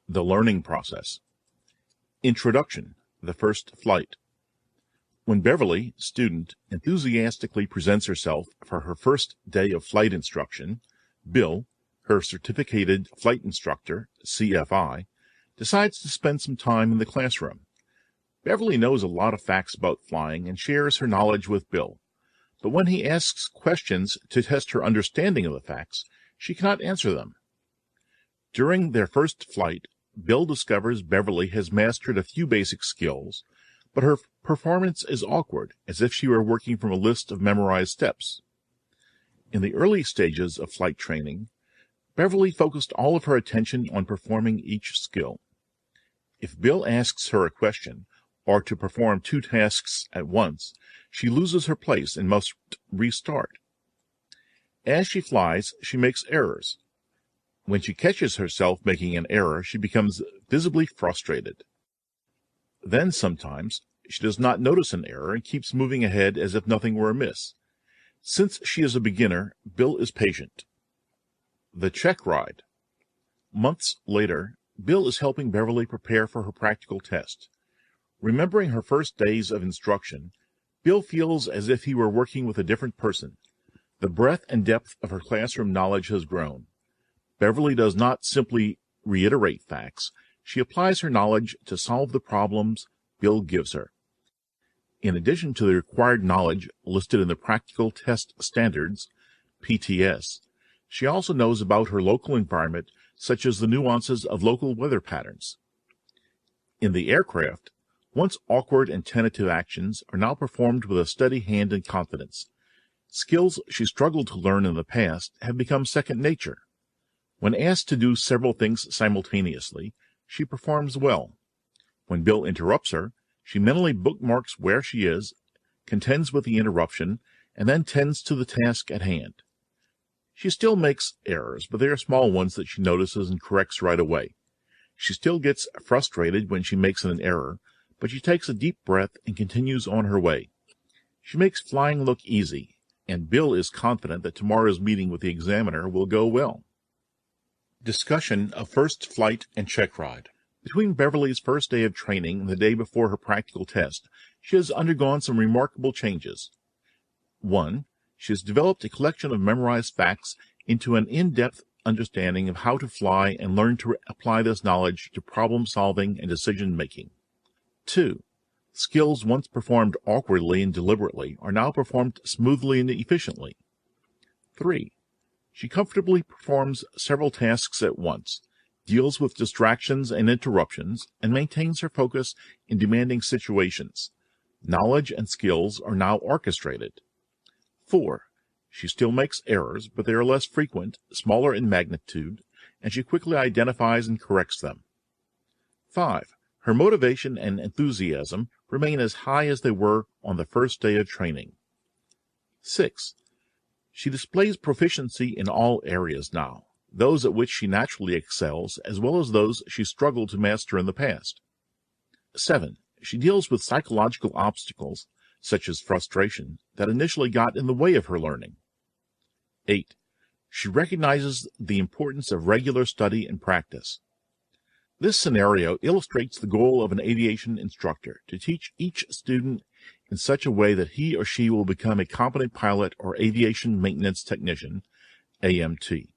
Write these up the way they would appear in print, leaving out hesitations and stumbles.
The learning process. Introduction, the first flight. When Beverly, student, enthusiastically presents herself for her first day of flight instruction, Bill, her certificated flight instructor, CFI, decides to spend some time in the classroom. Beverly knows a lot of facts about flying and shares her knowledge with Bill, but when he asks questions to test her understanding of the facts, she cannot answer them. During their first flight, Bill discovers Beverly has mastered a few basic skills, but her performance is awkward, as if she were working from a list of memorized steps. In the early stages of flight training, Beverly focused all of her attention on performing each skill. If Bill asks her a question, or to perform two tasks at once, she loses her place and must restart. As she flies, she makes errors. When she catches herself making an error, she becomes visibly frustrated. Then sometimes she does not notice an error and keeps moving ahead as if nothing were amiss. Since she is a beginner, Bill is patient. The check ride. Months later, Bill is helping Beverly prepare for her practical test. Remembering her first days of instruction, Bill feels as if he were working with a different person. The breadth and depth of her classroom knowledge has grown. Beverly does not simply reiterate facts. She applies her knowledge to solve the problems Bill gives her. In addition to the required knowledge listed in the Practical Test Standards, PTS, she also knows about her local environment, such as the nuances of local weather patterns. In the aircraft, once awkward and tentative actions are now performed with a steady hand and confidence. Skills she struggled to learn in the past have become second nature. When asked to do several things simultaneously, she performs well. When Bill interrupts her, she mentally bookmarks where she is, contends with the interruption, and then tends to the task at hand. She still makes errors, but they are small ones that she notices and corrects right away. She still gets frustrated when she makes an error, but she takes a deep breath and continues on her way. She makes flying look easy, and Bill is confident that tomorrow's meeting with the examiner will go well. Discussion of first flight and check ride. Between Beverly's first day of training and the day before her practical test, she has undergone some remarkable changes. 1. She has developed a collection of memorized facts into an in-depth understanding of how to fly and learn to apply this knowledge to problem-solving and decision-making. 2. Skills once performed awkwardly and deliberately are now performed smoothly and efficiently. 3. She comfortably performs several tasks at once, deals with distractions and interruptions, and maintains her focus in demanding situations. Knowledge and skills are now orchestrated. 4. She still makes errors, but they are less frequent, smaller in magnitude, and she quickly identifies and corrects them. 5. Her motivation and enthusiasm remain as high as they were on the first day of training. 6. She displays proficiency in all areas now, those at which she naturally excels, as well as those she struggled to master in the past. 7. She deals with psychological obstacles, such as frustration, that initially got in the way of her learning. 8. She recognizes the importance of regular study and practice. This scenario illustrates the goal of an aviation instructor, to teach each student in such a way that he or she will become a competent pilot or aviation maintenance technician, AMT.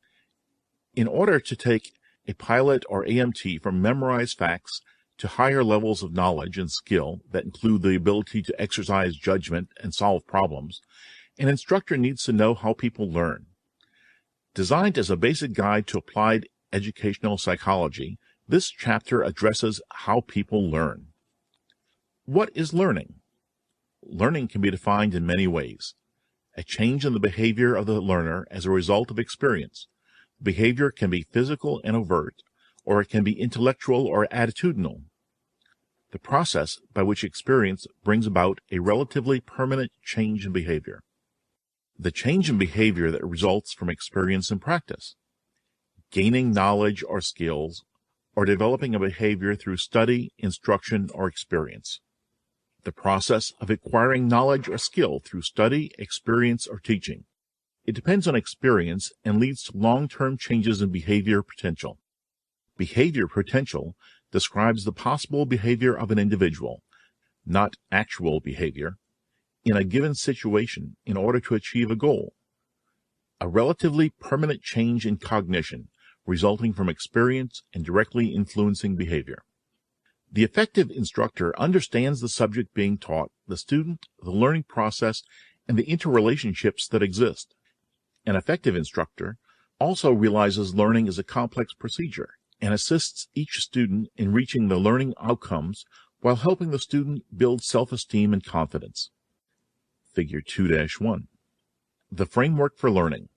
In order to take a pilot or AMT from memorized facts to higher levels of knowledge and skill that include the ability to exercise judgment and solve problems, an instructor needs to know how people learn. Designed as a basic guide to applied educational psychology, this chapter addresses how people learn. What is learning? Learning can be defined in many ways. A change in the behavior of the learner as a result of experience. Behavior can be physical and overt, or it can be intellectual or attitudinal. The process by which experience brings about a relatively permanent change in behavior. The change in behavior that results from experience and practice. Gaining knowledge or skills, or developing a behavior through study, instruction, or experience. The process of acquiring knowledge or skill through study, experience, or teaching. It depends on experience and leads to long-term changes in behavior potential. Behavior potential describes the possible behavior of an individual, not actual behavior, in a given situation in order to achieve a goal. A relatively permanent change in cognition resulting from experience and directly influencing behavior. The effective instructor understands the subject being taught, the student, the learning process, and the interrelationships that exist. An effective instructor also realizes learning is a complex procedure and assists each student in reaching the learning outcomes while helping the student build self-esteem and confidence. Figure 2-1. The framework for learning.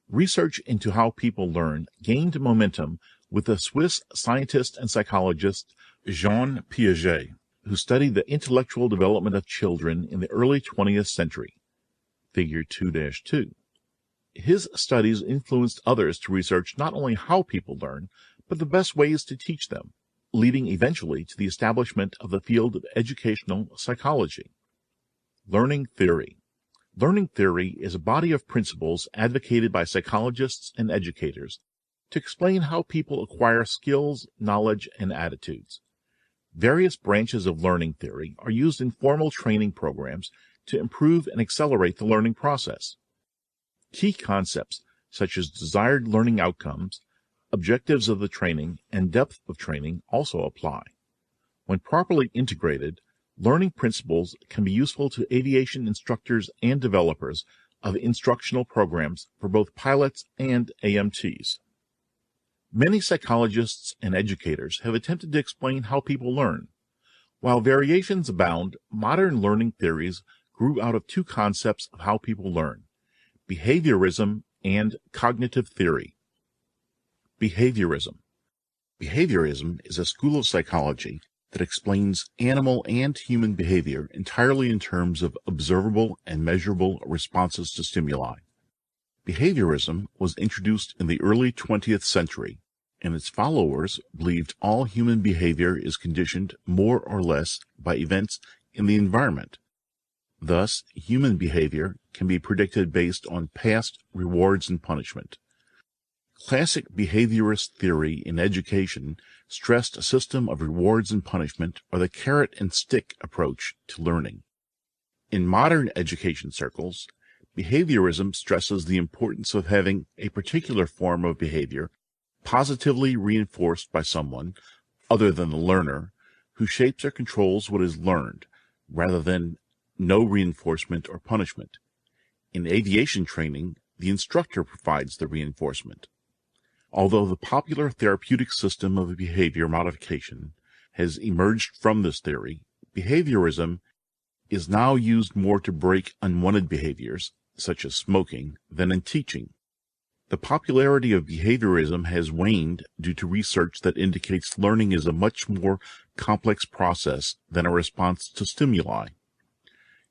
Research into how people learn gained momentum with the Swiss scientist and psychologist Jean Piaget, who studied the intellectual development of children in the early 20th century. Figure 2-2. His studies influenced others to research not only how people learn, but the best ways to teach them, leading eventually to the establishment of the field of educational psychology. Learning theory. Learning theory is a body of principles advocated by psychologists and educators to explain how people acquire skills, knowledge, and attitudes. Various branches of learning theory are used in formal training programs to improve and accelerate the learning process. Key concepts such as desired learning outcomes, objectives of the training, and depth of training also apply. When properly integrated, learning principles can be useful to aviation instructors and developers of instructional programs for both pilots and AMTs. Many psychologists and educators have attempted to explain how people learn. While variations abound, modern learning theories grew out of two concepts of how people learn: behaviorism and cognitive theory. Behaviorism. Behaviorism is a school of psychology that explains animal and human behavior entirely in terms of observable and measurable responses to stimuli. Behaviorism was introduced in the early 20th century, and its followers believed all human behavior is conditioned more or less by events in the environment. Thus, human behavior can be predicted based on past rewards and punishment. Classic behaviorist theory in education stressed a system of rewards and punishment, or the carrot and stick approach to learning. In modern education circles, behaviorism stresses the importance of having a particular form of behavior positively reinforced by someone other than the learner, who shapes or controls what is learned, rather than no reinforcement or punishment. In aviation training, the instructor provides the reinforcement. Although the popular therapeutic system of behavior modification has emerged from this theory, behaviorism is now used more to break unwanted behaviors, such as smoking, than in teaching. The popularity of behaviorism has waned due to research that indicates learning is a much more complex process than a response to stimuli.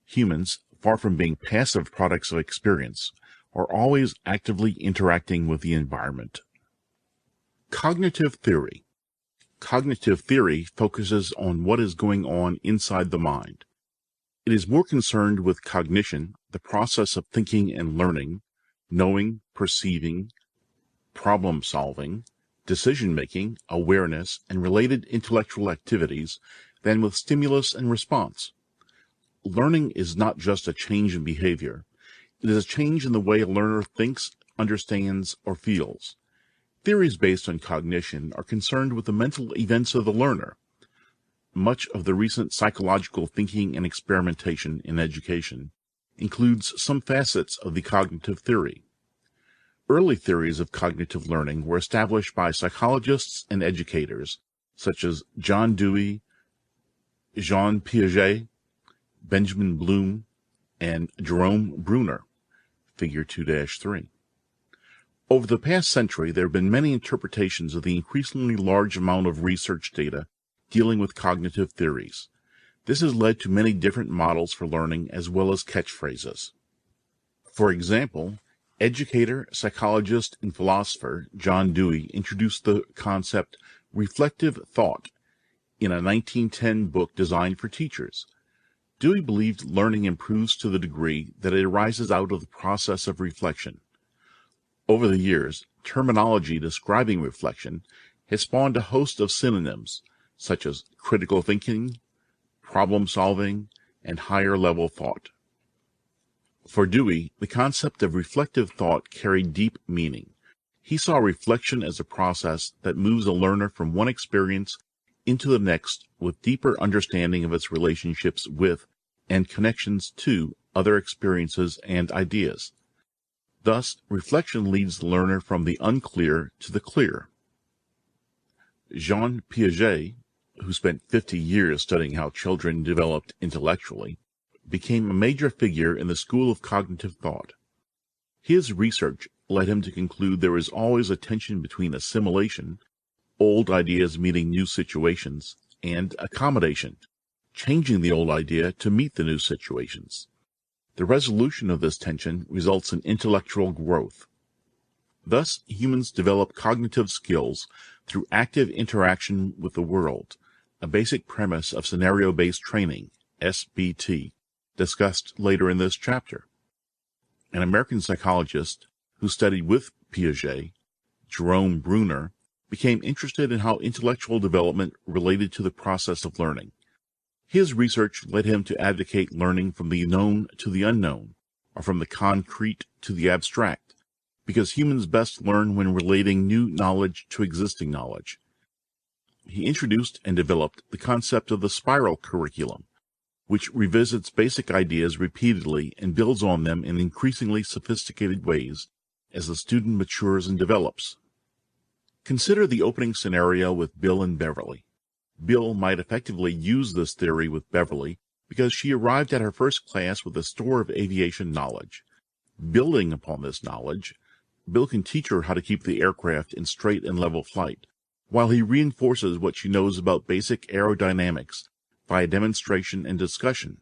Humans, far from being passive products of experience, are always actively interacting with the environment. Cognitive theory. Cognitive theory focuses on what is going on inside the mind. It is more concerned with cognition, the process of thinking and learning, knowing, perceiving, problem-solving, decision-making, awareness, and related intellectual activities, than with stimulus and response. Learning is not just a change in behavior. It is a change in the way a learner thinks, understands, or feels. Theories based on cognition are concerned with the mental events of the learner. Much of the recent psychological thinking and experimentation in education includes some facets of the cognitive theory. Early theories of cognitive learning were established by psychologists and educators, such as John Dewey, Jean Piaget, Benjamin Bloom, and Jerome Bruner. Figure 2-3. Over the past century, there have been many interpretations of the increasingly large amount of research data dealing with cognitive theories. This has led to many different models for learning as well as catchphrases. For example, educator, psychologist, and philosopher John Dewey introduced the concept reflective thought in a 1910 book designed for teachers. Dewey believed learning improves to the degree that it arises out of the process of reflection. Over the years, terminology describing reflection has spawned a host of synonyms, such as critical thinking, problem-solving, and higher-level thought. For Dewey, the concept of reflective thought carried deep meaning. He saw reflection as a process that moves a learner from one experience into the next with deeper understanding of its relationships with and connections to other experiences and ideas. Thus, reflection leads the learner from the unclear to the clear. Jean Piaget, who spent 50 years studying how children developed intellectually, became a major figure in the school of cognitive thought. His research led him to conclude there is always a tension between assimilation, old ideas meeting new situations, and accommodation, changing the old idea to meet the new situations. The resolution of this tension results in intellectual growth. Thus, humans develop cognitive skills through active interaction with the world, a basic premise of scenario-based training, SBT, discussed later in this chapter. An American psychologist who studied with Piaget, Jerome Bruner, became interested in how intellectual development related to the process of learning. His research led him to advocate learning from the known to the unknown, or from the concrete to the abstract, because humans best learn when relating new knowledge to existing knowledge. He introduced and developed the concept of the spiral curriculum, which revisits basic ideas repeatedly and builds on them in increasingly sophisticated ways as the student matures and develops. Consider the opening scenario with Bill and Beverly. Bill might effectively use this theory with Beverly because she arrived at her first class with a store of aviation knowledge. Building upon this knowledge, Bill can teach her how to keep the aircraft in straight and level flight, while he reinforces what she knows about basic aerodynamics via demonstration and discussion.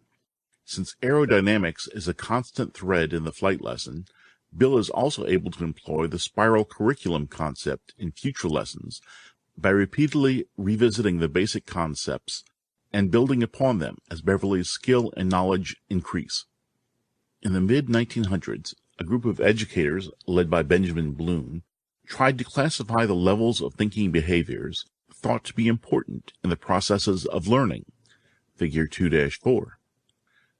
Since aerodynamics is a constant thread in the flight lesson, Bill is also able to employ the spiral curriculum concept in future lessons by repeatedly revisiting the basic concepts and building upon them as Beverly's skill and knowledge increase. In the mid-1900s, a group of educators, led by Benjamin Bloom, tried to classify the levels of thinking behaviors thought to be important in the processes of learning. Figure 2-4.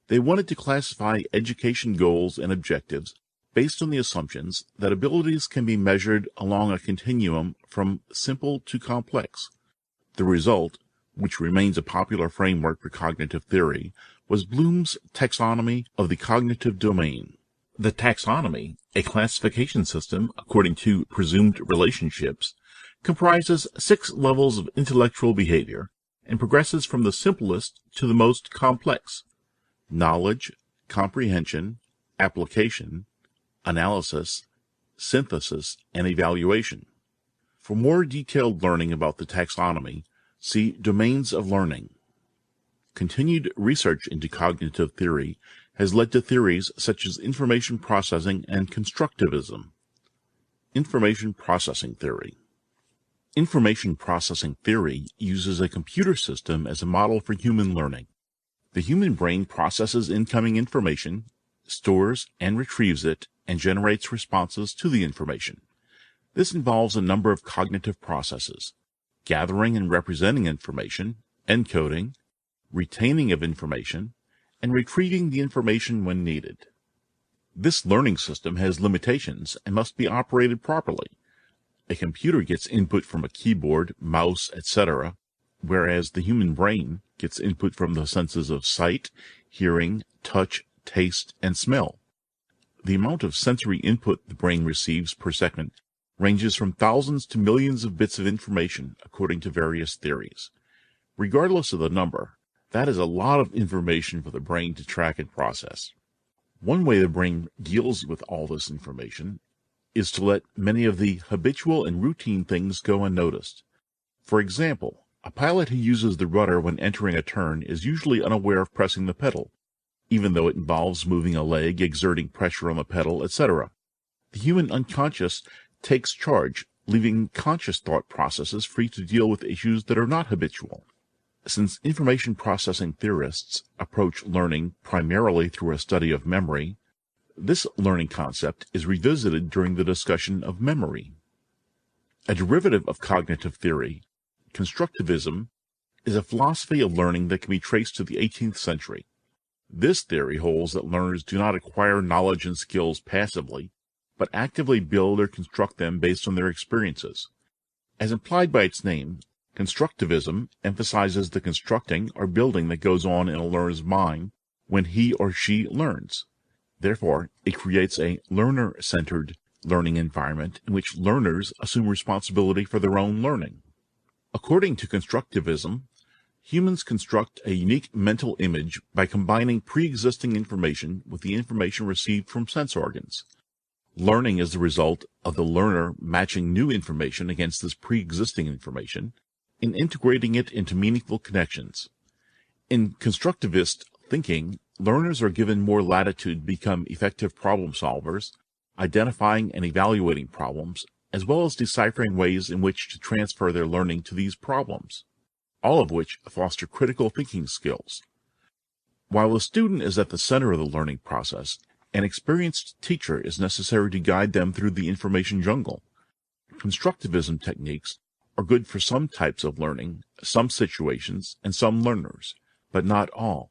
They wanted to classify education goals and objectives based on the assumptions that abilities can be measured along a continuum from simple to complex. The result, which remains a popular framework for cognitive theory, was Bloom's taxonomy of the cognitive domain. The taxonomy, a classification system according to presumed relationships, comprises 6 levels of intellectual behavior and progresses from the simplest to the most complex: knowledge, comprehension, application, analysis, synthesis, and evaluation. For more detailed learning about the taxonomy, see Domains of Learning. Continued research into cognitive theory has led to theories such as information processing and constructivism. Information processing theory. Information processing theory uses a computer system as a model for human learning. The human brain processes incoming information, stores and retrieves it, and generates responses to the information. This involves a number of cognitive processes: gathering and representing information, encoding, retaining of information, and retrieving the information when needed. This learning system has limitations and must be operated properly. A computer gets input from a keyboard, mouse, etc., whereas the human brain gets input from the senses of sight, hearing, touch, taste, and smell. The amount of sensory input the brain receives per second ranges from thousands to millions of bits of information according to various theories. Regardless of the number, that is a lot of information for the brain to track and process. One way the brain deals with all this information is to let many of the habitual and routine things go unnoticed. For example, a pilot who uses the rudder when entering a turn is usually unaware of pressing the pedal, even though it involves moving a leg, exerting pressure on the pedal, etc. The human unconscious takes charge, leaving conscious thought processes free to deal with issues that are not habitual. Since information processing theorists approach learning primarily through a study of memory, this learning concept is revisited during the discussion of memory. A derivative of cognitive theory, constructivism is a philosophy of learning that can be traced to the 18th century. This theory holds that learners do not acquire knowledge and skills passively, but actively build or construct them based on their experiences. As implied by its name, constructivism emphasizes the constructing or building that goes on in a learner's mind when he or she learns. Therefore, it creates a learner-centered learning environment in which learners assume responsibility for their own learning. According to constructivism, humans construct a unique mental image by combining pre-existing information with the information received from sense organs. Learning is the result of the learner matching new information against this pre-existing information and integrating it into meaningful connections. In constructivist thinking, learners are given more latitude to become effective problem solvers, identifying and evaluating problems, as well as deciphering ways in which to transfer their learning to these problems, all of which foster critical thinking skills. While the student is at the center of the learning process, an experienced teacher is necessary to guide them through the information jungle. Constructivism techniques are good for some types of learning, some situations, and some learners, but not all.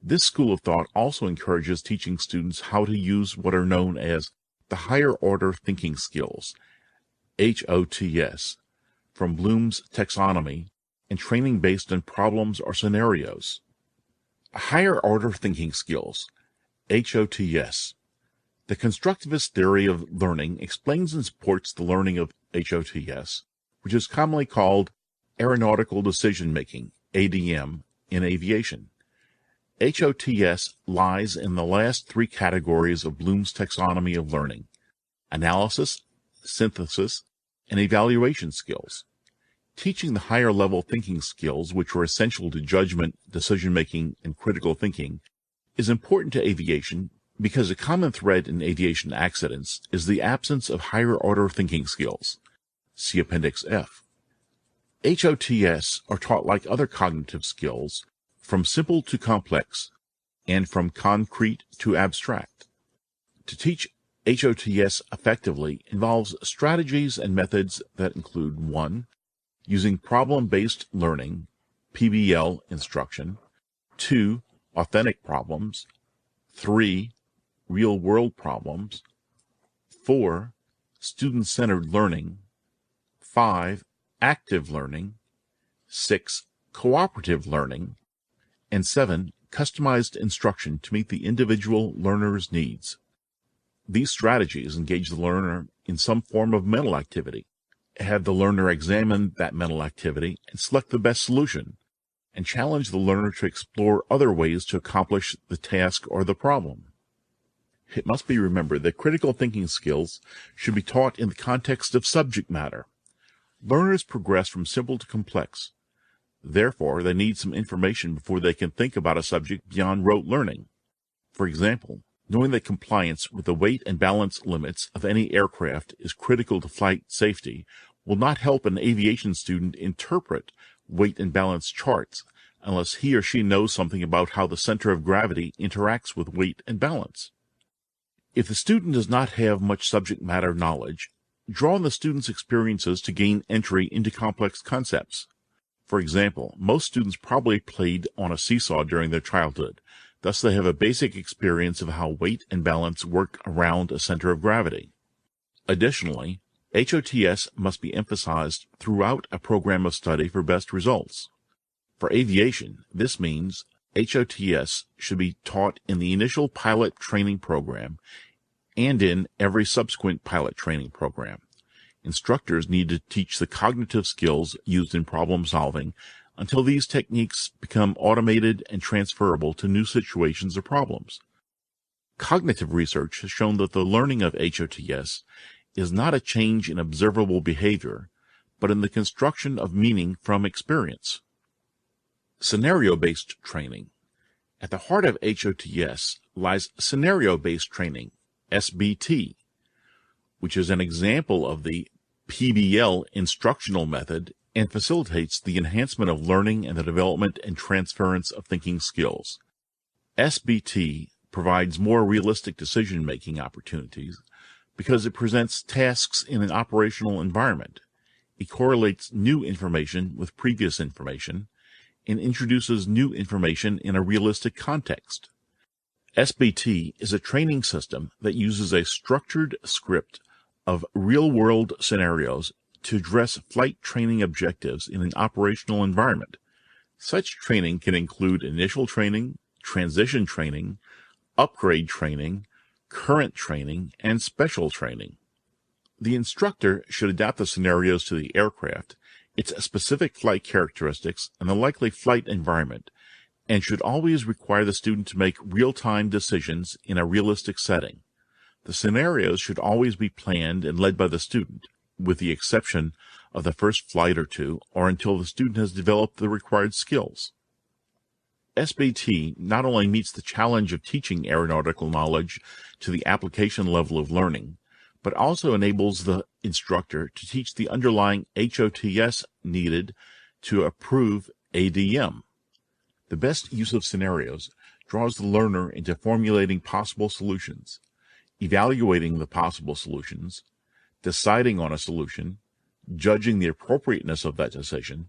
This school of thought also encourages teaching students how to use what are known as the higher order thinking skills, HOTS, from Bloom's taxonomy, and training based on problems or scenarios. Higher order thinking skills, HOTS. The constructivist theory of learning explains and supports the learning of HOTS, which is commonly called aeronautical decision-making, ADM, in aviation. HOTS lies in the last three categories of Bloom's taxonomy of learning: analysis, synthesis, and evaluation skills. Teaching the higher-level thinking skills, which are essential to judgment, decision-making, and critical thinking, is important to aviation because a common thread in aviation accidents is the absence of higher-order thinking skills. See Appendix F. HOTS are taught like other cognitive skills, from simple to complex, and from concrete to abstract. To teach HOTS effectively involves strategies and methods that include 1. Using problem-based learning, PBL instruction, 2. Authentic problems, 3. Real-world problems, 4. Student-centered learning, 5. Active learning, 6. Cooperative learning, and 7. Customized instruction to meet the individual learner's needs. These strategies engage the learner in some form of mental activity, have the learner examine that mental activity and select the best solution, and challenge the learner to explore other ways to accomplish the task or the problem. It must be remembered that critical thinking skills should be taught in the context of subject matter. Learners progress from simple to complex. Therefore, they need some information before they can think about a subject beyond rote learning. For example, knowing that compliance with the weight and balance limits of any aircraft is critical to flight safety will not help an aviation student interpret weight and balance charts unless he or she knows something about how the center of gravity interacts with weight and balance. If the student does not have much subject matter knowledge, draw on the student's experiences to gain entry into complex concepts. For example, most students probably played on a seesaw during their childhood. Thus, they have a basic experience of how weight and balance work around a center of gravity. Additionally, HOTS must be emphasized throughout a program of study for best results. For aviation, this means HOTS should be taught in the initial pilot training program and in every subsequent pilot training program. Instructors need to teach the cognitive skills used in problem solving until these techniques become automated and transferable to new situations or problems. Cognitive research has shown that the learning of HOTS is not a change in observable behavior, but in the construction of meaning from experience. Scenario-based training. At the heart of HOTS lies scenario-based training, SBT, which is an example of the PBL instructional method and facilitates the enhancement of learning and the development and transference of thinking skills. SBT provides more realistic decision-making opportunities because it presents tasks in an operational environment. It correlates new information with previous information and introduces new information in a realistic context. SBT is a training system that uses a structured script of real-world scenarios to address flight training objectives in an operational environment. Such training can include initial training, transition training, upgrade training, current training, and special training. The instructor should adapt the scenarios to the aircraft, its specific flight characteristics, and the likely flight environment, and should always require the student to make real-time decisions in a realistic setting. The scenarios should always be planned and led by the student, with the exception of the first flight or two, or until the student has developed the required skills. SBT not only meets the challenge of teaching aeronautical knowledge to the application level of learning, but also enables the instructor to teach the underlying HOTS needed to approve ADM. The best use of scenarios draws the learner into formulating possible solutions, evaluating the possible solutions, deciding on a solution, judging the appropriateness of that decision,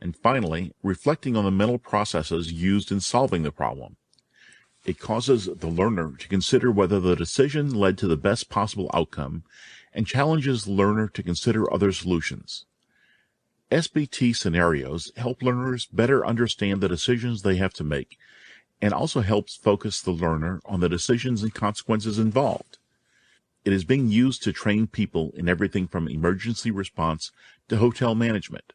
and finally, reflecting on the mental processes used in solving the problem. It causes the learner to consider whether the decision led to the best possible outcome and challenges the learner to consider other solutions. SBT scenarios help learners better understand the decisions they have to make and also helps focus the learner on the decisions and consequences involved. It is being used to train people in everything from emergency response to hotel management.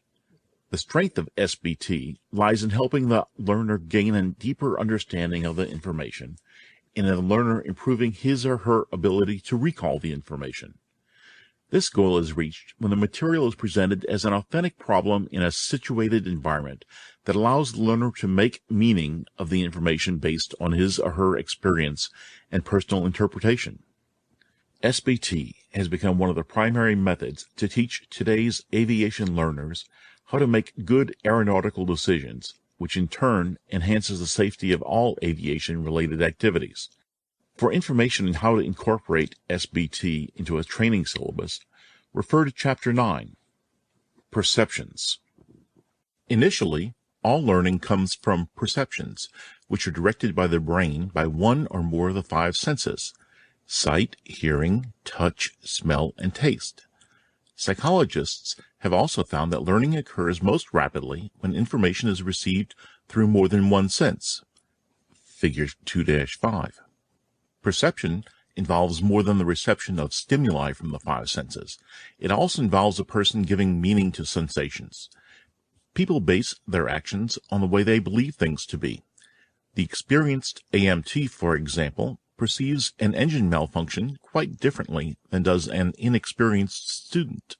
The strength of SBT lies in helping the learner gain a deeper understanding of the information and in the learner improving his or her ability to recall the information. This goal is reached when the material is presented as an authentic problem in a situated environment that allows the learner to make meaning of the information based on his or her experience and personal interpretation. SBT has become one of the primary methods to teach today's aviation learners how to make good aeronautical decisions, which in turn enhances the safety of all aviation-related activities. For information on how to incorporate SBT into a training syllabus, refer to Chapter 9, Perceptions. Initially, all learning comes from perceptions, which are directed by the brain by one or more of the five senses: sight, hearing, touch, smell, and taste. Psychologists have also found that learning occurs most rapidly when information is received through more than one sense. Figure 2-5. Perception involves more than the reception of stimuli from the five senses. It also involves a person giving meaning to sensations. People base their actions on the way they believe things to be. The experienced AMT, for example, perceives an engine malfunction quite differently than does an inexperienced student.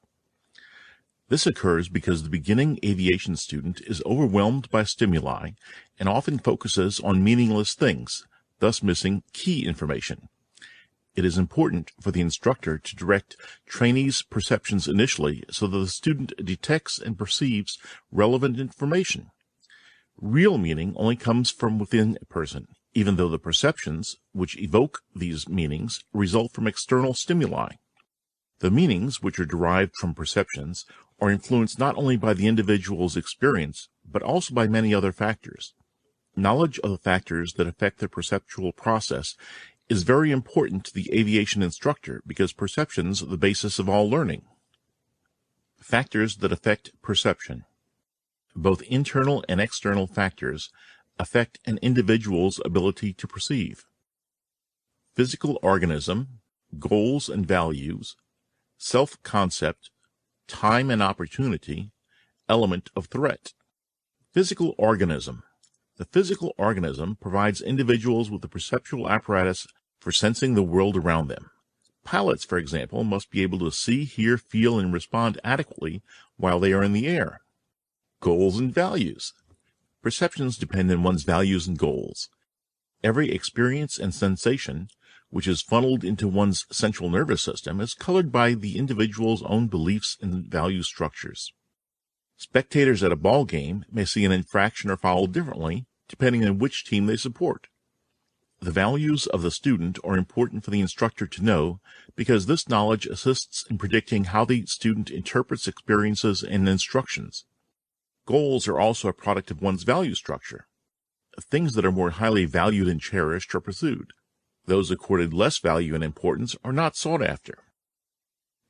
This occurs because the beginning aviation student is overwhelmed by stimuli and often focuses on meaningless things, thus missing key information. It is important for the instructor to direct trainees' perceptions initially so that the student detects and perceives relevant information. Real meaning only comes from within a person, even though the perceptions which evoke these meanings result from external stimuli. The meanings which are derived from perceptions are influenced not only by the individual's experience, but also by many other factors. Knowledge of the factors that affect the perceptual process is very important to the aviation instructor because perceptions are the basis of all learning. Factors that affect perception. Both internal and external factors affect an individual's ability to perceive. Physical organism, goals and values, self-concept, time and opportunity, element of threat. Physical organism. The physical organism provides individuals with the perceptual apparatus for sensing the world around them. Pilots, for example, must be able to see, hear, feel, and respond adequately while they are in the air. Goals and values. Perceptions depend on one's values and goals. Every experience and sensation, which is funneled into one's central nervous system, is colored by the individual's own beliefs and value structures. Spectators at a ball game may see an infraction or foul differently, depending on which team they support. The values of the student are important for the instructor to know because this knowledge assists in predicting how the student interprets experiences and instructions. Goals are also a product of one's value structure. Things that are more highly valued and cherished are pursued. Those accorded less value and importance are not sought after.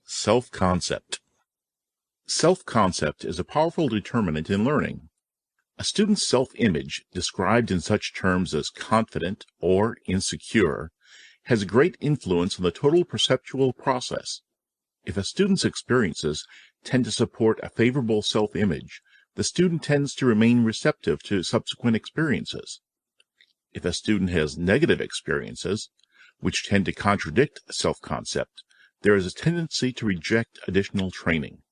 Self-concept. Self-concept is a powerful determinant in learning. A student's self-image, described in such terms as confident or insecure, has a great influence on the total perceptual process. If a student's experiences tend to support a favorable self-image, the student tends to remain receptive to subsequent experiences. If a student has negative experiences, which tend to contradict self-concept, there is a tendency to reject additional training.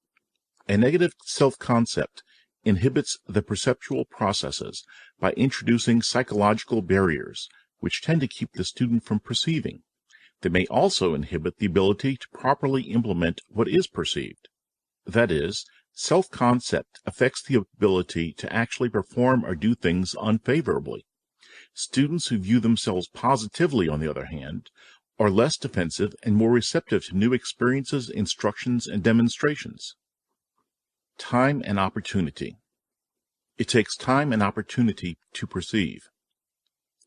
A negative self-concept inhibits the perceptual processes by introducing psychological barriers, which tend to keep the student from perceiving. They may also inhibit the ability to properly implement what is perceived. That is, self-concept affects the ability to actually perform or do things unfavorably. Students who view themselves positively, on the other hand, are less defensive and more receptive to new experiences, instructions, and demonstrations. Time and opportunity. It takes time and opportunity to perceive.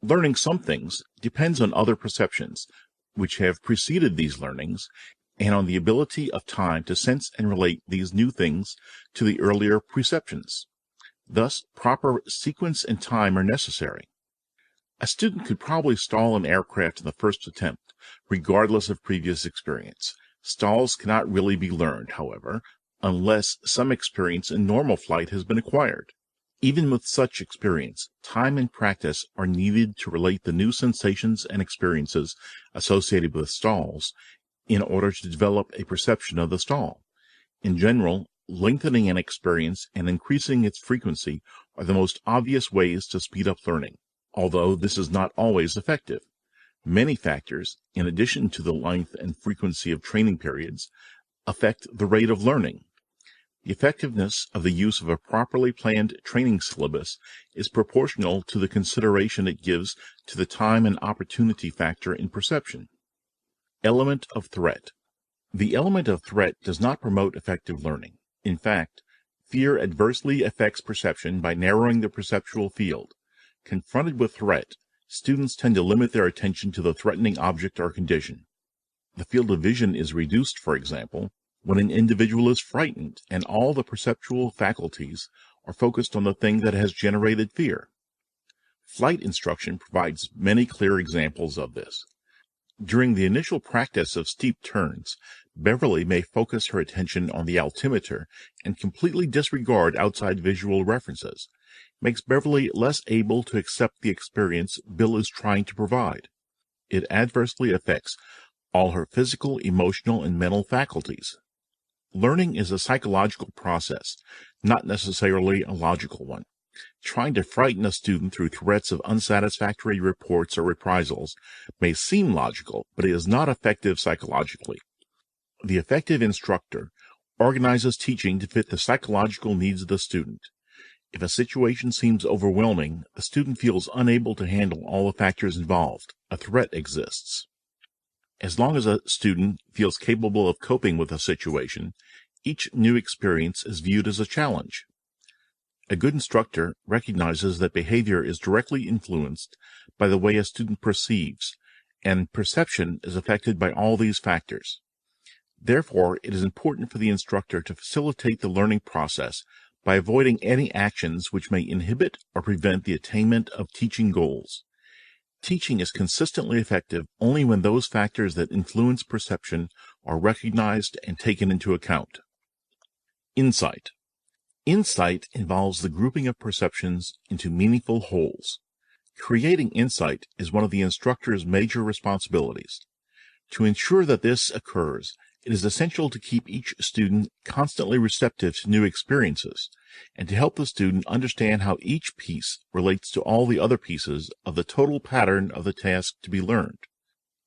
Learning some things depends on other perceptions, which have preceded these learnings, and on the ability of time to sense and relate these new things to the earlier perceptions. Thus, proper sequence and time are necessary. A student could probably stall an aircraft in the first attempt, regardless of previous experience. Stalls cannot really be learned, however, unless some experience in normal flight has been acquired. Even with such experience, time and practice are needed to relate the new sensations and experiences associated with stalls in order to develop a perception of the stall. In general, lengthening an experience and increasing its frequency are the most obvious ways to speed up learning, although this is not always effective. Many factors, in addition to the length and frequency of training periods, affect the rate of learning. The effectiveness of the use of a properly planned training syllabus is proportional to the consideration it gives to the time and opportunity factor in perception. Element of threat. The element of threat does not promote effective learning. In fact, fear adversely affects perception by narrowing the perceptual field. Confronted with threat, students tend to limit their attention to the threatening object or condition. The field of vision is reduced, for example, when an individual is frightened and all the perceptual faculties are focused on the thing that has generated fear. Flight instruction provides many clear examples of this. During the initial practice of steep turns, Beverly may focus her attention on the altimeter and completely disregard outside visual references. It makes Beverly less able to accept the experience Bill is trying to provide. It adversely affects all her physical, emotional, and mental faculties. Learning is a psychological process, not necessarily a logical one. Trying to frighten a student through threats of unsatisfactory reports or reprisals may seem logical, but it is not effective psychologically. The effective instructor organizes teaching to fit the psychological needs of the student. If a situation seems overwhelming, the student feels unable to handle all the factors involved. A threat exists. As long as a student feels capable of coping with a situation, each new experience is viewed as a challenge. A good instructor recognizes that behavior is directly influenced by the way a student perceives, and perception is affected by all these factors. Therefore, it is important for the instructor to facilitate the learning process by avoiding any actions which may inhibit or prevent the attainment of teaching goals. Teaching is consistently effective only when those factors that influence perception are recognized and taken into account. Insight. Insight involves the grouping of perceptions into meaningful wholes. Creating insight is one of the instructor's major responsibilities. To ensure that this occurs, it is essential to keep each student constantly receptive to new experiences, and to help the student understand how each piece relates to all the other pieces of the total pattern of the task to be learned.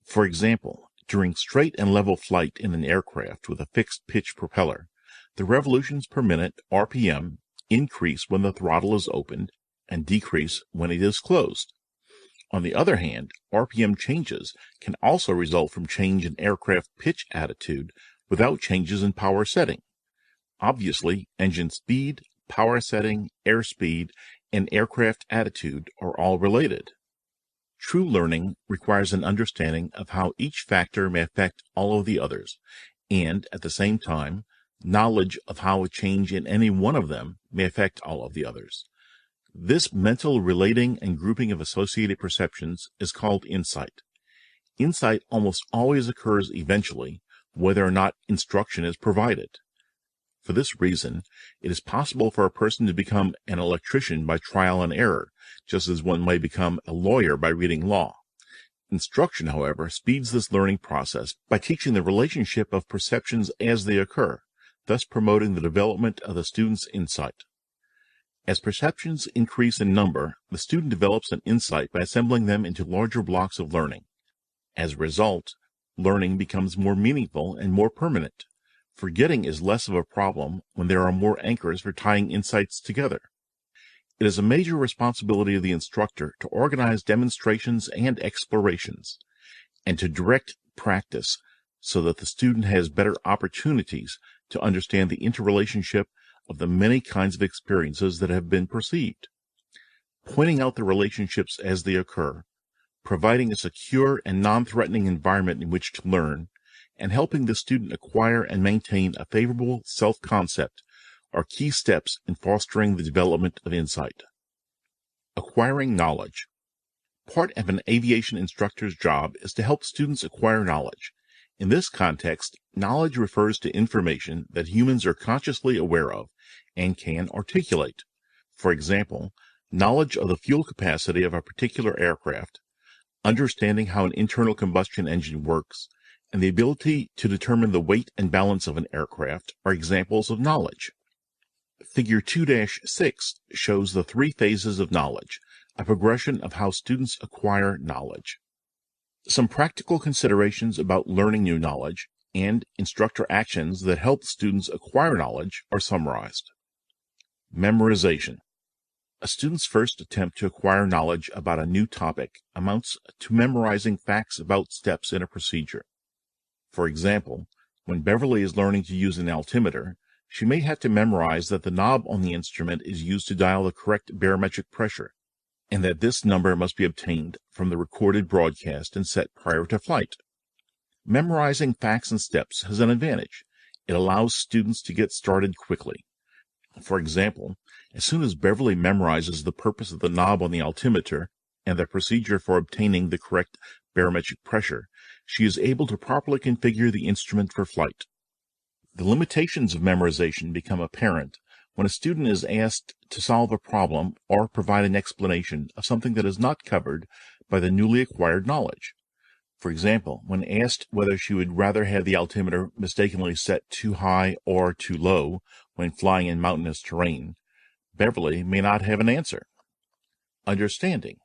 For example, during straight and level flight in an aircraft with a fixed pitch propeller, the revolutions per minute, RPM, increase when the throttle is opened and decrease when it is closed. On the other hand, RPM changes can also result from change in aircraft pitch attitude without changes in power setting. Obviously, engine speed, power setting, airspeed, and aircraft attitude are all related. True learning requires an understanding of how each factor may affect all of the others, and, at the same time, knowledge of how a change in any one of them may affect all of the others. This mental relating and grouping of associated perceptions is called insight. Insight almost always occurs eventually, whether or not instruction is provided. For this reason, it is possible for a person to become an electrician by trial and error, just as one may become a lawyer by reading law. Instruction, however, speeds this learning process by teaching the relationship of perceptions as they occur, thus promoting the development of the student's insight. As perceptions increase in number, the student develops an insight by assembling them into larger blocks of learning. As a result, learning becomes more meaningful and more permanent. Forgetting is less of a problem when there are more anchors for tying insights together. It is a major responsibility of the instructor to organize demonstrations and explorations, and to direct practice so that the student has better opportunities to understand the interrelationship of the many kinds of experiences that have been perceived. Pointing out the relationships as they occur, providing a secure and non-threatening environment in which to learn, and helping the student acquire and maintain a favorable self-concept are key steps in fostering the development of insight. Acquiring knowledge. Part of an aviation instructor's job is to help students acquire knowledge. In this context, knowledge refers to information that humans are consciously aware of and can articulate. For example, knowledge of the fuel capacity of a particular aircraft, understanding how an internal combustion engine works, and the ability to determine the weight and balance of an aircraft are examples of knowledge. Figure 2-6 shows the three phases of knowledge, a progression of how students acquire knowledge. Some practical considerations about learning new knowledge and instructor actions that help students acquire knowledge are summarized. Memorization. A student's first attempt to acquire knowledge about a new topic amounts to memorizing facts about steps in a procedure. For example, when Beverly is learning to use an altimeter, she may have to memorize that the knob on the instrument is used to dial the correct barometric pressure, and that this number must be obtained from the recorded broadcast and set prior to flight. Memorizing facts and steps has an advantage. It allows students to get started quickly. For example, as soon as Beverly memorizes the purpose of the knob on the altimeter and the procedure for obtaining the correct barometric pressure, she is able to properly configure the instrument for flight. The limitations of memorization become apparent when a student is asked to solve a problem or provide an explanation of something that is not covered by the newly acquired knowledge. For example, when asked whether she would rather have the altimeter mistakenly set too high or too low when flying in mountainous terrain, Beverly may not have an answer. Understanding.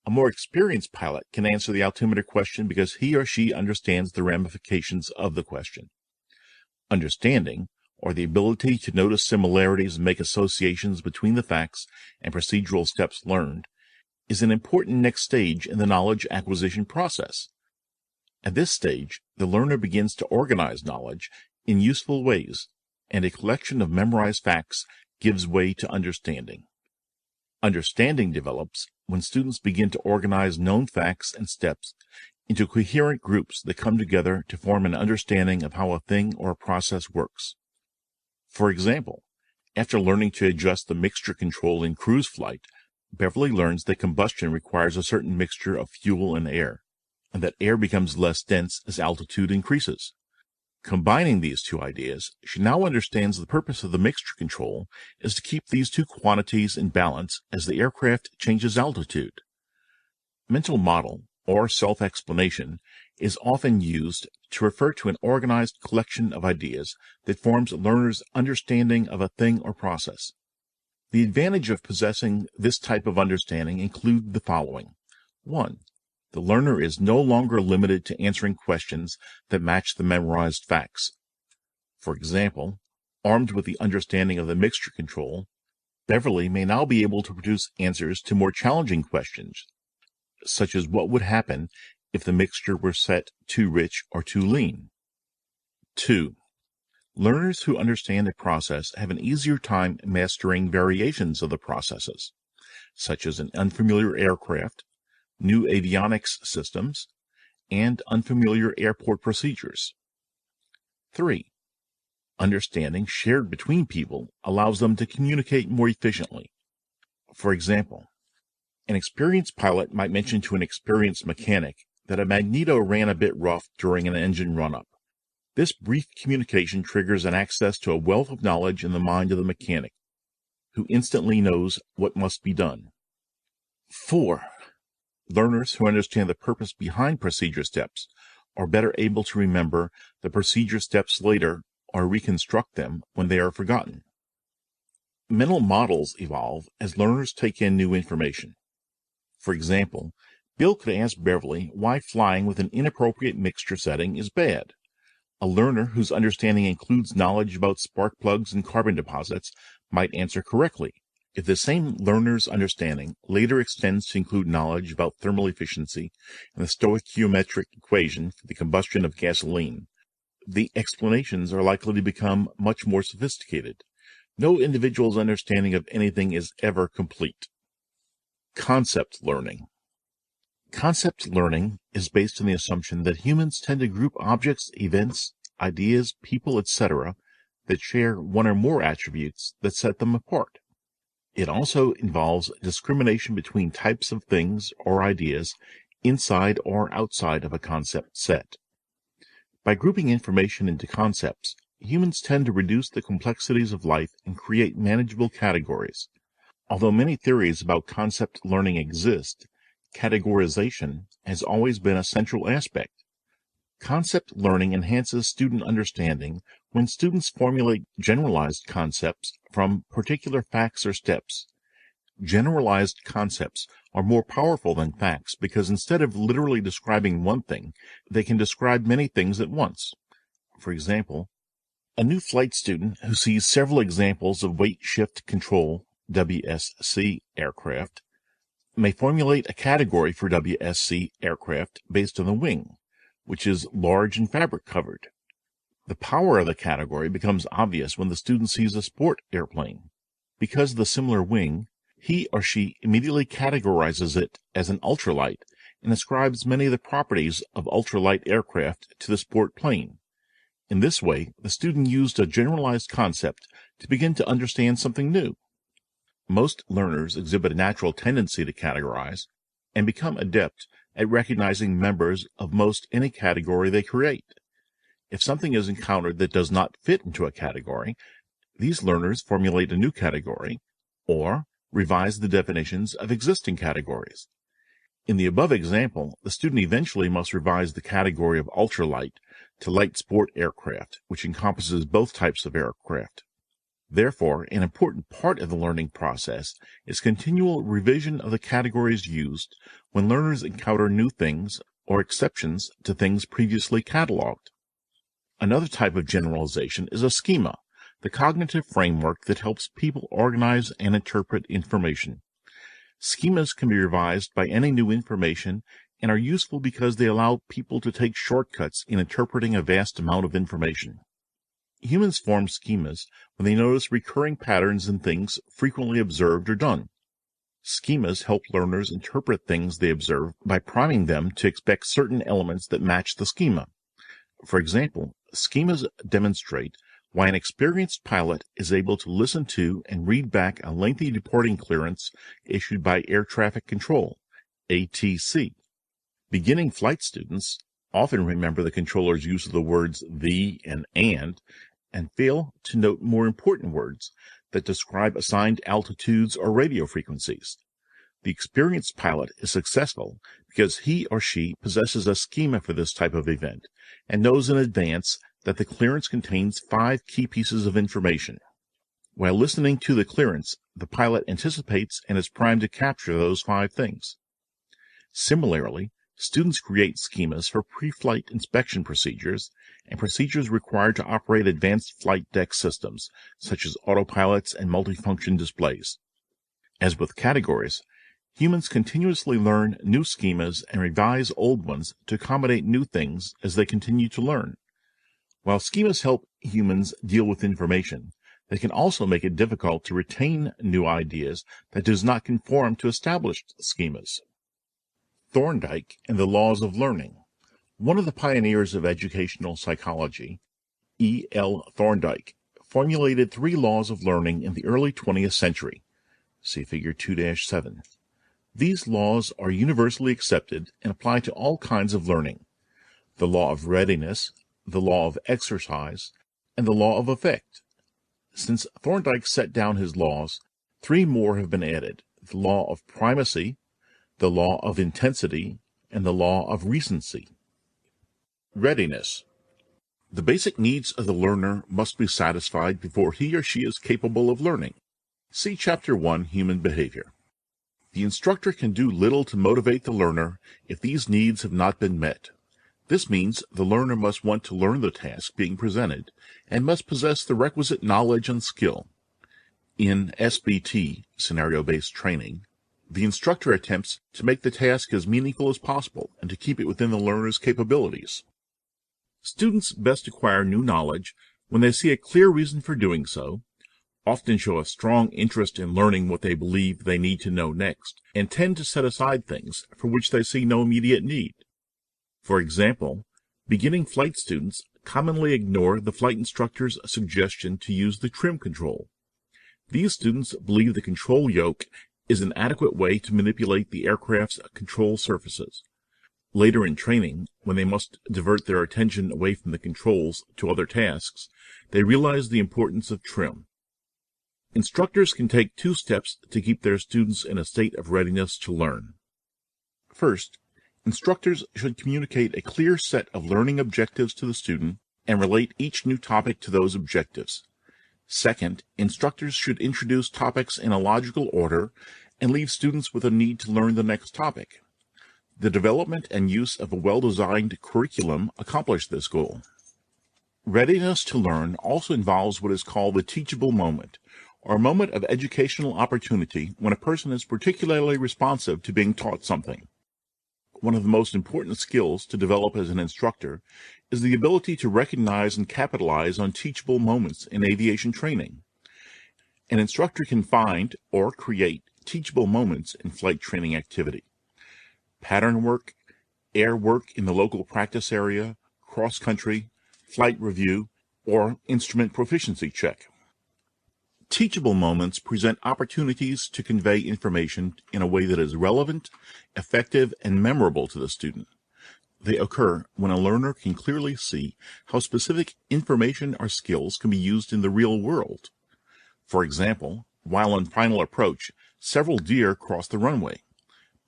A more experienced pilot can answer the altimeter question because he or she understands the ramifications of the question. Understanding, or the ability to notice similarities and make associations between the facts and procedural steps learned, is an important next stage in the knowledge acquisition process. At this stage, the learner begins to organize knowledge in useful ways, and a collection of memorized facts gives way to understanding. Understanding develops when students begin to organize known facts and steps into coherent groups that come together to form an understanding of how a thing or a process works. For example, after learning to adjust the mixture control in cruise flight, Beverly learns that combustion requires a certain mixture of fuel and air, and that air becomes less dense as altitude increases. Combining these two ideas, she now understands the purpose of the mixture control is to keep these two quantities in balance as the aircraft changes altitude. Mental model, or self-explanation, is often used to refer to an organized collection of ideas that forms a learner's understanding of a thing or process. The advantage of possessing this type of understanding include the following. 1. The learner is no longer limited to answering questions that match the memorized facts. For example, armed with the understanding of the mixture control, Beverly may now be able to produce answers to more challenging questions, such as what would happen if the mixture were set too rich or too lean. 2. Learners who understand a process have an easier time mastering variations of the processes, such as an unfamiliar aircraft, new avionics systems, and unfamiliar airport procedures. 3. Understanding shared between people allows them to communicate more efficiently. For example, an experienced pilot might mention to an experienced mechanic that a magneto ran a bit rough during an engine run-up. This brief communication triggers an access to a wealth of knowledge in the mind of the mechanic, who instantly knows what must be done. 4. Learners who understand the purpose behind procedure steps are better able to remember the procedure steps later or reconstruct them when they are forgotten. Mental models evolve as learners take in new information. For example, Bill could ask Beverly why flying with an inappropriate mixture setting is bad. A learner whose understanding includes knowledge about spark plugs and carbon deposits might answer correctly. If the same learner's understanding later extends to include knowledge about thermal efficiency and the stoichiometric equation for the combustion of gasoline, the explanations are likely to become much more sophisticated. No individual's understanding of anything is ever complete. Concept learning. Concept learning is based on the assumption that humans tend to group objects, events, ideas, people, etc. that share one or more attributes that set them apart. It also involves discrimination between types of things or ideas inside or outside of a concept set. By grouping information into concepts, humans tend to reduce the complexities of life and create manageable categories. Although many theories about concept learning exist, categorization has always been a central aspect. Concept learning enhances student understanding when students formulate generalized concepts from particular facts or steps. Generalized concepts are more powerful than facts because instead of literally describing one thing, they can describe many things at once. For example, a new flight student who sees several examples of weight shift control (WSC) aircraft may formulate a category for WSC aircraft based on the wing, which is large and fabric covered. The power of the category becomes obvious when the student sees a sport airplane. Because of the similar wing, he or she immediately categorizes it as an ultralight and ascribes many of the properties of ultralight aircraft to the sport plane. In this way, the student used a generalized concept to begin to understand something new. Most learners exhibit a natural tendency to categorize and become adept at recognizing members of most any category they create. If something is encountered that does not fit into a category, these learners formulate a new category or revise the definitions of existing categories. In the above example, the student eventually must revise the category of ultralight to light sport aircraft, which encompasses both types of aircraft. Therefore, an important part of the learning process is continual revision of the categories used when learners encounter new things or exceptions to things previously cataloged. Another type of generalization is a schema, the cognitive framework that helps people organize and interpret information. Schemas can be revised by any new information and are useful because they allow people to take shortcuts in interpreting a vast amount of information. Humans form schemas when they notice recurring patterns in things frequently observed or done. Schemas help learners interpret things they observe by priming them to expect certain elements that match the schema. For example, schemas demonstrate why an experienced pilot is able to listen to and read back a lengthy departing clearance issued by Air Traffic Control, ATC. Beginning flight students often remember the controller's use of the words the and fail to note more important words that describe assigned altitudes or radio frequencies. The experienced pilot is successful because he or she possesses a schema for this type of event and knows in advance that the clearance contains 5 key pieces of information. While listening to the clearance, the pilot anticipates and is primed to capture those 5 things. Similarly, students create schemas for pre-flight inspection procedures and procedures required to operate advanced flight deck systems, such as autopilots and multifunction displays. As with categories, Humans continuously learn new schemas and revise old ones to accommodate new things as they continue to learn. While schemas help humans deal with information, they can also make it difficult to retain new ideas that does not conform to established schemas. Thorndike and the Laws of Learning. One of the pioneers of educational psychology, E. L. Thorndike, formulated 3 laws of learning in the early 20th century. See Figure 2-7. These laws are universally accepted and apply to all kinds of learning: the law of readiness, the law of exercise, and the law of effect. Since Thorndike set down his laws, 3 more have been added: the law of primacy, the law of intensity, and the law of recency. Readiness. The basic needs of the learner must be satisfied before he or she is capable of learning. See Chapter 1, Human Behavior. The instructor can do little to motivate the learner if these needs have not been met. This means the learner must want to learn the task being presented and must possess the requisite knowledge and skill. In SBT, scenario-based training, the instructor attempts to make the task as meaningful as possible and to keep it within the learner's capabilities. Students best acquire new knowledge when they see a clear reason for doing so, often show a strong interest in learning what they believe they need to know next, and tend to set aside things for which they see no immediate need. For example, beginning flight students commonly ignore the flight instructor's suggestion to use the trim control. These students believe the control yoke is an adequate way to manipulate the aircraft's control surfaces. Later in training, when they must divert their attention away from the controls to other tasks, they realize the importance of trim. Instructors can take 2 steps to keep their students in a state of readiness to learn. First, instructors should communicate a clear set of learning objectives to the student and relate each new topic to those objectives. Second, instructors should introduce topics in a logical order and leave students with a need to learn the next topic. The development and use of a well-designed curriculum accomplish this goal. Readiness to learn also involves what is called the teachable moment, or a moment of educational opportunity when a person is particularly responsive to being taught something. One of the most important skills to develop as an instructor is the ability to recognize and capitalize on teachable moments in aviation training. An instructor can find or create teachable moments in flight training activity. Pattern work, air work in the local practice area, cross-country, flight review, or instrument proficiency check. Teachable moments present opportunities to convey information in a way that is relevant, effective, and memorable to the student. They occur when a learner can clearly see how specific information or skills can be used in the real world. For example, while on final approach, several deer cross the runway.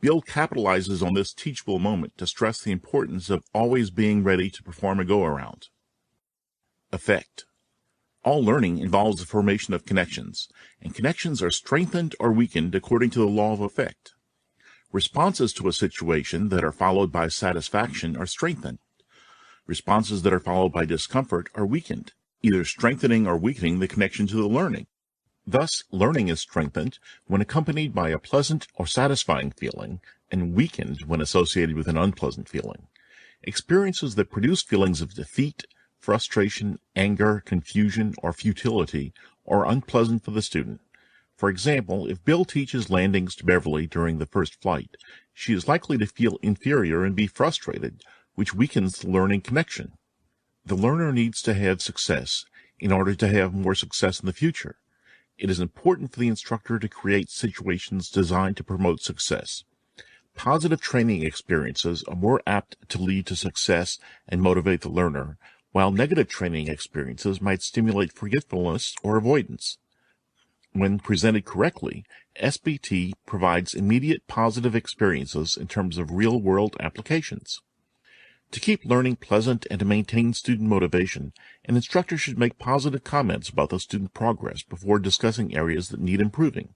Bill capitalizes on this teachable moment to stress the importance of always being ready to perform a go-around. Effect. All learning involves the formation of connections, and connections are strengthened or weakened according to the law of effect. Responses to a situation that are followed by satisfaction are strengthened. Responses that are followed by discomfort are weakened, either strengthening or weakening the connection to the learning. Thus, learning is strengthened when accompanied by a pleasant or satisfying feeling, and weakened when associated with an unpleasant feeling. Experiences that produce feelings of defeat, frustration, anger, confusion, or futility are unpleasant for the student. For example, if Bill teaches landings to Beverly during the first flight, she is likely to feel inferior and be frustrated, which weakens the learning connection. The learner needs to have success in order to have more success in the future. It is important for the instructor to create situations designed to promote success. Positive training experiences are more apt to lead to success and motivate the learner, while negative training experiences might stimulate forgetfulness or avoidance. When presented correctly, SBT provides immediate positive experiences in terms of real-world applications. To keep learning pleasant and to maintain student motivation, an instructor should make positive comments about the student progress before discussing areas that need improving.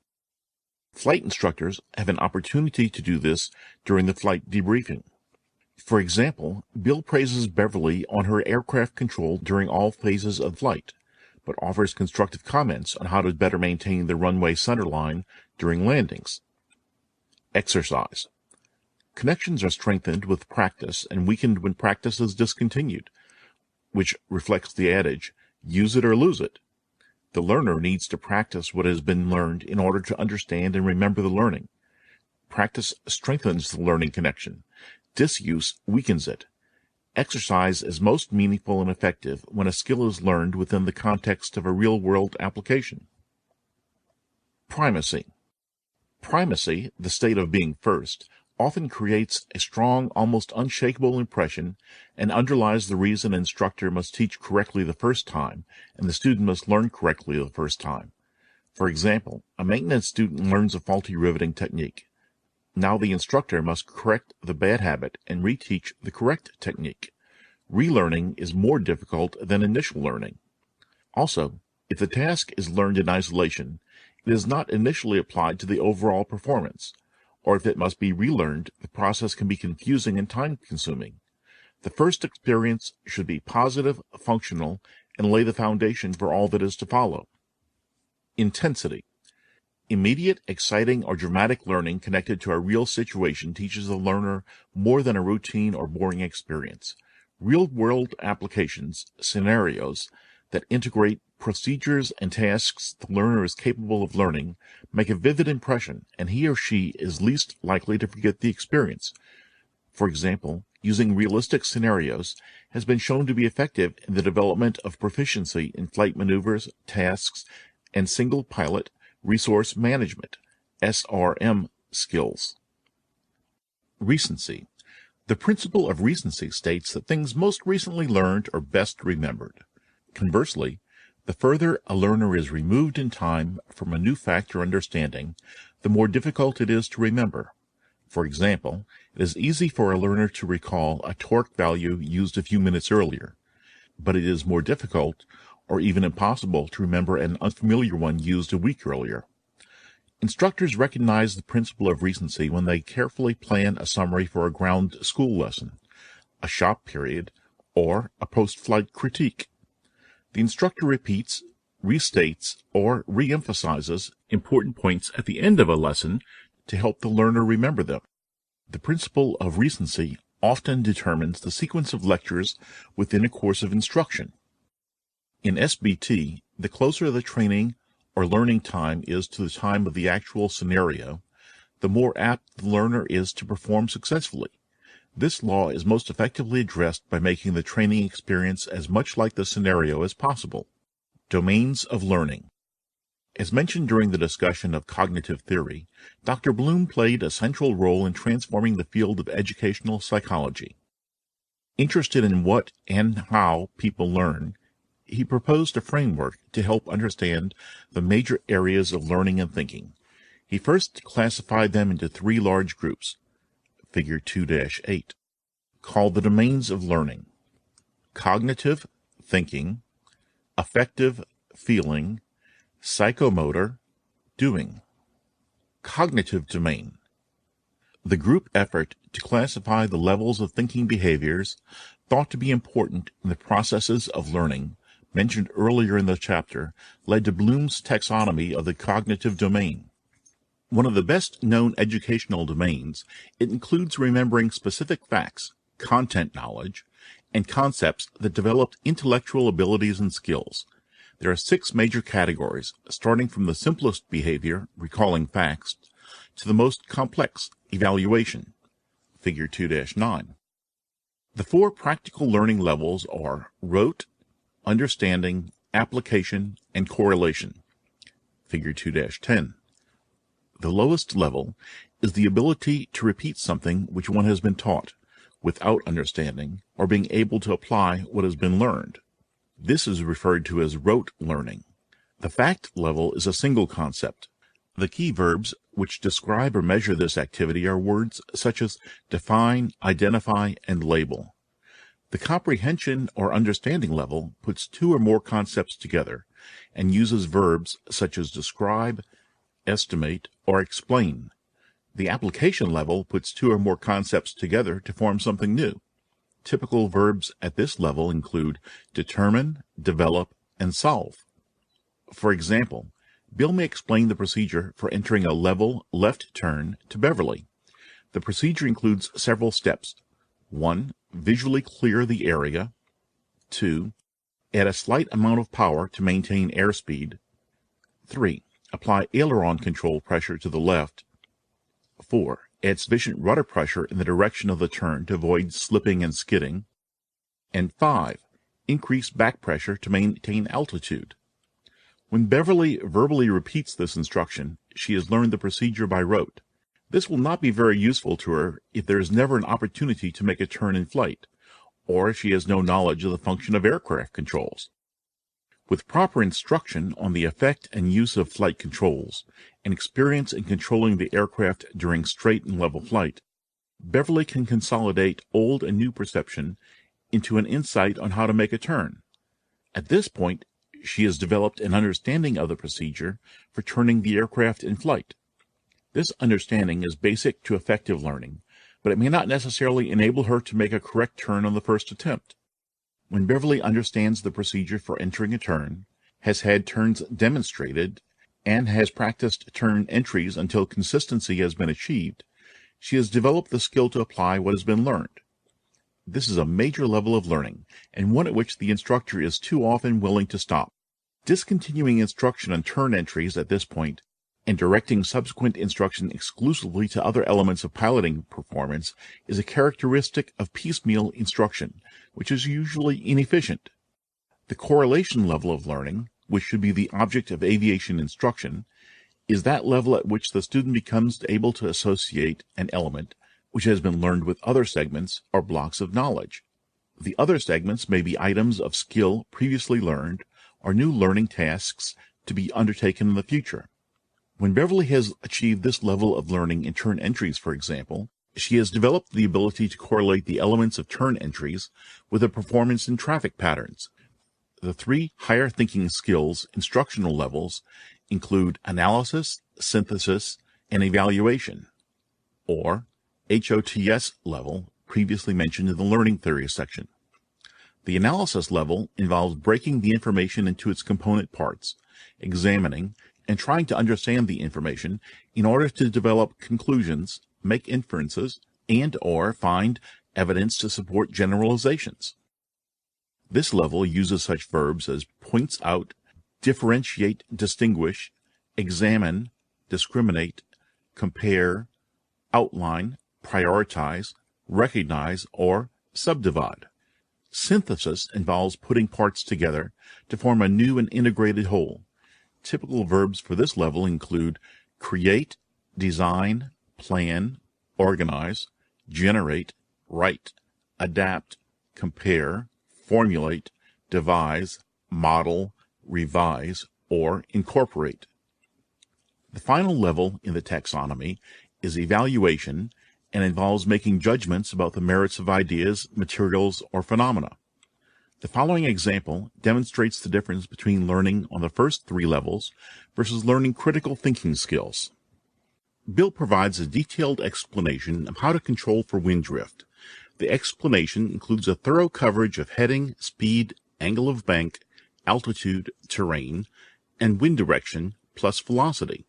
Flight instructors have an opportunity to do this during the flight debriefing. For example, Bill praises Beverly on her aircraft control during all phases of flight, but offers constructive comments on how to better maintain the runway centerline during landings. Exercise. Connections are strengthened with practice and weakened when practice is discontinued, which reflects the adage, use it or lose it. The learner needs to practice what has been learned in order to understand and remember the learning. Practice strengthens the learning connection. Disuse weakens it. Exercise is most meaningful and effective when a skill is learned within the context of a real-world application. Primacy. Primacy, the state of being first, often creates a strong, almost unshakable impression and underlies the reason an instructor must teach correctly the first time and the student must learn correctly the first time. For example, a maintenance student learns a faulty riveting technique. Now the instructor must correct the bad habit and reteach the correct technique. Relearning is more difficult than initial learning. Also, if the task is learned in isolation, it is not initially applied to the overall performance, or if it must be relearned, the process can be confusing and time-consuming. The first experience should be positive, functional, and lay the foundation for all that is to follow. Intensity. Immediate, exciting, or dramatic learning connected to a real situation teaches the learner more than a routine or boring experience. Real-world applications, scenarios, that integrate procedures and tasks the learner is capable of learning make a vivid impression, and he or she is least likely to forget the experience. For example, using realistic scenarios has been shown to be effective in the development of proficiency in flight maneuvers, tasks, and single pilot resource management, SRM skills. Recency. The principle of recency states that things most recently learned are best remembered. Conversely, the further a learner is removed in time from a new fact or understanding, the more difficult it is to remember. For example, it is easy for a learner to recall a torque value used a few minutes earlier, but it is more difficult or even impossible to remember an unfamiliar one used a week earlier. Instructors recognize the principle of recency when they carefully plan a summary for a ground school lesson, a shop period, or a post-flight critique. The instructor repeats, restates, or re-emphasizes important points at the end of a lesson to help the learner remember them. The principle of recency often determines the sequence of lectures within a course of instruction. In SBT, the closer the training or learning time is to the time of the actual scenario, the more apt the learner is to perform successfully. This law is most effectively addressed by making the training experience as much like the scenario as possible. Domains of learning. As mentioned during the discussion of cognitive theory, Dr. Bloom played a central role in transforming the field of educational psychology. Interested in what and how people learn, he proposed a framework to help understand the major areas of learning and thinking. He first classified them into three large groups, Figure 2-8, called the domains of learning: cognitive, thinking; affective, feeling; psychomotor, doing. Cognitive domain. The group effort to classify the levels of thinking behaviors thought to be important in the processes of learning, mentioned earlier in the chapter, led to Bloom's taxonomy of the cognitive domain. One of the best-known educational domains, it includes remembering specific facts, content knowledge, and concepts that develop intellectual abilities and skills. There are 6 major categories, starting from the simplest behavior, recalling facts, to the most complex, evaluation, Figure 2-9. The 4 practical learning levels are rote, understanding, application, and correlation, Figure 2-10. The lowest level is the ability to repeat something which one has been taught, without understanding or being able to apply what has been learned. This is referred to as rote learning. The fact level is a single concept. The key verbs which describe or measure this activity are words such as define, identify, and label. The comprehension or understanding level puts 2 or more concepts together and uses verbs such as describe, estimate, or explain. The application level puts 2 or more concepts together to form something new. Typical verbs at this level include determine, develop, and solve. For example, Bill may explain the procedure for entering a level left turn to Beverly. The procedure includes several steps. 1. Visually clear the area. 2. Add a slight amount of power to maintain airspeed. 3. Apply aileron control pressure to the left. 4. Add sufficient rudder pressure in the direction of the turn to avoid slipping and skidding. And 5. Increase back pressure to maintain altitude. When Beverly verbally repeats this instruction, she has learned the procedure by rote. This will not be very useful to her if there is never an opportunity to make a turn in flight, or if she has no knowledge of the function of aircraft controls. With proper instruction on the effect and use of flight controls, and experience in controlling the aircraft during straight and level flight, Beverly can consolidate old and new perception into an insight on how to make a turn. At this point, she has developed an understanding of the procedure for turning the aircraft in flight. This understanding is basic to effective learning, but it may not necessarily enable her to make a correct turn on the first attempt. When Beverly understands the procedure for entering a turn, has had turns demonstrated, and has practiced turn entries until consistency has been achieved, she has developed the skill to apply what has been learned. This is a major level of learning, and one at which the instructor is too often willing to stop. Discontinuing instruction on turn entries at this point and directing subsequent instruction exclusively to other elements of piloting performance is a characteristic of piecemeal instruction, which is usually inefficient. The correlation level of learning, which should be the object of aviation instruction, is that level at which the student becomes able to associate an element which has been learned with other segments or blocks of knowledge. The other segments may be items of skill previously learned or new learning tasks to be undertaken in the future. When Beverly has achieved this level of learning in turn entries, for example, she has developed the ability to correlate the elements of turn entries with the performance in traffic patterns. The 3 higher thinking skills instructional levels include analysis, synthesis, and evaluation, or HOTS level, previously mentioned in the learning theory section. The analysis level involves breaking the information into its component parts, examining, and trying to understand the information in order to develop conclusions, make inferences, and/or find evidence to support generalizations. This level uses such verbs as points out, differentiate, distinguish, examine, discriminate, compare, outline, prioritize, recognize, or subdivide. Synthesis involves putting parts together to form a new and integrated whole. Typical verbs for this level include create, design, plan, organize, generate, write, adapt, compare, formulate, devise, model, revise, or incorporate. The final level in the taxonomy is evaluation and involves making judgments about the merits of ideas, materials, or phenomena. The following example demonstrates the difference between learning on the first 3 levels versus learning critical thinking skills. Bill provides a detailed explanation of how to control for wind drift. The explanation includes a thorough coverage of heading, speed, angle of bank, altitude, terrain, and wind direction, plus velocity.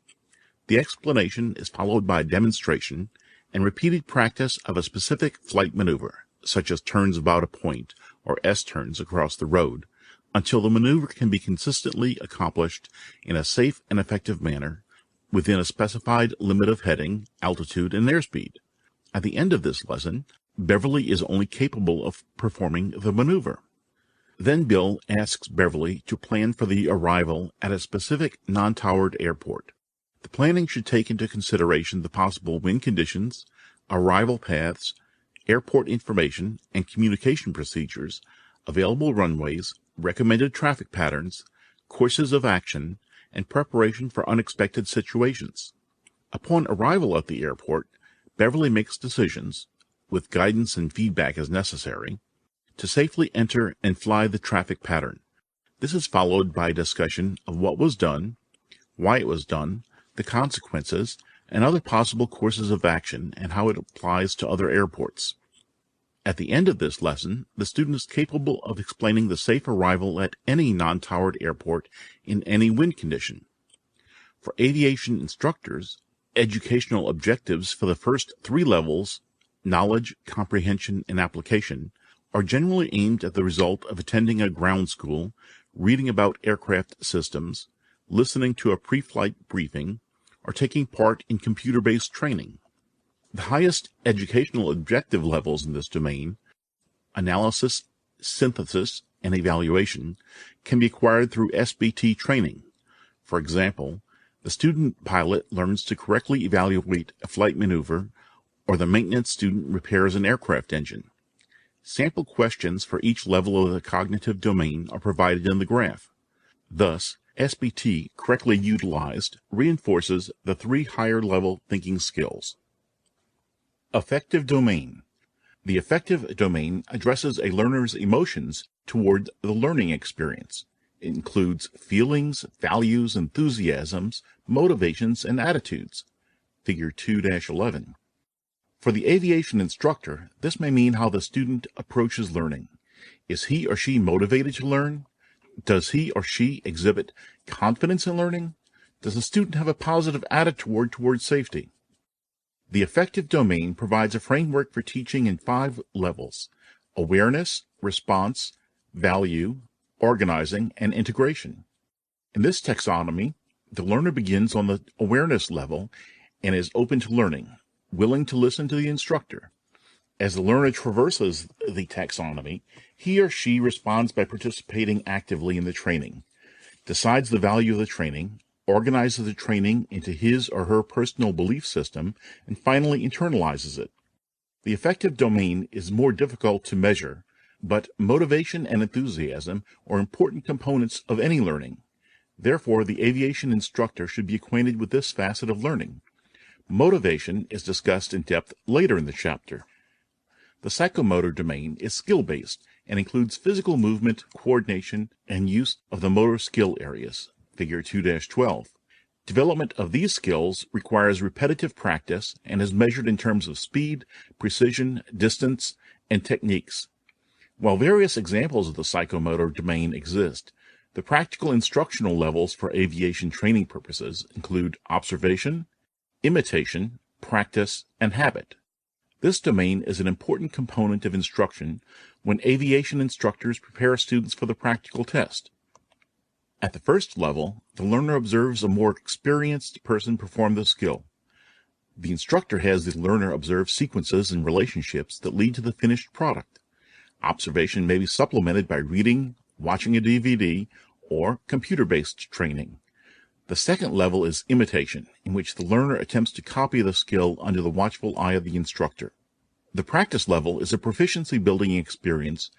The explanation is followed by a demonstration and repeated practice of a specific flight maneuver, such as turns about a point or S-turns across the road, until the maneuver can be consistently accomplished in a safe and effective manner within a specified limit of heading, altitude, and airspeed. At the end of this lesson, Beverly is only capable of performing the maneuver. Then Bill asks Beverly to plan for the arrival at a specific non-towered airport. The planning should take into consideration the possible wind conditions, arrival paths, airport information and communication procedures, available runways, recommended traffic patterns, courses of action, and preparation for unexpected situations. Upon arrival at the airport, Beverly makes decisions, with guidance and feedback as necessary, to safely enter and fly the traffic pattern. This is followed by a discussion of what was done, why it was done, the consequences, and other possible courses of action and how it applies to other airports. At the end of this lesson, the student is capable of explaining the safe arrival at any non-towered airport in any wind condition. For aviation instructors, educational objectives for the first 3 levels, knowledge, comprehension, and application, are generally aimed at the result of attending a ground school, reading about aircraft systems, listening to a pre-flight briefing, or taking part in computer-based training. The highest educational objective levels in this domain, analysis, synthesis, and evaluation, can be acquired through SBT training. For example, the student pilot learns to correctly evaluate a flight maneuver, or the maintenance student repairs an aircraft engine. Sample questions for each level of the cognitive domain are provided in the graph. Thus, SBT, correctly utilized, reinforces the 3 higher-level thinking skills. Affective domain. The affective domain addresses a learner's emotions toward the learning experience. It includes feelings, values, enthusiasms, motivations, and attitudes. Figure 2-11. For the aviation instructor, this may mean how the student approaches learning. Is he or she motivated to learn? Does he or she exhibit confidence in learning? Does the student have a positive attitude toward safety? The affective domain provides a framework for teaching in 5 levels: awareness, response, value, organizing, and integration. In this taxonomy, the learner begins on the awareness level and is open to learning, willing to listen to the instructor. As the learner traverses the taxonomy, he or she responds by participating actively in the training, decides the value of the training, organizes the training into his or her personal belief system, and finally internalizes it. The affective domain is more difficult to measure, but motivation and enthusiasm are important components of any learning. Therefore, the aviation instructor should be acquainted with this facet of learning. Motivation is discussed in depth later in the chapter. The psychomotor domain is skill-based and includes physical movement, coordination, and use of the motor skill areas. Figure 2-12. Development of these skills requires repetitive practice and is measured in terms of speed, precision, distance, and techniques. While various examples of the psychomotor domain exist, the practical instructional levels for aviation training purposes include observation, imitation, practice, and habit. This domain is an important component of instruction when aviation instructors prepare students for the practical test. At the first level, the learner observes a more experienced person perform the skill. The instructor has the learner observe sequences and relationships that lead to the finished product. Observation may be supplemented by reading, watching a DVD, or computer-based training. The second level is imitation, in which the learner attempts to copy the skill under the watchful eye of the instructor. The practice level is a proficiency-building experience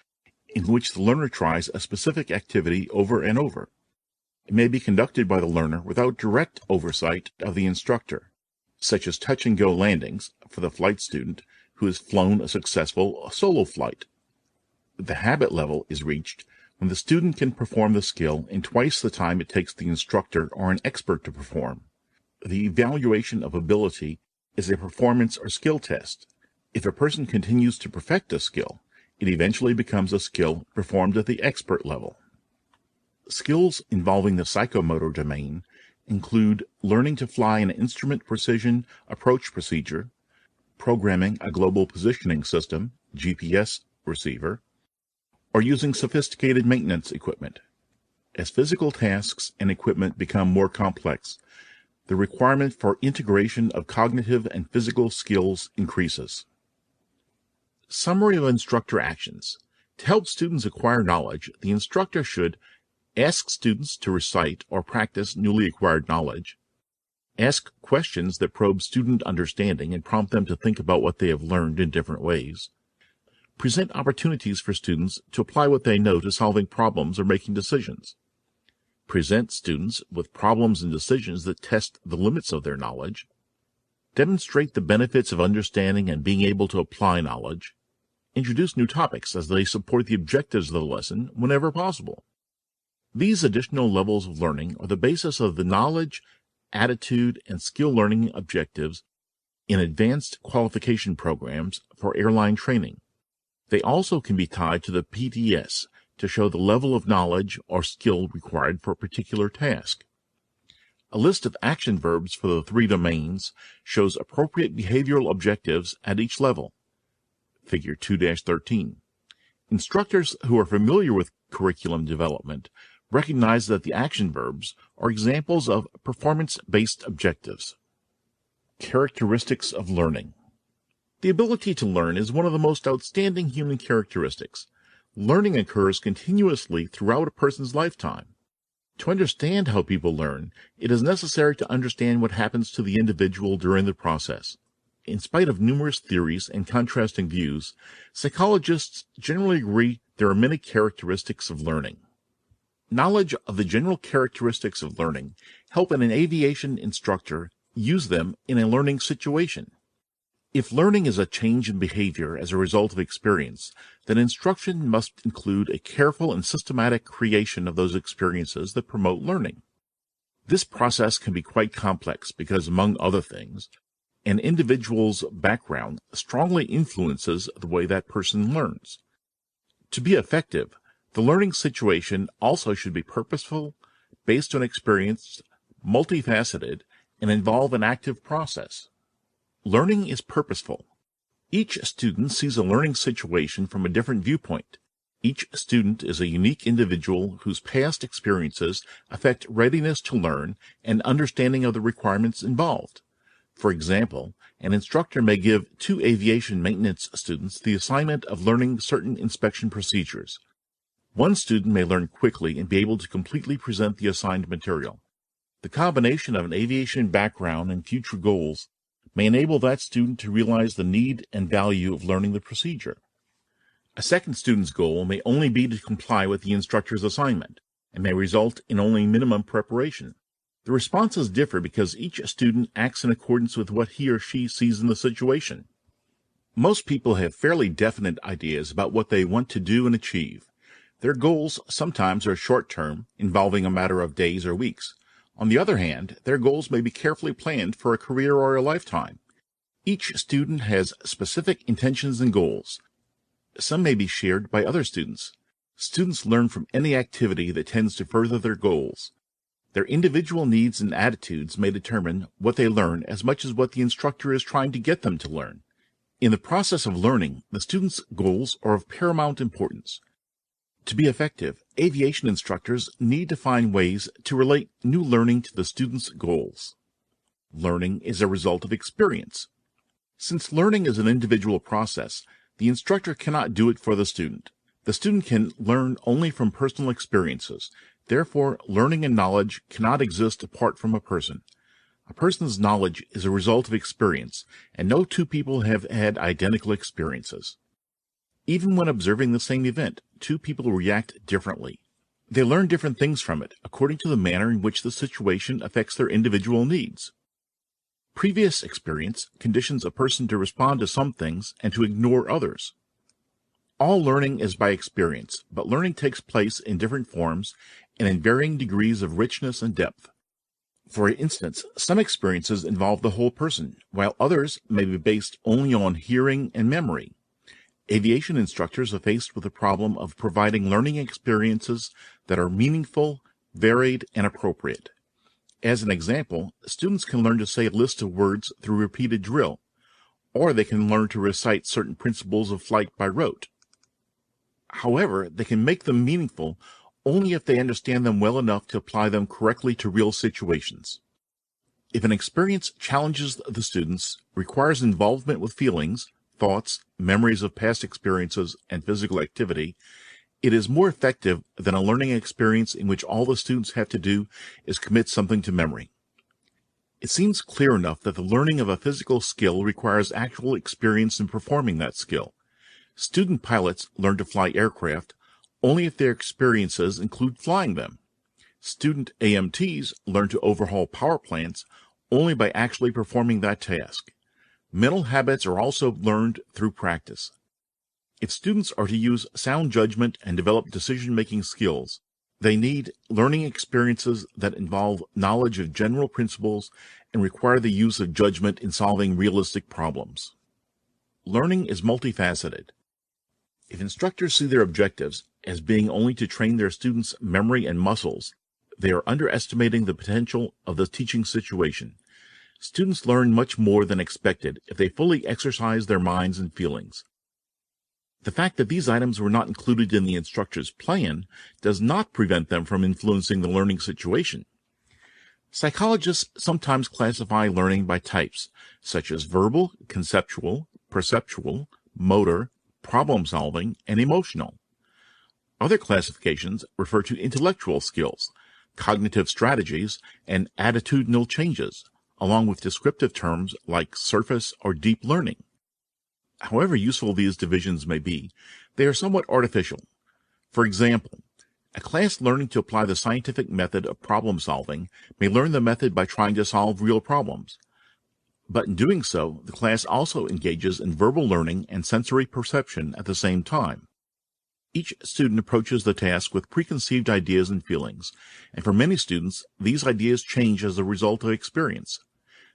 in which the learner tries a specific activity over and over. It may be conducted by the learner without direct oversight of the instructor, such as touch-and-go landings for the flight student who has flown a successful solo flight. The habit level is reached when the student can perform the skill in twice the time it takes the instructor or an expert to perform. The evaluation of ability is a performance or skill test. If a person continues to perfect a skill, it eventually becomes a skill performed at the expert level. Skills involving the psychomotor domain include learning to fly an instrument precision approach procedure, programming a global positioning system, GPS receiver, or using sophisticated maintenance equipment. As physical tasks and equipment become more complex, the requirement for integration of cognitive and physical skills increases. Summary of instructor actions. To help students acquire knowledge, the instructor should ask students to recite or practice newly acquired knowledge, ask questions that probe student understanding and prompt them to think about what they have learned in different ways, present opportunities for students to apply what they know to solving problems or making decisions, present students with problems and decisions that test the limits of their knowledge, demonstrate the benefits of understanding and being able to apply knowledge, introduce new topics as they support the objectives of the lesson whenever possible. These additional levels of learning are the basis of the knowledge, attitude, and skill learning objectives in advanced qualification programs for airline training. They also can be tied to the PDS to show the level of knowledge or skill required for a particular task. A list of action verbs for the three domains shows appropriate behavioral objectives at each level. Figure 2-13. Instructors who are familiar with curriculum development recognize that the action verbs are examples of performance-based objectives. Characteristics of learning. The ability to learn is one of the most outstanding human characteristics. Learning occurs continuously throughout a person's lifetime. To understand how people learn, it is necessary to understand what happens to the individual during the process. In spite of numerous theories and contrasting views, psychologists generally agree there are many characteristics of learning. Knowledge of the general characteristics of learning help an aviation instructor use them in a learning situation. If learning is a change in behavior as a result of experience, then instruction must include a careful and systematic creation of those experiences that promote learning. This process can be quite complex because, among other things, an individual's background strongly influences the way that person learns. To be effective, the learning situation also should be purposeful, based on experience, multifaceted, and involve an active process. Learning is purposeful. Each student sees a learning situation from a different viewpoint. Each student is a unique individual whose past experiences affect readiness to learn and understanding of the requirements involved. For example, an instructor may give 2 aviation maintenance students the assignment of learning certain inspection procedures. One student may learn quickly and be able to completely present the assigned material. The combination of an aviation background and future goals may enable that student to realize the need and value of learning the procedure. A second student's goal may only be to comply with the instructor's assignment, and may result in only minimum preparation. The responses differ because each student acts in accordance with what he or she sees in the situation. Most people have fairly definite ideas about what they want to do and achieve. Their goals sometimes are short-term, involving a matter of days or weeks. On the other hand, their goals may be carefully planned for a career or a lifetime. Each student has specific intentions and goals. Some may be shared by other students. Students learn from any activity that tends to further their goals. Their individual needs and attitudes may determine what they learn as much as what the instructor is trying to get them to learn. In the process of learning, the student's goals are of paramount importance. To be effective, aviation instructors need to find ways to relate new learning to the student's goals. Learning is a result of experience. Since learning is an individual process, the instructor cannot do it for the student. The student can learn only from personal experiences. Therefore, learning and knowledge cannot exist apart from a person. A person's knowledge is a result of experience, and no two people have had identical experiences. Even when observing the same event, two people react differently. They learn different things from it, according to the manner in which the situation affects their individual needs. Previous experience conditions a person to respond to some things and to ignore others. All learning is by experience, but learning takes place in different forms and in varying degrees of richness and depth. For instance, some experiences involve the whole person, while others may be based only on hearing and memory. Aviation instructors are faced with the problem of providing learning experiences that are meaningful, varied, and appropriate. As an example, students can learn to say a list of words through repeated drill, or they can learn to recite certain principles of flight by rote. However, they can make them meaningful only if they understand them well enough to apply them correctly to real situations. If an experience challenges the students, requires involvement with feelings, thoughts, memories of past experiences, and physical activity, it is more effective than a learning experience in which all the students have to do is commit something to memory. It seems clear enough that the learning of a physical skill requires actual experience in performing that skill. Student pilots learn to fly aircraft only if their experiences include flying them. Student AMTs learn to overhaul power plants only by actually performing that task. Mental habits are also learned through practice. If students are to use sound judgment and develop decision-making skills, they need learning experiences that involve knowledge of general principles and require the use of judgment in solving realistic problems. Learning is multifaceted. If instructors see their objectives as being only to train their students' memory and muscles, they are underestimating the potential of the teaching situation. Students learn much more than expected if they fully exercise their minds and feelings. The fact that these items were not included in the instructor's plan does not prevent them from influencing the learning situation. Psychologists sometimes classify learning by types, such as verbal, conceptual, perceptual, motor, problem-solving, and emotional. Other classifications refer to intellectual skills, cognitive strategies, and attitudinal changes, along with descriptive terms like surface or deep learning. However useful these divisions may be, they are somewhat artificial. For example, a class learning to apply the scientific method of problem solving may learn the method by trying to solve real problems. But in doing so, the class also engages in verbal learning and sensory perception at the same time. Each student approaches the task with preconceived ideas and feelings, and for many students, these ideas change as a result of experience.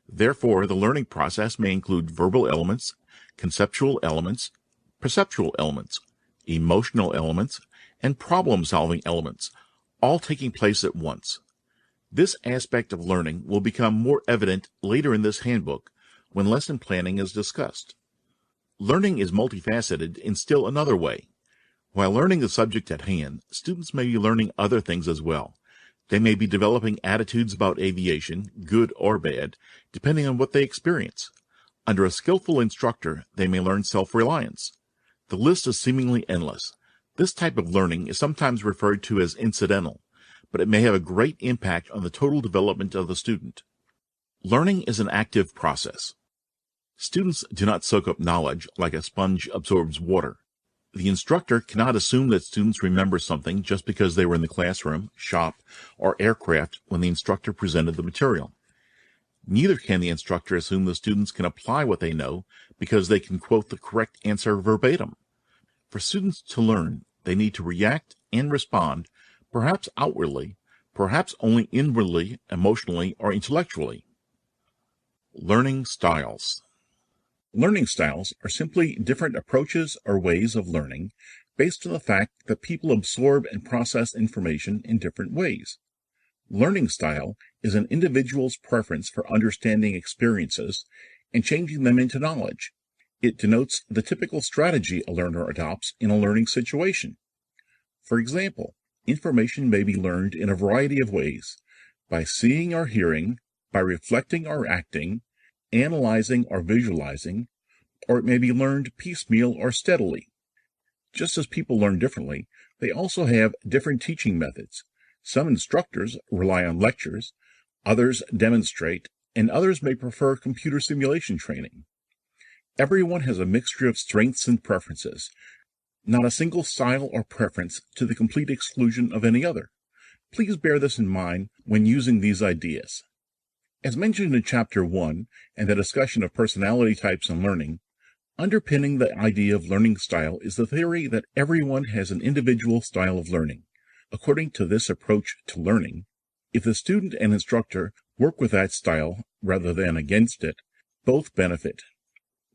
Therefore, the learning process may include verbal elements, conceptual elements, perceptual elements, emotional elements, and problem-solving elements, all taking place at once. This aspect of learning will become more evident later in this handbook when lesson planning is discussed. Learning is multifaceted in still another way. While learning the subject at hand, students may be learning other things as well. They may be developing attitudes about aviation, good or bad, depending on what they experience. Under a skillful instructor, they may learn self-reliance. The list is seemingly endless. This type of learning is sometimes referred to as incidental, but it may have a great impact on the total development of the student. Learning is an active process. Students do not soak up knowledge like a sponge absorbs water. The instructor cannot assume that students remember something just because they were in the classroom, shop, or aircraft when the instructor presented the material. Neither can the instructor assume the students can apply what they know because they can quote the correct answer verbatim. For students to learn, they need to react and respond, perhaps outwardly, perhaps only inwardly, emotionally, or intellectually. Learning styles. Learning styles are simply different approaches or ways of learning based on the fact that people absorb and process information in different ways. Learning style is an individual's preference for understanding experiences and changing them into knowledge. It denotes the typical strategy a learner adopts in a learning situation. For example, information may be learned in a variety of ways: by seeing or hearing, by reflecting or acting, analyzing or visualizing, or it may be learned piecemeal or steadily. Just as people learn differently, they also have different teaching methods. Some instructors rely on lectures, others demonstrate, and others may prefer computer simulation training. Everyone has a mixture of strengths and preferences, not a single style or preference to the complete exclusion of any other. Please bear this in mind when using these ideas. As mentioned in Chapter 1 and the discussion of personality types and learning, underpinning the idea of learning style is the theory that everyone has an individual style of learning. According to this approach to learning, if the student and instructor work with that style rather than against it, both benefit.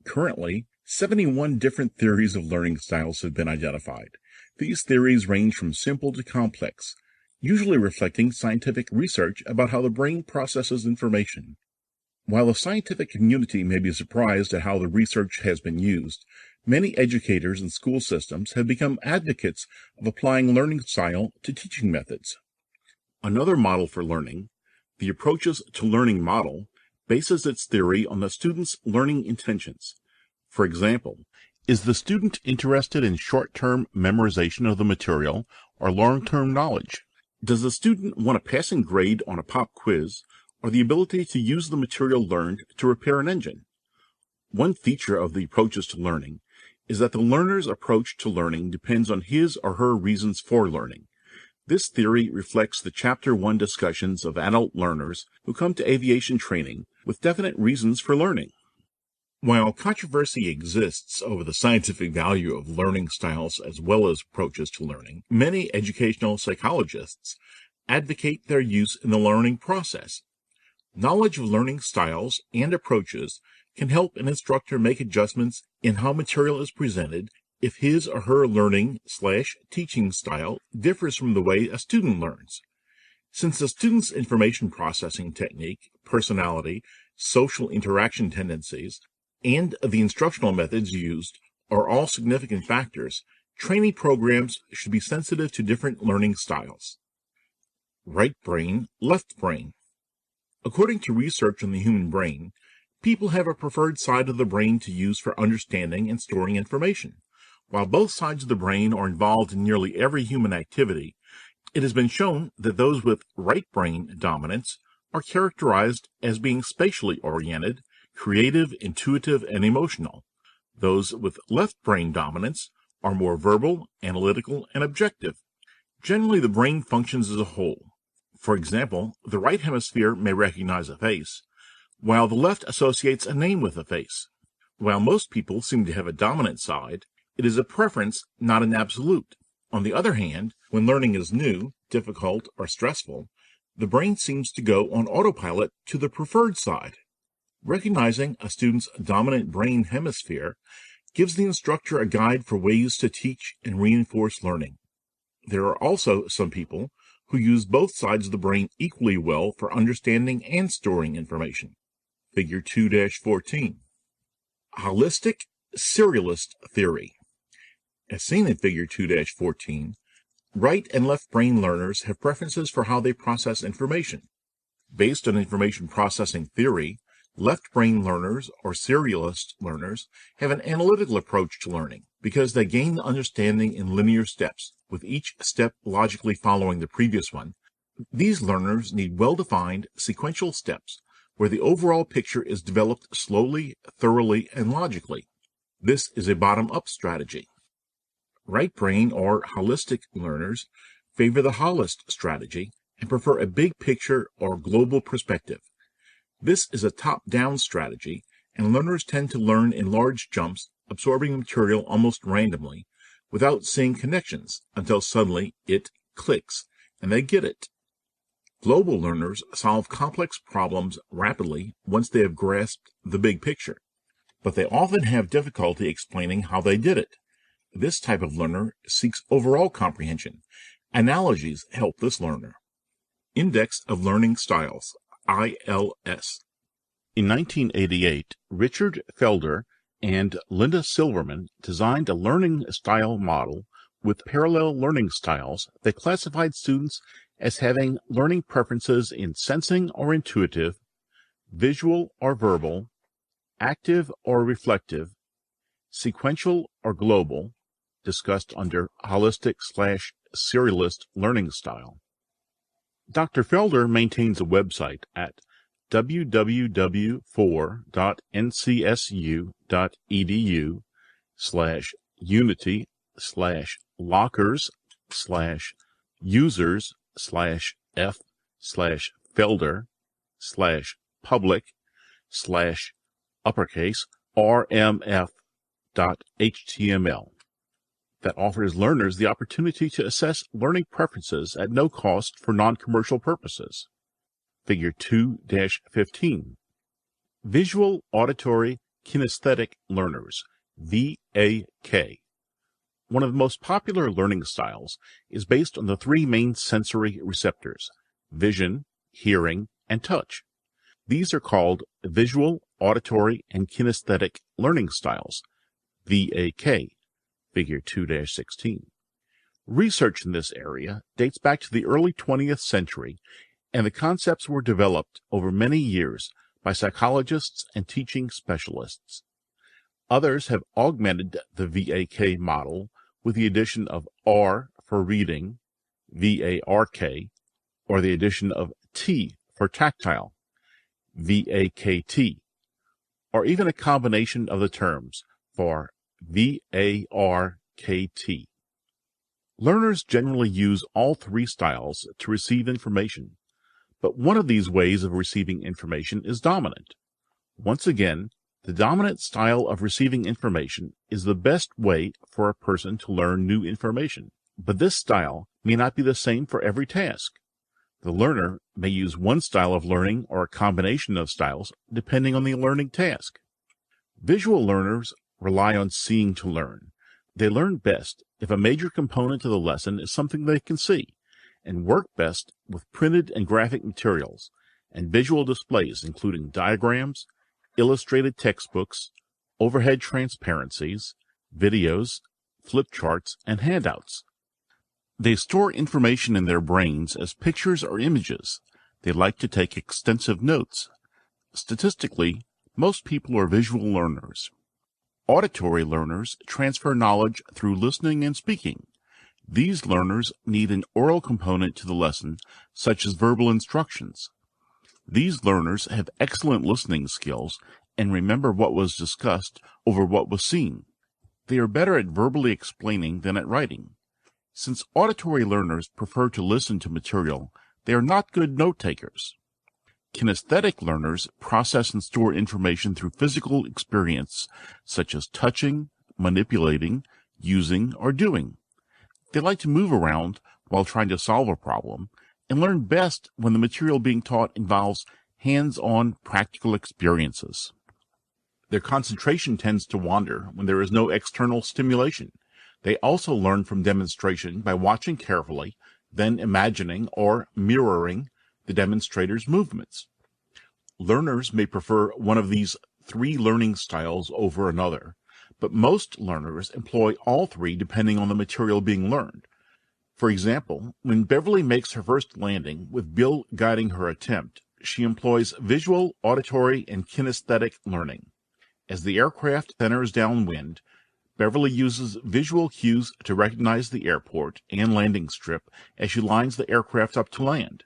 Currently, 71 different theories of learning styles have been identified. These theories range from simple to complex, usually reflecting scientific research about how the brain processes information. While the scientific community may be surprised at how the research has been used, many educators and school systems have become advocates of applying learning style to teaching methods. Another model for learning, the Approaches to Learning model, bases its theory on the student's learning intentions. For example, is the student interested in short-term memorization of the material or long-term knowledge? Does the student want a passing grade on a pop quiz or the ability to use the material learned to repair an engine? One feature of the Approaches to Learning is that the learner's approach to learning depends on his or her reasons for learning. This theory reflects the Chapter 1 discussions of adult learners who come to aviation training with definite reasons for learning. While controversy exists over the scientific value of learning styles as well as approaches to learning, many educational psychologists advocate their use in the learning process. Knowledge of learning styles and approaches can help an instructor make adjustments in how material is presented if his or her learning/teaching style differs from the way a student learns. Since the student's information processing technique, personality, social interaction tendencies, and the instructional methods used are all significant factors, training programs should be sensitive to different learning styles. Right brain, left brain. According to research on the human brain, people have a preferred side of the brain to use for understanding and storing information. While both sides of the brain are involved in nearly every human activity, it has been shown that those with right brain dominance are characterized as being spatially oriented, creative, intuitive, and emotional. Those with left brain dominance are more verbal, analytical, and objective. Generally, the brain functions as a whole. For example, the right hemisphere may recognize a face, while the left associates a name with a face. While most people seem to have a dominant side, it is a preference, not an absolute. On the other hand, when learning is new, difficult, or stressful, the brain seems to go on autopilot to the preferred side. Recognizing a student's dominant brain hemisphere gives the instructor a guide for ways to teach and reinforce learning. There are also some people who use both sides of the brain equally well for understanding and storing information. Figure 2-14. Holistic serialist theory. As seen in Figure 2-14, right and left brain learners have preferences for how they process information. Based on information processing theory, left brain learners or serialist learners have an analytical approach to learning because they gain understanding in linear steps, with each step logically following the previous one. These learners need well-defined sequential steps where the overall picture is developed slowly, thoroughly, and logically. This is a bottom-up strategy. Right brain or holistic learners favor the holist strategy and prefer a big picture or global perspective. This is a top-down strategy, and learners tend to learn in large jumps, absorbing material almost randomly, without seeing connections, until suddenly it clicks, and they get it. Global learners solve complex problems rapidly once they have grasped the big picture, but they often have difficulty explaining how they did it. This type of learner seeks overall comprehension. Analogies help this learner. Index of Learning Styles, ILS. In 1988, Richard Felder and Linda Silverman designed a learning style model with parallel learning styles that classified students as having learning preferences in sensing or intuitive, visual or verbal, active or reflective, sequential or global, discussed under holistic/serialist learning style. Dr. Felder maintains a website at www.unity/users/f/felder/public/uppercase/rmf.html that offers learners the opportunity to assess learning preferences at no cost for non-commercial purposes. Figure 2-15. Visual Auditory Kinesthetic Learners, VAK. One of the most popular learning styles is based on the three main sensory receptors: vision, hearing, and touch. These are called Visual, Auditory, and Kinesthetic Learning Styles, VAK. Figure 2-16. Research in this area dates back to the early 20th century, and the concepts were developed over many years by psychologists and teaching specialists. Others have augmented the VAK model with the addition of R for reading, VARK, or the addition of T for tactile, VAKT, or even a combination of the terms for VARKT. Learners generally use all three styles to receive information, but one of these ways of receiving information is dominant. Once again, the dominant style of receiving information is the best way for a person to learn new information, but this style may not be the same for every task. The learner may use one style of learning or a combination of styles depending on the learning task. Visual learners rely on seeing to learn. They learn best if a major component of the lesson is something they can see, and work best with printed and graphic materials and visual displays including diagrams, illustrated textbooks, overhead transparencies, videos, flip charts, and handouts. They store information in their brains as pictures or images. They like to take extensive notes. Statistically, most people are visual learners. Auditory learners transfer knowledge through listening and speaking. These learners need an oral component to the lesson, such as verbal instructions. These learners have excellent listening skills and remember what was discussed over what was seen. They are better at verbally explaining than at writing. Since auditory learners prefer to listen to material, they are not good note-takers. Kinesthetic learners process and store information through physical experience, such as touching, manipulating, using, or doing. They like to move around while trying to solve a problem, and learn best when the material being taught involves hands-on practical experiences. Their concentration tends to wander when there is no external stimulation. They also learn from demonstration by watching carefully, then imagining or mirroring the demonstrator's movements. Learners may prefer one of these 3 learning styles over another, but most learners employ all 3 depending on the material being learned. For example, when Beverly makes her first landing with Bill guiding her attempt, she employs visual, auditory, and kinesthetic learning. As the aircraft centers downwind, Beverly uses visual cues to recognize the airport and landing strip as she lines the aircraft up to land.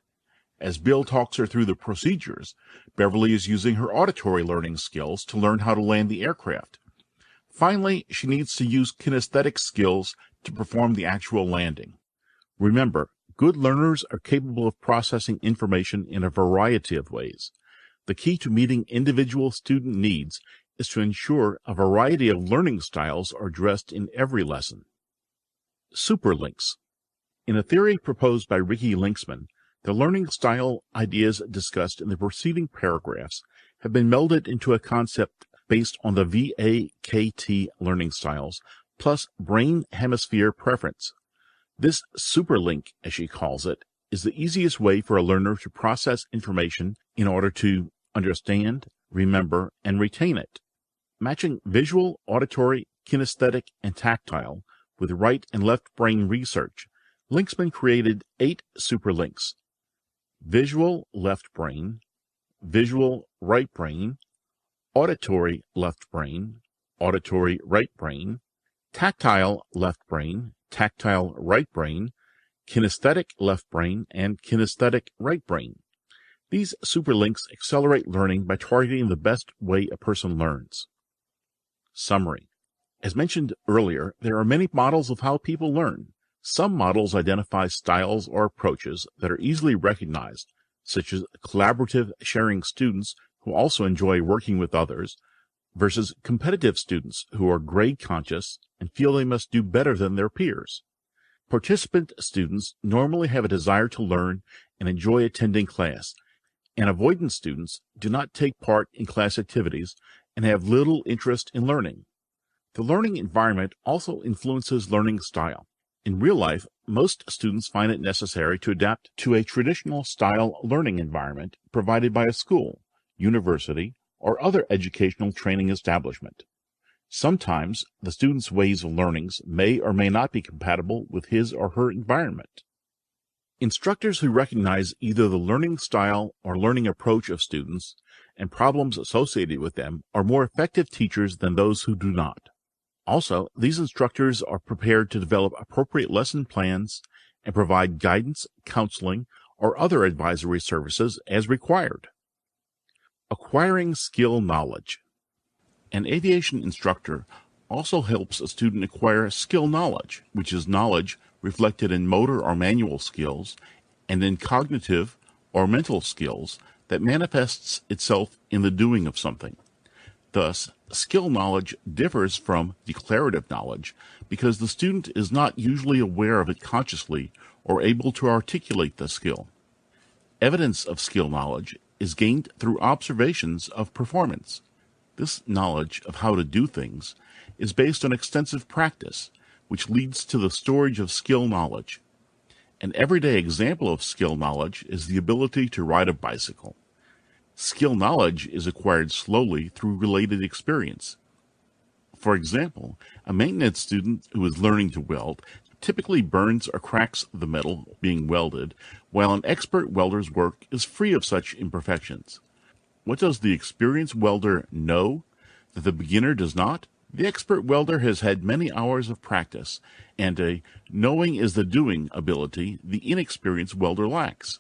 As Bill talks her through the procedures, Beverly is using her auditory learning skills to learn how to land the aircraft. Finally, she needs to use kinesthetic skills to perform the actual landing. Remember, good learners are capable of processing information in a variety of ways. The key to meeting individual student needs is to ensure a variety of learning styles are addressed in every lesson. Superlinks. In a theory proposed by Ricky Linksman, the learning style ideas discussed in the preceding paragraphs have been melded into a concept based on the VAKT learning styles plus brain hemisphere preference. This superlink, as she calls it, is the easiest way for a learner to process information in order to understand, remember, and retain it. Matching visual, auditory, kinesthetic, and tactile with right and left brain research, Linksman created 8 superlinks: visual left brain, visual right brain, auditory left brain, auditory right brain, tactile left brain, tactile right brain, kinesthetic left brain, and kinesthetic right brain. These superlinks accelerate learning by targeting the best way a person learns. Summary. As mentioned earlier, there are many models of how people learn. Some models identify styles or approaches that are easily recognized, such as collaborative sharing students who also enjoy working with others, versus competitive students who are grade conscious and feel they must do better than their peers. Participant students normally have a desire to learn and enjoy attending class, and avoidant students do not take part in class activities and have little interest in learning. The learning environment also influences learning style. In real life, most students find it necessary to adapt to a traditional style learning environment provided by a school, university, or other educational training establishment. Sometimes the student's ways of learning may or may not be compatible with his or her environment. Instructors who recognize either the learning style or learning approach of students and problems associated with them are more effective teachers than those who do not. Also, these instructors are prepared to develop appropriate lesson plans and provide guidance, counseling, or other advisory services as required. Acquiring skill knowledge. An aviation instructor also helps a student acquire skill knowledge, which is knowledge reflected in motor or manual skills and in cognitive or mental skills that manifests itself in the doing of something. Thus, skill knowledge differs from declarative knowledge because the student is not usually aware of it consciously or able to articulate the skill. Evidence of skill knowledge is gained through observations of performance. This knowledge of how to do things is based on extensive practice, which leads to the storage of skill knowledge. An everyday example of skill knowledge is the ability to ride a bicycle. Skill knowledge is acquired slowly through related experience. For example, a maintenance student who is learning to weld typically burns or cracks the metal being welded, while an expert welder's work is free of such imperfections. What does the experienced welder know that the beginner does not? The expert welder has had many hours of practice, and a knowing is the doing ability the inexperienced welder lacks.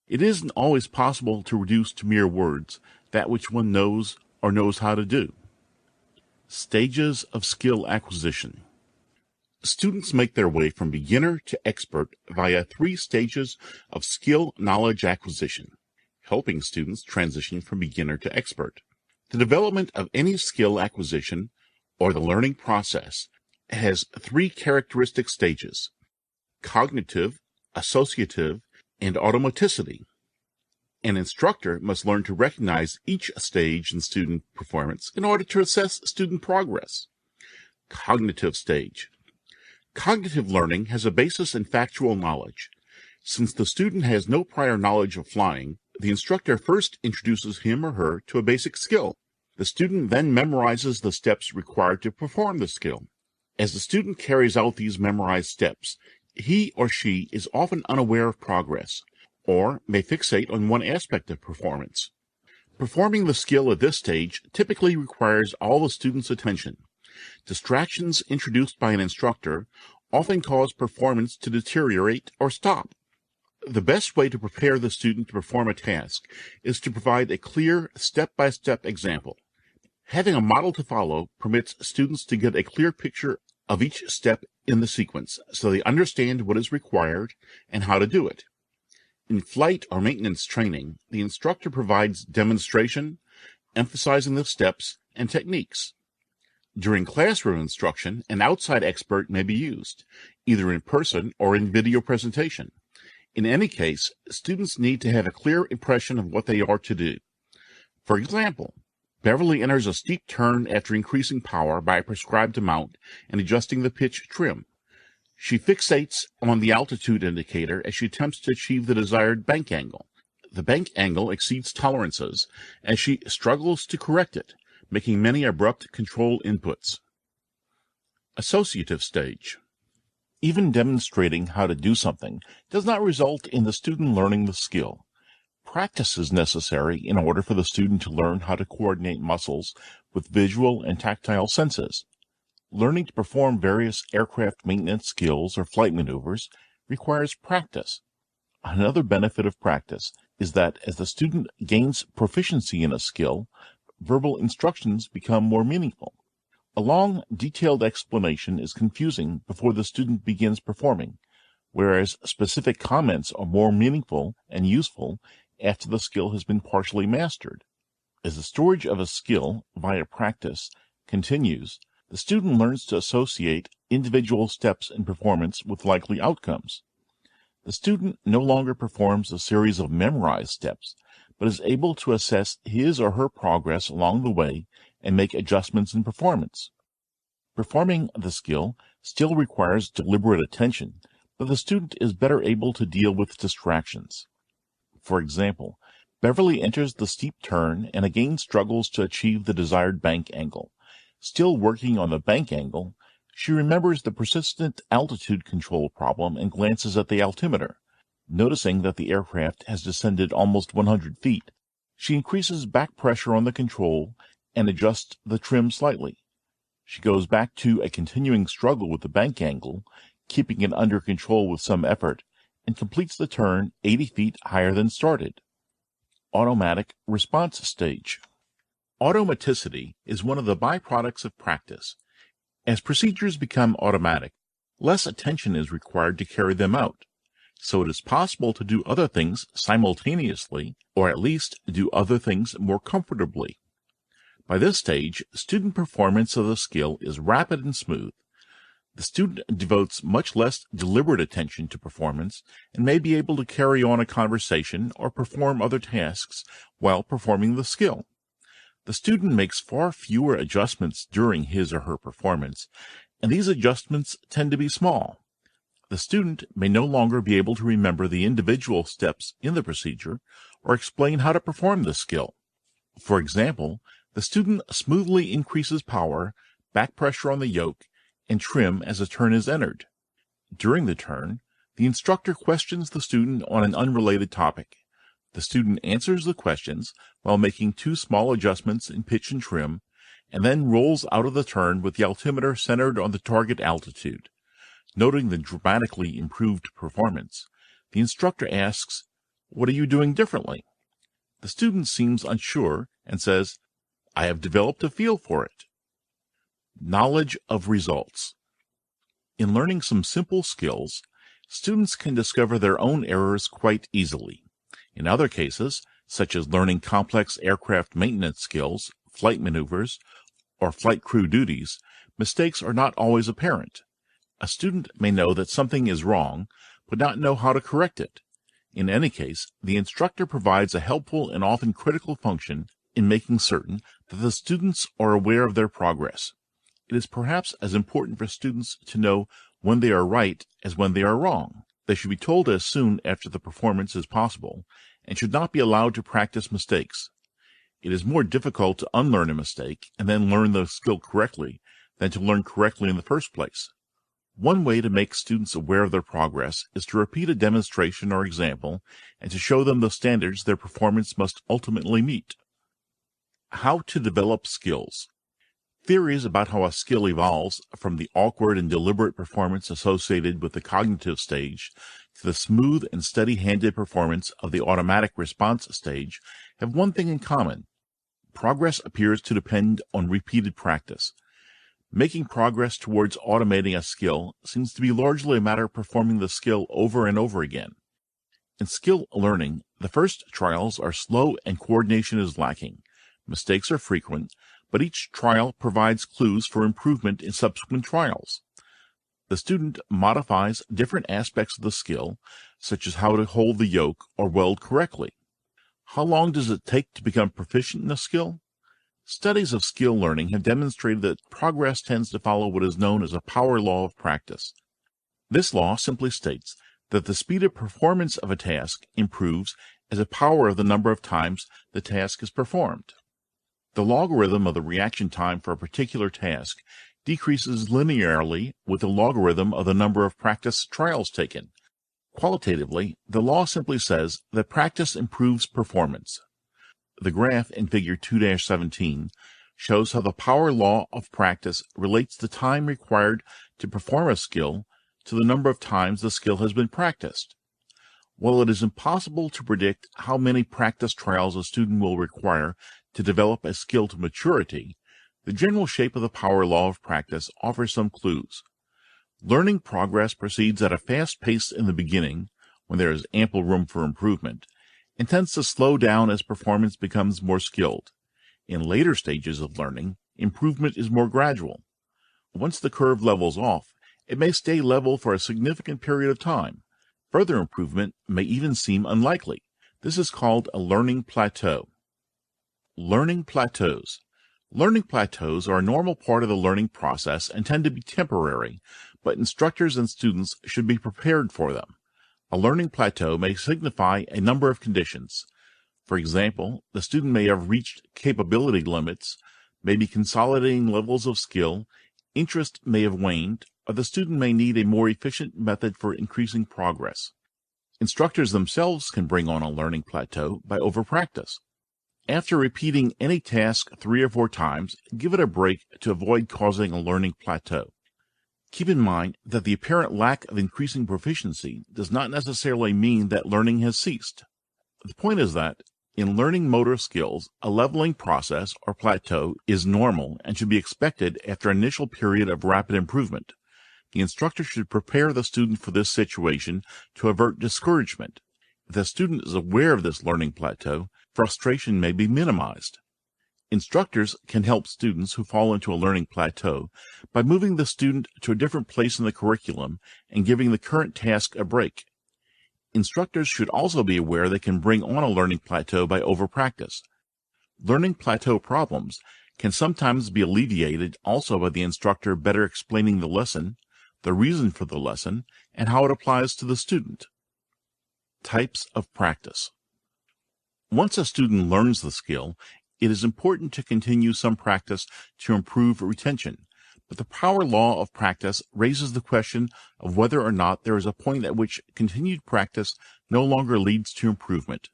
It isn't always possible to reduce to mere words that which one knows or knows how to do. Stages of skill acquisition. Students make their way from beginner to expert via 3 stages of skill knowledge acquisition, helping students transition from beginner to expert. The development of any skill acquisition, or the learning process, has 3 characteristic stages: cognitive, associative, and automaticity. An instructor must learn to recognize each stage in student performance in order to assess student progress. Cognitive stage. Cognitive learning has a basis in factual knowledge. Since the student has no prior knowledge of flying, the instructor first introduces him or her to a basic skill. The student then memorizes the steps required to perform the skill. As the student carries out these memorized steps, he or she is often unaware of progress, or may fixate on one aspect of performance. Performing the skill at this stage typically requires all the student's attention. Distractions introduced by an instructor often cause performance to deteriorate or stop. The best way to prepare the student to perform a task is to provide a clear step-by-step example. Having a model to follow permits students to get a clear picture of each step in the sequence, so they understand what is required and how to do it. In flight or maintenance training, the instructor provides demonstration, emphasizing the steps and techniques. During classroom instruction, an outside expert may be used, either in person or in video presentation. In any case, students need to have a clear impression of what they are to do. For example, Beverly enters a steep turn after increasing power by a prescribed amount and adjusting the pitch trim. She fixates on the altitude indicator as she attempts to achieve the desired bank angle. The bank angle exceeds tolerances as she struggles to correct it, making many abrupt control inputs. Associative stage. Even demonstrating how to do something does not result in the student learning the skill. Practice is necessary in order for the student to learn how to coordinate muscles with visual and tactile senses. Learning to perform various aircraft maintenance skills or flight maneuvers requires practice. Another benefit of practice is that as the student gains proficiency in a skill, verbal instructions become more meaningful. A long, detailed explanation is confusing before the student begins performing, whereas specific comments are more meaningful and useful after the skill has been partially mastered. As the storage of a skill via practice continues, the student learns to associate individual steps in performance with likely outcomes. The student no longer performs a series of memorized steps, but is able to assess his or her progress along the way and make adjustments in performance. Performing the skill still requires deliberate attention, but the student is better able to deal with distractions. For example, Beverly enters the steep turn and again struggles to achieve the desired bank angle. Still working on the bank angle, she remembers the persistent altitude control problem and glances at the altimeter. Noticing that the aircraft has descended almost 100 feet, she increases back pressure on the control and adjusts the trim slightly. She goes back to a continuing struggle with the bank angle, keeping it under control with some effort, and completes the turn 80 feet higher than started. Automatic response stage. Automaticity is one of the byproducts of practice. As procedures become automatic, less attention is required to carry them out, so it is possible to do other things simultaneously, or at least do other things more comfortably. By this stage, student performance of the skill is rapid and smooth. The student devotes much less deliberate attention to performance and may be able to carry on a conversation or perform other tasks while performing the skill. The student makes far fewer adjustments during his or her performance, and these adjustments tend to be small. The student may no longer be able to remember the individual steps in the procedure or explain how to perform the skill. For example, the student smoothly increases power, back pressure on the yoke, and trim as a turn is entered. During the turn, the instructor questions the student on an unrelated topic. The student answers the questions while making 2 small adjustments in pitch and trim, and then rolls out of the turn with the altimeter centered on the target altitude. Noting the dramatically improved performance, the instructor asks, "What are you doing differently?" The student seems unsure and says, "I have developed a feel for it." Knowledge of results. In learning some simple skills, students can discover their own errors quite easily. In other cases, such as learning complex aircraft maintenance skills, flight maneuvers, or flight crew duties, mistakes are not always apparent. A student may know that something is wrong, but not know how to correct it. In any case, the instructor provides a helpful and often critical function in making certain that the students are aware of their progress. It is perhaps as important for students to know when they are right as when they are wrong. They should be told as soon after the performance as possible, and should not be allowed to practice mistakes. It is more difficult to unlearn a mistake and then learn the skill correctly than to learn correctly in the first place. One way to make students aware of their progress is to repeat a demonstration or example and to show them the standards their performance must ultimately meet. How to develop skills. Theories about how a skill evolves from the awkward and deliberate performance associated with the cognitive stage to the smooth and steady-handed performance of the automatic response stage have one thing in common. Progress appears to depend on repeated practice. Making progress towards automating a skill seems to be largely a matter of performing the skill over and over again. In skill learning, the first trials are slow and coordination is lacking. Mistakes are frequent, but each trial provides clues for improvement in subsequent trials. The student modifies different aspects of the skill, such as how to hold the yoke or weld correctly. How long does it take to become proficient in a skill? Studies of skill learning have demonstrated that progress tends to follow what is known as a power law of practice. This law simply states that the speed of performance of a task improves as a power of the number of times the task is performed. The logarithm of the reaction time for a particular task decreases linearly with the logarithm of the number of practice trials taken. Qualitatively, the law simply says that practice improves performance. The graph in Figure 2-17 shows how the power law of practice relates the time required to perform a skill to the number of times the skill has been practiced. While it is impossible to predict how many practice trials a student will require to develop a skill to maturity, the general shape of the power law of practice offers some clues. Learning progress proceeds at a fast pace in the beginning, when there is ample room for improvement, and tends to slow down as performance becomes more skilled. In later stages of learning, improvement is more gradual. Once the curve levels off, it may stay level for a significant period of time. Further improvement may even seem unlikely. This is called a learning plateau. Learning plateaus. Learning plateaus are a normal part of the learning process and tend to be temporary, but instructors and students should be prepared for them. A learning plateau may signify a number of conditions. For example, the student may have reached capability limits, may be consolidating levels of skill, interest may have waned, or the student may need a more efficient method for increasing progress. Instructors themselves can bring on a learning plateau by overpractice. After repeating any task 3 or 4 times, give it a break to avoid causing a learning plateau. Keep in mind that the apparent lack of increasing proficiency does not necessarily mean that learning has ceased. The point is that, in learning motor skills, a leveling process or plateau is normal and should be expected after an initial period of rapid improvement. The instructor should prepare the student for this situation to avert discouragement. If the student is aware of this learning plateau, frustration may be minimized. Instructors can help students who fall into a learning plateau by moving the student to a different place in the curriculum and giving the current task a break. Instructors should also be aware they can bring on a learning plateau by overpractice. Learning plateau problems can sometimes be alleviated also by the instructor better explaining the lesson, the reason for the lesson, and how it applies to the student. Types of practice. Once a student learns the skill, it is important to continue some practice to improve retention, but the power law of practice raises the question of whether or not there is a point at which continued practice no longer leads to improvement.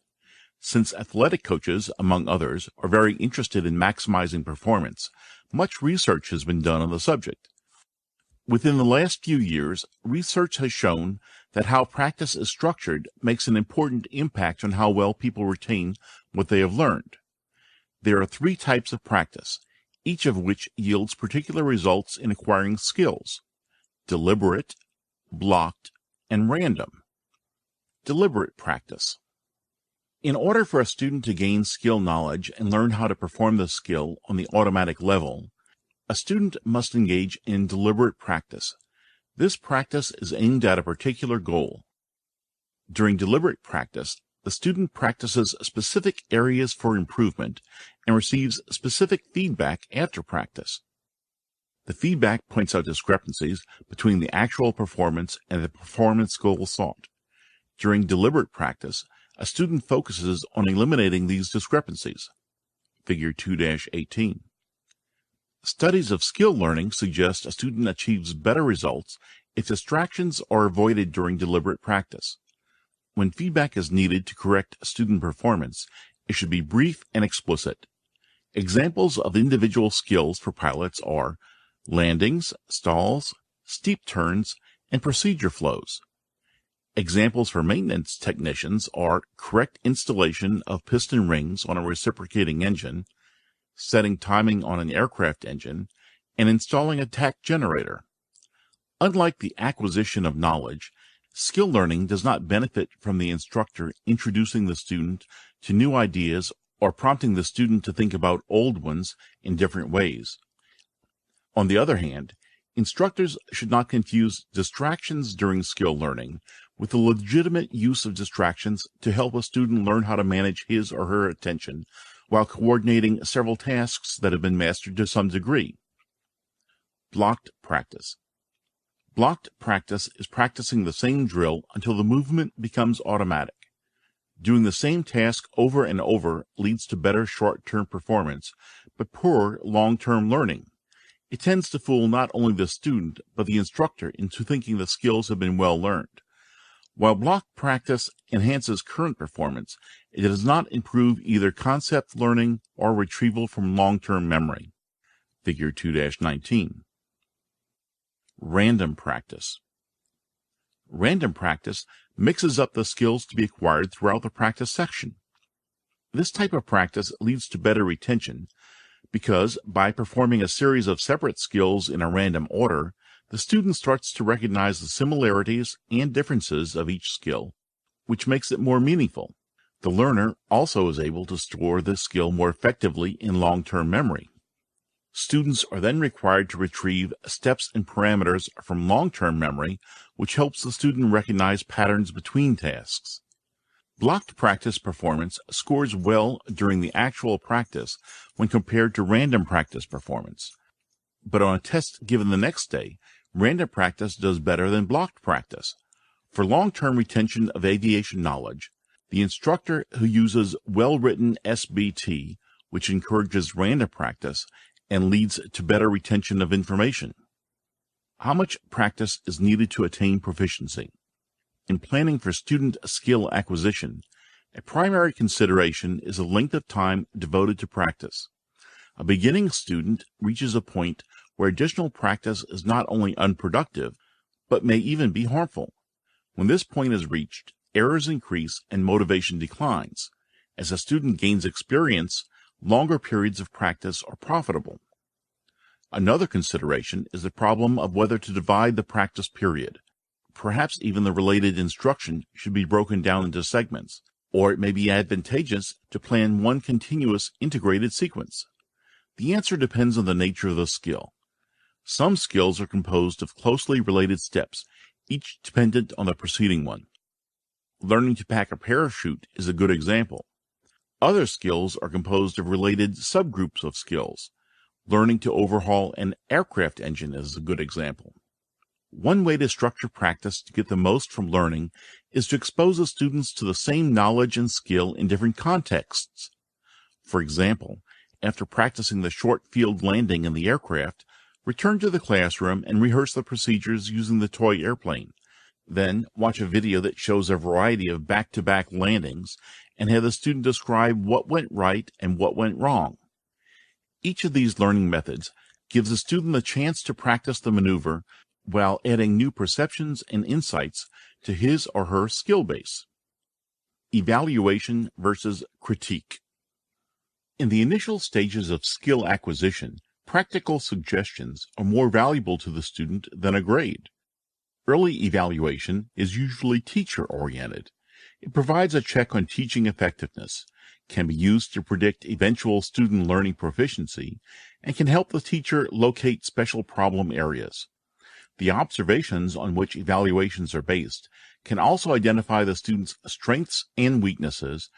Since athletic coaches, among others, are very interested in maximizing performance, much research has been done on the subject. Within the last few years, research has shown that how practice is structured makes an important impact on how well people retain what they have learned. There are 3 types of practice, each of which yields particular results in acquiring skills: deliberate, blocked, and random. Deliberate practice. In order for a student to gain skill knowledge and learn how to perform the skill on the automatic level, a student must engage in deliberate practice. This practice is aimed at a particular goal. During deliberate practice, the student practices specific areas for improvement and receives specific feedback after practice. The feedback points out discrepancies between the actual performance and the performance goal sought. During deliberate practice, a student focuses on eliminating these discrepancies. Figure 2-18. Studies of skill learning suggest a student achieves better results if distractions are avoided during deliberate practice. When feedback is needed to correct student performance, it should be brief and explicit. Examples of individual skills for pilots are landings, stalls, steep turns, and procedure flows. Examples for maintenance technicians are correct installation of piston rings on a reciprocating engine, setting timing on an aircraft engine, and installing a tach generator. Unlike the acquisition of knowledge, skill learning does not benefit from the instructor introducing the student to new ideas or prompting the student to think about old ones in different ways. On the other hand, instructors should not confuse distractions during skill learning with the legitimate use of distractions to help a student learn how to manage his or her attention while coordinating several tasks that have been mastered to some degree. Blocked practice. Blocked practice is practicing the same drill until the movement becomes automatic. Doing the same task over and over leads to better short-term performance, but poor long-term learning. It tends to fool not only the student, but the instructor into thinking the skills have been well learned. While blocked practice enhances current performance, it does not improve either concept learning or retrieval from long-term memory. Figure 2-19. Random practice. Random practice mixes up the skills to be acquired throughout the practice section. This type of practice leads to better retention because, by performing a series of separate skills in a random order, the student starts to recognize the similarities and differences of each skill, which makes it more meaningful. The learner also is able to store this skill more effectively in long-term memory. Students are then required to retrieve steps and parameters from long-term memory, which helps the student recognize patterns between tasks. Blocked practice performance scores well during the actual practice when compared to random practice performance. But on a test given the next day, random practice does better than blocked practice. For long-term retention of aviation knowledge, the instructor who uses well-written SBT, which encourages random practice and leads to better retention of information. How much practice is needed to attain proficiency? In planning for student skill acquisition, a primary consideration is the length of time devoted to practice. A beginning student reaches a point where additional practice is not only unproductive, but may even be harmful. When this point is reached, errors increase and motivation declines. As a student gains experience, longer periods of practice are profitable. Another consideration is the problem of whether to divide the practice period. Perhaps even the related instruction should be broken down into segments, or it may be advantageous to plan one continuous integrated sequence. The answer depends on the nature of the skill. Some skills are composed of closely related steps, each dependent on the preceding one. Learning to pack a parachute is a good example. Other skills are composed of related subgroups of skills. Learning to overhaul an aircraft engine is a good example. One way to structure practice to get the most from learning is to expose the students to the same knowledge and skill in different contexts. For example, after practicing the short field landing in the aircraft, return to the classroom and rehearse the procedures using the toy airplane. Then watch a video that shows a variety of back-to-back landings and have the student describe what went right and what went wrong. Each of these learning methods gives the student the chance to practice the maneuver while adding new perceptions and insights to his or her skill base. Evaluation versus critique. In the initial stages of skill acquisition, practical suggestions are more valuable to the student than a grade. Early evaluation is usually teacher-oriented. It provides a check on teaching effectiveness, can be used to predict eventual student learning proficiency, and can help the teacher locate special problem areas. The observations on which evaluations are based can also identify the student's strengths and weaknesses,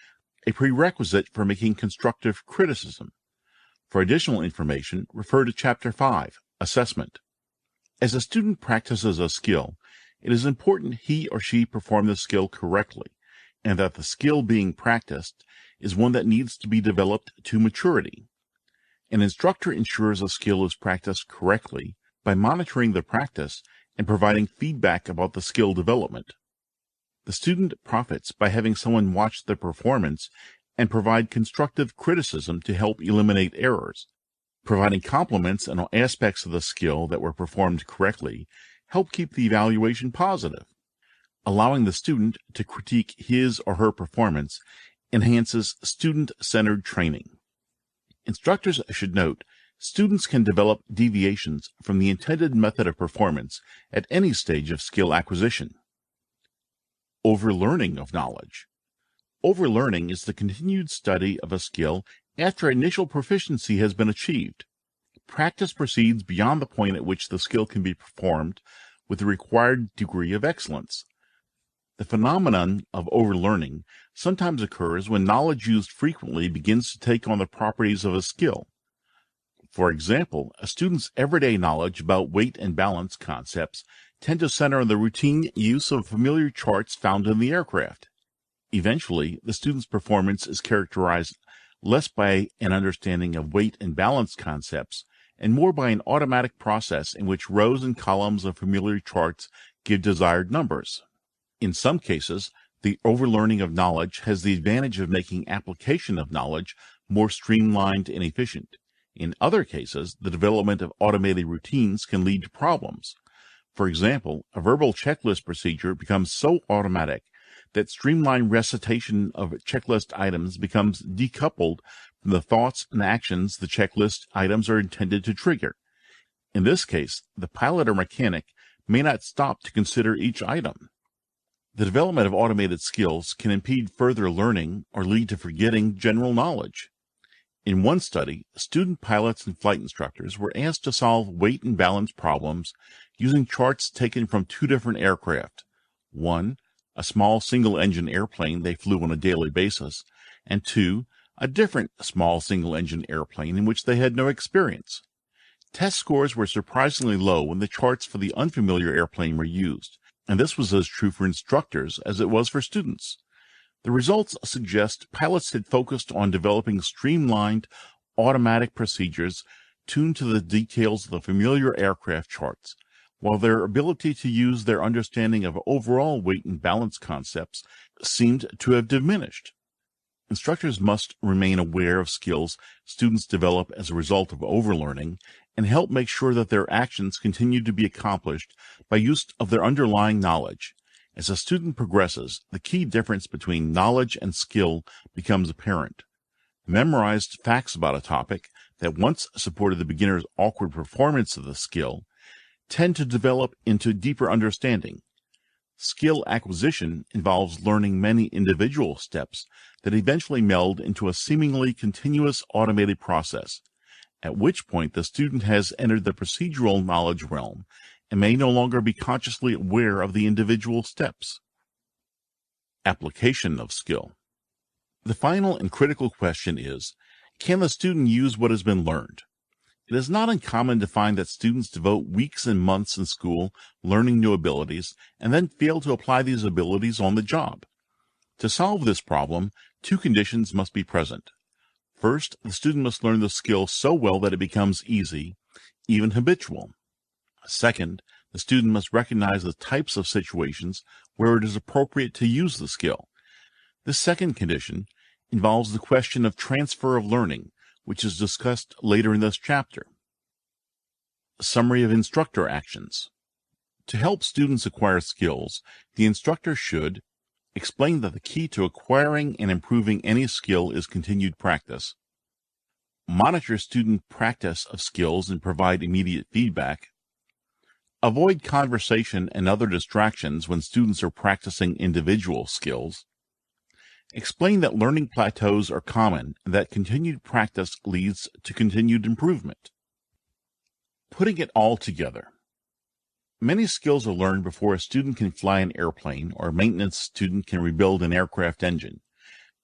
a prerequisite for making constructive criticism. For additional information, refer to Chapter 5, Assessment. As a student practices a skill, it is important he or she perform the skill correctly, and that the skill being practiced is one that needs to be developed to maturity. An instructor ensures a skill is practiced correctly by monitoring the practice and providing feedback about the skill development. The student profits by having someone watch the performance and provide constructive criticism to help eliminate errors. Providing compliments on aspects of the skill that were performed correctly help keep the evaluation positive. Allowing the student to critique his or her performance enhances student-centered training. Instructors should note, students can develop deviations from the intended method of performance at any stage of skill acquisition. Overlearning of knowledge. Overlearning is the continued study of a skill after initial proficiency has been achieved. Practice proceeds beyond the point at which the skill can be performed with the required degree of excellence. The phenomenon of overlearning sometimes occurs when knowledge used frequently begins to take on the properties of a skill. For example, a student's everyday knowledge about weight and balance concepts tend to center on the routine use of familiar charts found in the aircraft. Eventually, the student's performance is characterized less by an understanding of weight and balance concepts and more by an automatic process in which rows and columns of familiar charts give desired numbers. In some cases, the overlearning of knowledge has the advantage of making application of knowledge more streamlined and efficient. In other cases, the development of automated routines can lead to problems. For example, a verbal checklist procedure becomes so automatic that streamlined recitation of checklist items becomes decoupled from the thoughts and actions the checklist items are intended to trigger. In this case, the pilot or mechanic may not stop to consider each item. The development of automated skills can impede further learning or lead to forgetting general knowledge. In one study, student pilots and flight instructors were asked to solve weight and balance problems using charts taken from two different aircraft. One, a small single-engine airplane they flew on a daily basis, and two, a different small single-engine airplane in which they had no experience. Test scores were surprisingly low when the charts for the unfamiliar airplane were used, and this was as true for instructors as it was for students. The results suggest pilots had focused on developing streamlined, automatic procedures tuned to the details of the familiar aircraft charts, while their ability to use their understanding of overall weight and balance concepts seemed to have diminished. Instructors must remain aware of skills students develop as a result of overlearning and help make sure that their actions continue to be accomplished by use of their underlying knowledge. As a student progresses, the key difference between knowledge and skill becomes apparent. Memorized facts about a topic that once supported the beginner's awkward performance of the skill tend to develop into deeper understanding. Skill acquisition involves learning many individual steps that eventually meld into a seemingly continuous automated process, at which point the student has entered the procedural knowledge realm and may no longer be consciously aware of the individual steps. Application of skill. The final and critical question is, can the student use what has been learned? It is not uncommon to find that students devote weeks and months in school learning new abilities and then fail to apply these abilities on the job. To solve this problem, two conditions must be present. First, the student must learn the skill so well that it becomes easy, even habitual. Second, the student must recognize the types of situations where it is appropriate to use the skill. This second condition involves the question of transfer of learning, which is discussed later in this chapter. Summary of instructor actions. To help students acquire skills, the instructor should explain that the key to acquiring and improving any skill is continued practice, monitor student practice of skills and provide immediate feedback, avoid conversation and other distractions when students are practicing individual skills, explain that learning plateaus are common and that continued practice leads to continued improvement. Putting it all together. Many skills are learned before a student can fly an airplane or a maintenance student can rebuild an aircraft engine.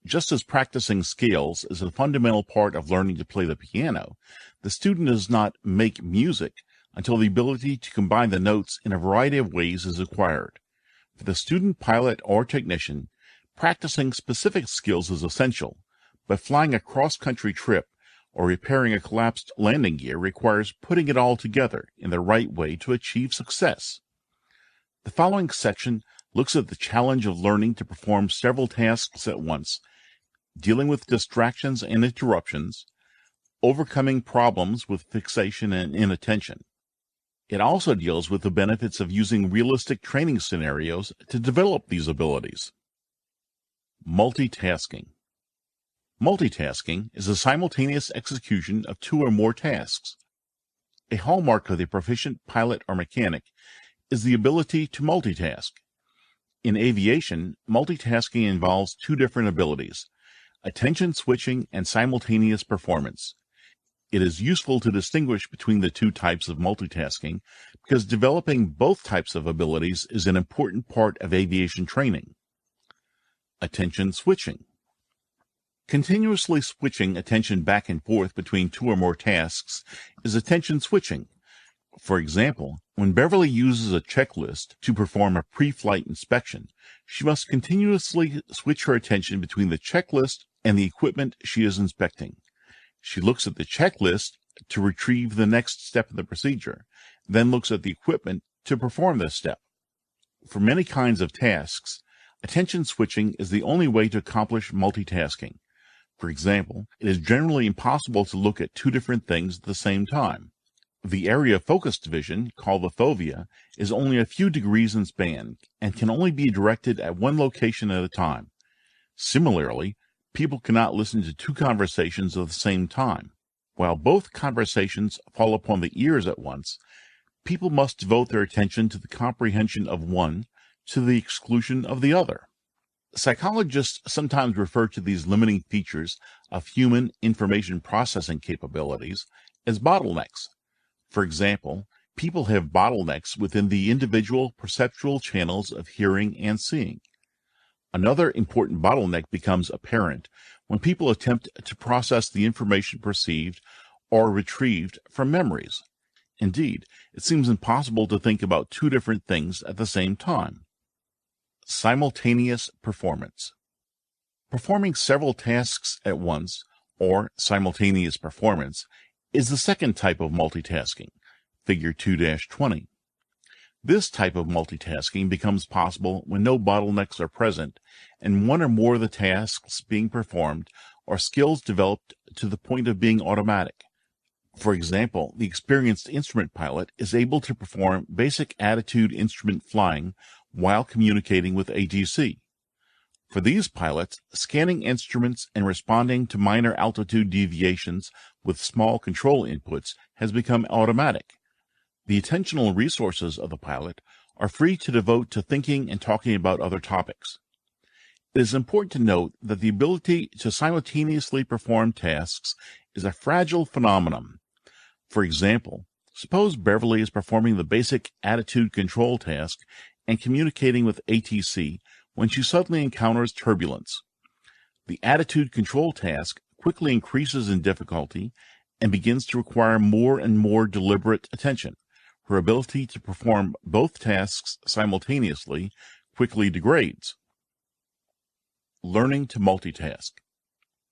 Just as practicing scales is a fundamental part of learning to play the piano, the student does not make music until the ability to combine the notes in a variety of ways is acquired. For the student pilot or technician, practicing specific skills is essential, but flying a cross-country trip or repairing a collapsed landing gear requires putting it all together in the right way to achieve success. The following section looks at the challenge of learning to perform several tasks at once, dealing with distractions and interruptions, overcoming problems with fixation and inattention. It also deals with the benefits of using realistic training scenarios to develop these abilities. Multitasking. Multitasking is the simultaneous execution of two or more tasks. A hallmark of the proficient pilot or mechanic is the ability to multitask. In aviation, multitasking involves two different abilities: attention switching and simultaneous performance. It is useful to distinguish between the two types of multitasking because developing both types of abilities is an important part of aviation training. Attention switching. Continuously switching attention back and forth between two or more tasks is attention switching. For example, when Beverly uses a checklist to perform a pre-flight inspection, she must continuously switch her attention between the checklist and the equipment she is inspecting. She looks at the checklist to retrieve the next step in the procedure, then looks at the equipment to perform this step. For many kinds of tasks, attention switching is the only way to accomplish multitasking. For example, it is generally impossible to look at two different things at the same time. The area of focus division, called the fovea, is only a few degrees in span and can only be directed at one location at a time. Similarly, people cannot listen to two conversations at the same time. While both conversations fall upon the ears at once, people must devote their attention to the comprehension of one to the exclusion of the other. Psychologists sometimes refer to these limiting features of human information processing capabilities as bottlenecks. For example, people have bottlenecks within the individual perceptual channels of hearing and seeing. Another important bottleneck becomes apparent when people attempt to process the information perceived or retrieved from memories. Indeed, it seems impossible to think about two different things at the same time. Simultaneous performance. Performing several tasks at once, or simultaneous performance, is the second type of multitasking, Figure 2-20. This type of multitasking becomes possible when no bottlenecks are present and one or more of the tasks being performed are skills developed to the point of being automatic. For example, the experienced instrument pilot is able to perform basic attitude instrument flying while communicating with ATC. For these pilots, scanning instruments and responding to minor altitude deviations with small control inputs has become automatic. The attentional resources of the pilot are free to devote to thinking and talking about other topics. It is important to note that the ability to simultaneously perform tasks is a fragile phenomenon. For example, suppose Beverly is performing the basic attitude control task and communicating with ATC when she suddenly encounters turbulence. The attitude control task quickly increases in difficulty and begins to require more and more deliberate attention. Her ability to perform both tasks simultaneously quickly degrades. Learning to multitask.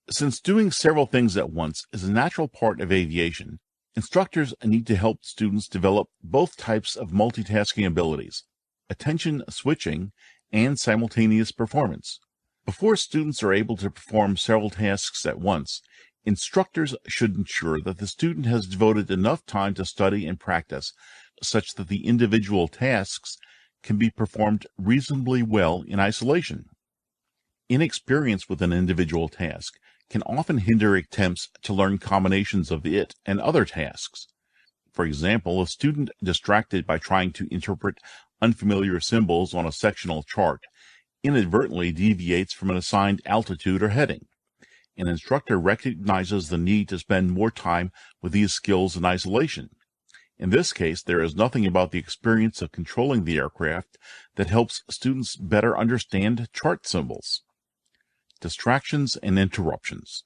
Since doing several things at once is a natural part of aviation, instructors need to help students develop both types of multitasking abilities: attention switching and simultaneous performance. Before students are able to perform several tasks at once, instructors should ensure that the student has devoted enough time to study and practice such that the individual tasks can be performed reasonably well in isolation. Inexperience with an individual task can often hinder attempts to learn combinations of it and other tasks. For example, a student distracted by trying to interpret unfamiliar symbols on a sectional chart inadvertently deviates from an assigned altitude or heading. An instructor recognizes the need to spend more time with these skills in isolation. In this case, there is nothing about the experience of controlling the aircraft that helps students better understand chart symbols. Distractions and interruptions.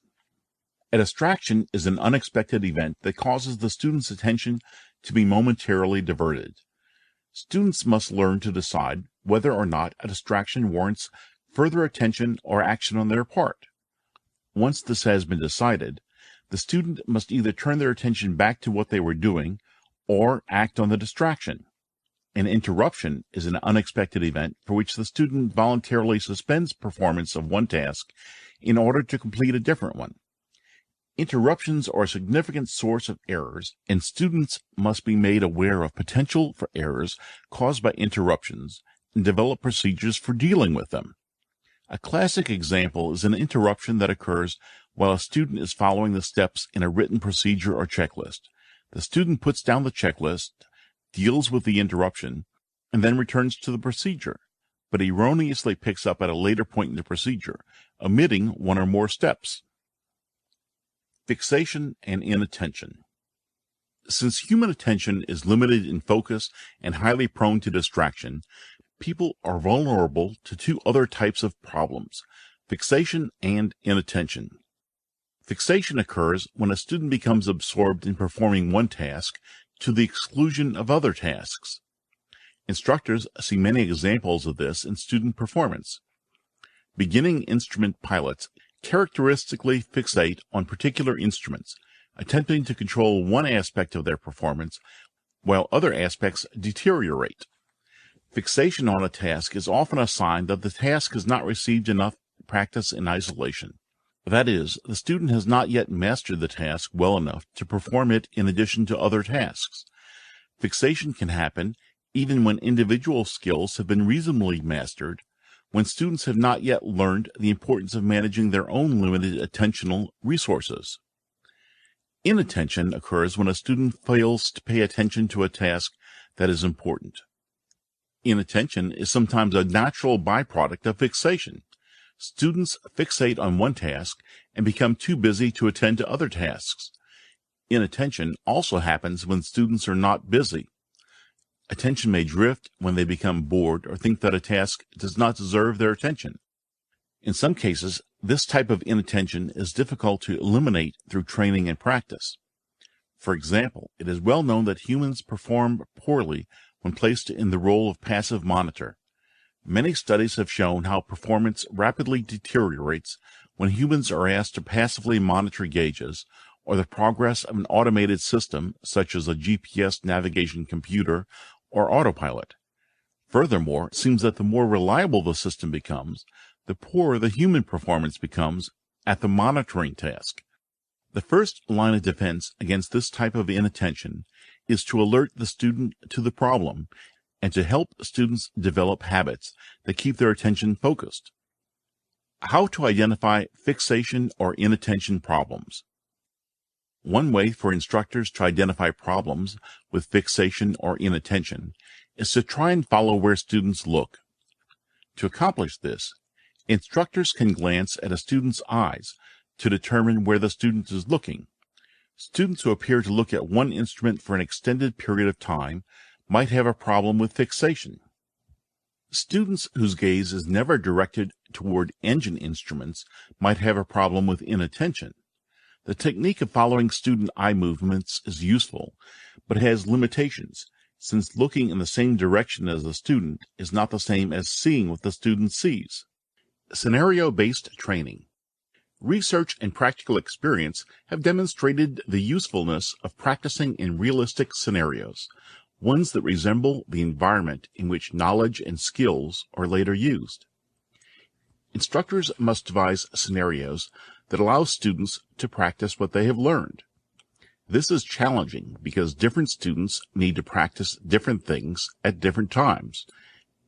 A distraction is an unexpected event that causes the student's attention to be momentarily diverted. Students must learn to decide whether or not a distraction warrants further attention or action on their part. Once this has been decided, the student must either turn their attention back to what they were doing or act on the distraction. An interruption is an unexpected event for which the student voluntarily suspends performance of one task in order to complete a different one. Interruptions are a significant source of errors, and students must be made aware of potential for errors caused by interruptions and develop procedures for dealing with them. A classic example is an interruption that occurs while a student is following the steps in a written procedure or checklist. The student puts down the checklist, deals with the interruption, and then returns to the procedure, but erroneously picks up at a later point in the procedure, omitting one or more steps. Fixation and inattention. Since human attention is limited in focus and highly prone to distraction, people are vulnerable to two other types of problems: fixation and inattention. Fixation occurs when a student becomes absorbed in performing one task to the exclusion of other tasks. Instructors see many examples of this in student performance. Beginning instrument pilots characteristically fixate on particular instruments, attempting to control one aspect of their performance while other aspects deteriorate. Fixation on a task is often a sign that the task has not received enough practice in isolation. That is, the student has not yet mastered the task well enough to perform it in addition to other tasks. Fixation can happen even when individual skills have been reasonably mastered, when students have not yet learned the importance of managing their own limited attentional resources. Inattention occurs when a student fails to pay attention to a task that is important. Inattention is sometimes a natural byproduct of fixation. Students fixate on one task and become too busy to attend to other tasks. Inattention also happens when students are not busy. Attention may drift when they become bored or think that a task does not deserve their attention. In some cases, this type of inattention is difficult to eliminate through training and practice. For example, it is well known that humans perform poorly when placed in the role of passive monitor. Many studies have shown how performance rapidly deteriorates when humans are asked to passively monitor gauges or the progress of an automated system such as a GPS navigation computer or autopilot. Furthermore, it seems that the more reliable the system becomes, the poorer the human performance becomes at the monitoring task. The first line of defense against this type of inattention is to alert the student to the problem and to help students develop habits that keep their attention focused. How to identify fixation or inattention problems. One way for instructors to identify problems with fixation or inattention is to try and follow where students look. To accomplish this, instructors can glance at a student's eyes to determine where the student is looking. Students who appear to look at one instrument for an extended period of time might have a problem with fixation. Students whose gaze is never directed toward engine instruments might have a problem with inattention. The technique of following student eye movements is useful, but has limitations, since looking in the same direction as the student is not the same as seeing what the student sees. Scenario-based training. Research and practical experience have demonstrated the usefulness of practicing in realistic scenarios, ones that resemble the environment in which knowledge and skills are later used. Instructors must devise scenarios that allow students to practice what they have learned. This is challenging because different students need to practice different things at different times,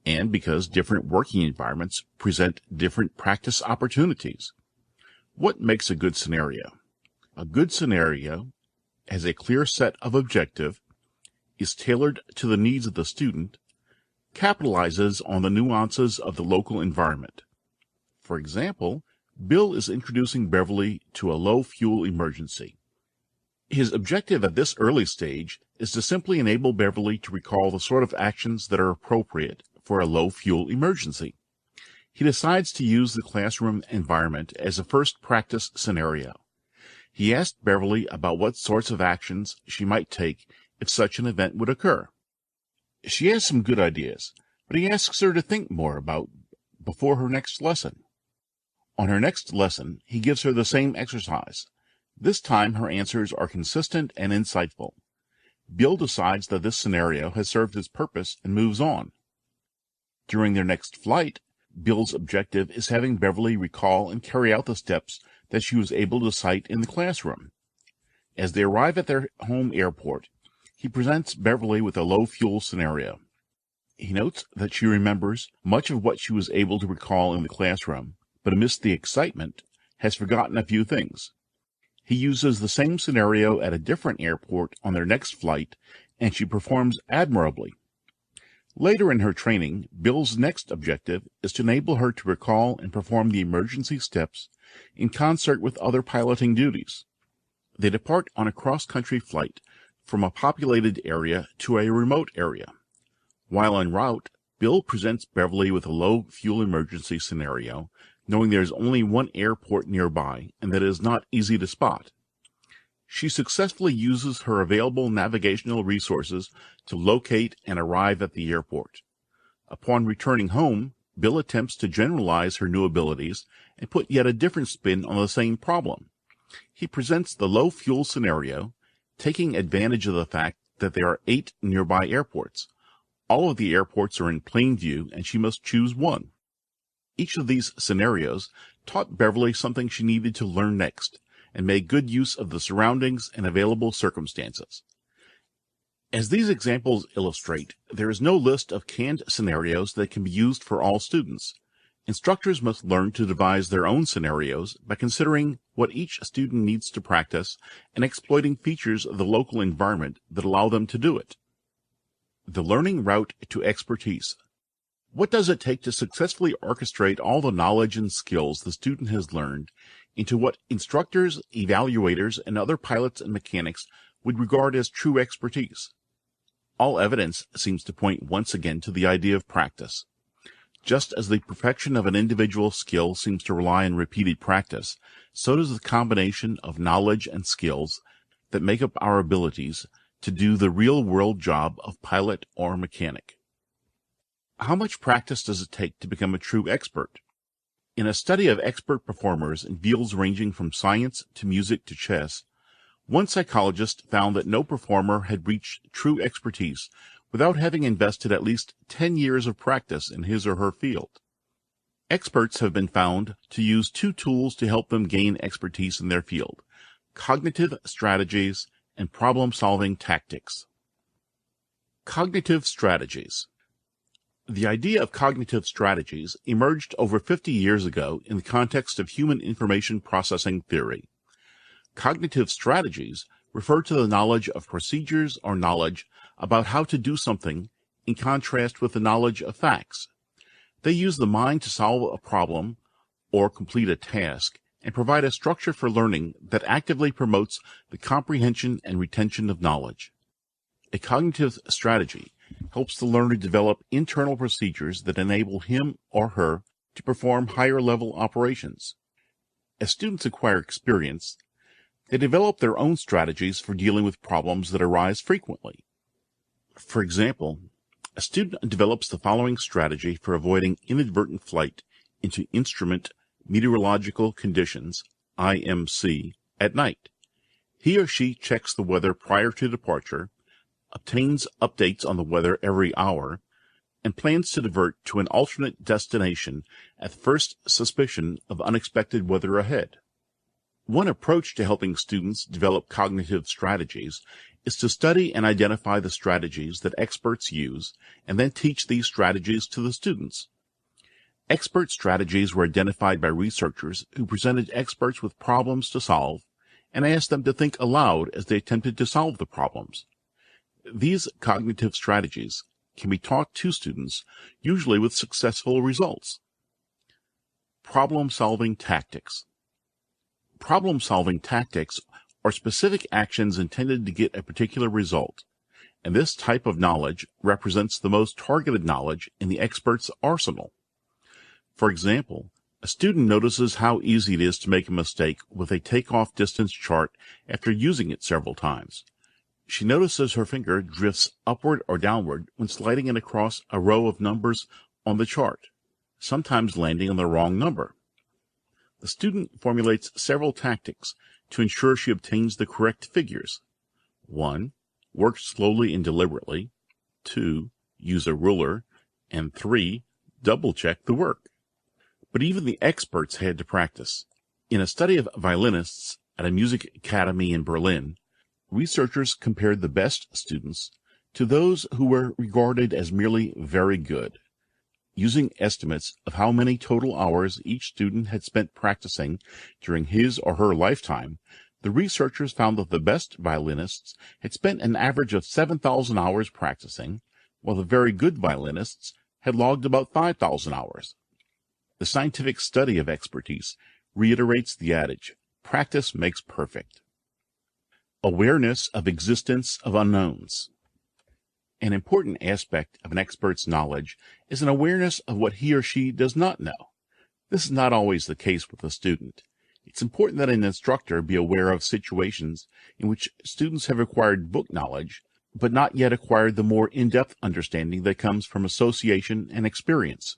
and because different working environments present different practice opportunities. What makes a good scenario? A good scenario has a clear set of objectives, is tailored to the needs of the student, capitalizes on the nuances of the local environment. For example, Bill is introducing Beverly to a low-fuel emergency. His objective at this early stage is to simply enable Beverly to recall the sort of actions that are appropriate for a low-fuel emergency. He decides to use the classroom environment as a first practice scenario. He asked Beverly about what sorts of actions she might take if such an event would occur. She has some good ideas, but he asks her to think more about before her next lesson. On her next lesson, he gives her the same exercise. This time her answers are consistent and insightful. Bill decides that this scenario has served its purpose and moves on. During their next flight, Bill's objective is having Beverly recall and carry out the steps that she was able to cite in the classroom. As they arrive at their home airport, he presents Beverly with a low-fuel scenario. He notes that she remembers much of what she was able to recall in the classroom, but amidst the excitement, has forgotten a few things. He uses the same scenario at a different airport on their next flight, and she performs admirably. Later in her training, Bill's next objective is to enable her to recall and perform the emergency steps in concert with other piloting duties. They depart on a cross-country flight from a populated area to a remote area. While en route, Bill presents Beverly with a low-fuel emergency scenario, knowing there is only one airport nearby and that it is not easy to spot. She successfully uses her available navigational resources to locate and arrive at the airport. Upon returning home, Bill attempts to generalize her new abilities and put yet a different spin on the same problem. He presents the low-fuel scenario, taking advantage of the fact that there are 8 nearby airports. All of the airports are in plain view, and she must choose one. Each of these scenarios taught Beverly something she needed to learn next, and made good use of the surroundings and available circumstances. As these examples illustrate, there is no list of canned scenarios that can be used for all students. Instructors must learn to devise their own scenarios by considering what each student needs to practice and exploiting features of the local environment that allow them to do it. The learning route to expertise. What does it take to successfully orchestrate all the knowledge and skills the student has learned into what instructors, evaluators, and other pilots and mechanics would regard as true expertise? All evidence seems to point once again to the idea of practice. Just as the perfection of an individual skill seems to rely on repeated practice, so does the combination of knowledge and skills that make up our abilities to do the real-world job of pilot or mechanic. How much practice does it take to become a true expert? In a study of expert performers in fields ranging from science to music to chess, one psychologist found that no performer had reached true expertise without having invested at least 10 years of practice in his or her field. Experts have been found to use 2 tools to help them gain expertise in their field: cognitive strategies and problem-solving tactics. Cognitive strategies. The idea of cognitive strategies emerged over 50 years ago in the context of human information processing theory. Cognitive strategies refer to the knowledge of procedures or knowledge about how to do something in contrast with the knowledge of facts. They use the mind to solve a problem or complete a task and provide a structure for learning that actively promotes the comprehension and retention of knowledge. A cognitive strategy helps the learner develop internal procedures that enable him or her to perform higher-level operations. As students acquire experience, They develop their own strategies for dealing with problems that arise frequently. For example, a student develops the following strategy for avoiding inadvertent flight into instrument meteorological conditions, IMC, at night. He or she checks the weather prior to departure, obtains updates on the weather every hour, and plans to divert to an alternate destination at the first suspicion of unexpected weather ahead. One approach to helping students develop cognitive strategies is to study and identify the strategies that experts use and then teach these strategies to the students. Expert strategies were identified by researchers who presented experts with problems to solve and asked them to think aloud as they attempted to solve the problems. These cognitive strategies can be taught to students, usually with successful results. Problem-solving tactics. Problem-solving tactics are specific actions intended to get a particular result, and this type of knowledge represents the most targeted knowledge in the expert's arsenal. For example, a student notices how easy it is to make a mistake with a takeoff distance chart after using it several times. She notices her finger drifts upward or downward when sliding it across a row of numbers on the chart, sometimes landing on the wrong number. The student formulates several tactics to ensure she obtains the correct figures. 1. Work slowly and deliberately. 2. Use a ruler. And 3. Double-check the work. But even the experts had to practice. In a study of violinists at a music academy in Berlin, researchers compared the best students to those who were regarded as merely very good. Using estimates of how many total hours each student had spent practicing during his or her lifetime, the researchers found that the best violinists had spent an average of 7,000 hours practicing, while the very good violinists had logged about 5,000 hours. The scientific study of expertise reiterates the adage, practice makes perfect. Awareness of existence of unknowns. An important aspect of an expert's knowledge is an awareness of what he or she does not know. This is not always the case with a student. It's important that an instructor be aware of situations in which students have acquired book knowledge, but not yet acquired the more in-depth understanding that comes from association and experience.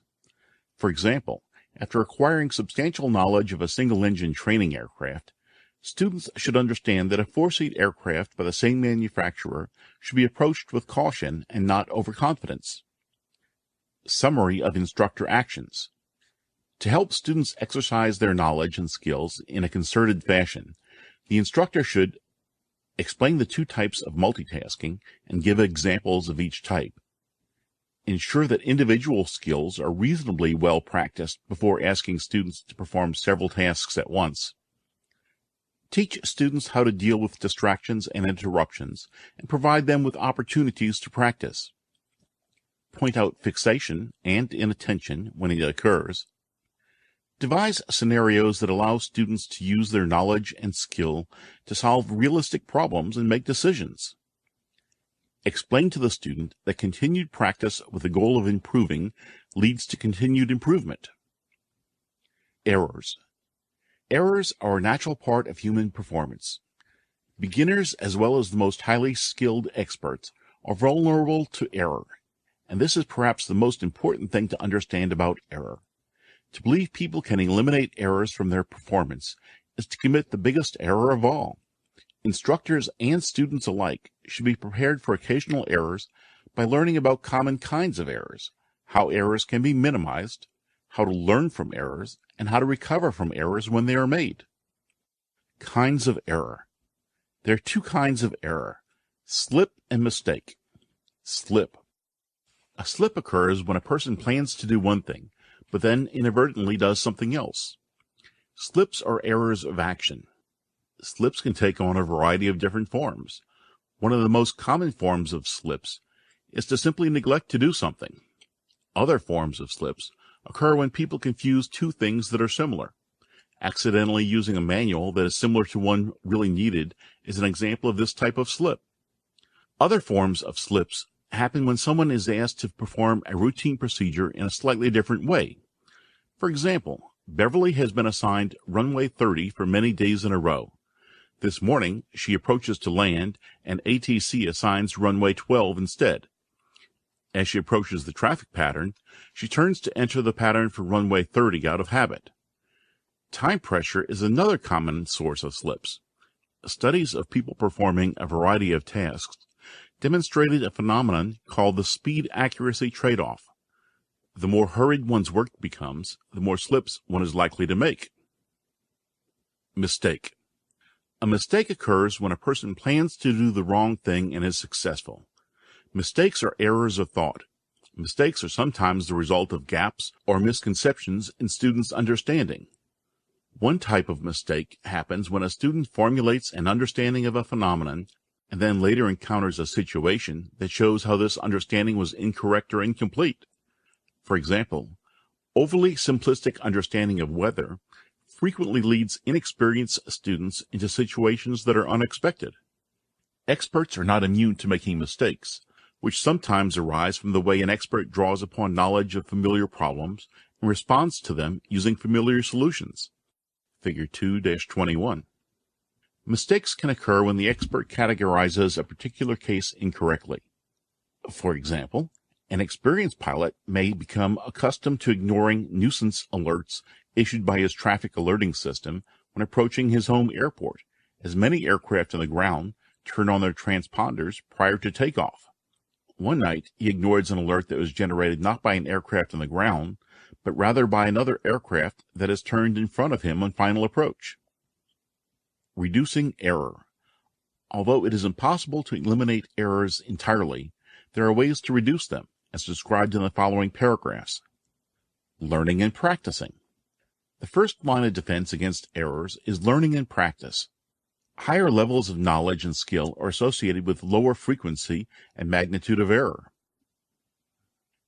For example, after acquiring substantial knowledge of a single-engine training aircraft, students should understand that a four-seat aircraft by the same manufacturer should be approached with caution and not overconfidence. Summary of instructor actions. To help students exercise their knowledge and skills in a concerted fashion, the instructor should explain the two types of multitasking and give examples of each type. Ensure that individual skills are reasonably well practiced before asking students to perform several tasks at once. Teach students how to deal with distractions and interruptions and provide them with opportunities to practice. Point out fixation and inattention when it occurs. Devise scenarios that allow students to use their knowledge and skill to solve realistic problems and make decisions. Explain to the student that continued practice with the goal of improving leads to continued improvement. Errors. Errors are a natural part of human performance. Beginners, as well as the most highly skilled experts, are vulnerable to error, and this is perhaps the most important thing to understand about error. To believe people can eliminate errors from their performance is to commit the biggest error of all. Instructors and students alike should be prepared for occasional errors by learning about common kinds of errors, how errors can be minimized, how to learn from errors, and how to recover from errors when they are made. Kinds of error. There are two kinds of error, slip and mistake. Slip. A slip occurs when a person plans to do one thing, but then inadvertently does something else. Slips are errors of action. Slips can take on a variety of different forms. One of the most common forms of slips is to simply neglect to do something. Other forms of slips occur when people confuse two things that are similar. Accidentally using a manual that is similar to one really needed is an example of this type of slip. Other forms of slips happen when someone is asked to perform a routine procedure in a slightly different way. For example, Beverly has been assigned runway 30 for many days in a row. This morning, she approaches to land, and ATC assigns runway 12 instead. As she approaches the traffic pattern, she turns to enter the pattern for runway 30 out of habit. Time pressure is another common source of slips. Studies of people performing a variety of tasks demonstrated a phenomenon called the speed-accuracy trade-off. The more hurried one's work becomes, the more slips one is likely to make. Mistake. A mistake occurs when a person plans to do the wrong thing and is successful. Mistakes are errors of thought. Mistakes are sometimes the result of gaps or misconceptions in students' understanding. One type of mistake happens when a student formulates an understanding of a phenomenon and then later encounters a situation that shows how this understanding was incorrect or incomplete. For example, overly simplistic understanding of weather frequently leads inexperienced students into situations that are unexpected. Experts are not immune to making mistakes, which sometimes arise from the way an expert draws upon knowledge of familiar problems and responds to them using familiar solutions. Figure 2-21. Mistakes can occur when the expert categorizes a particular case incorrectly. For example, an experienced pilot may become accustomed to ignoring nuisance alerts issued by his traffic alerting system when approaching his home airport, as many aircraft on the ground turn on their transponders prior to takeoff. One night, he ignored an alert that was generated not by an aircraft on the ground, but rather by another aircraft that is turned in front of him on final approach. Reducing error. Although it is impossible to eliminate errors entirely, there are ways to reduce them, as described in the following paragraphs. Learning and practicing. The first line of defense against errors is learning and practice. Higher levels of knowledge and skill are associated with lower frequency and magnitude of error.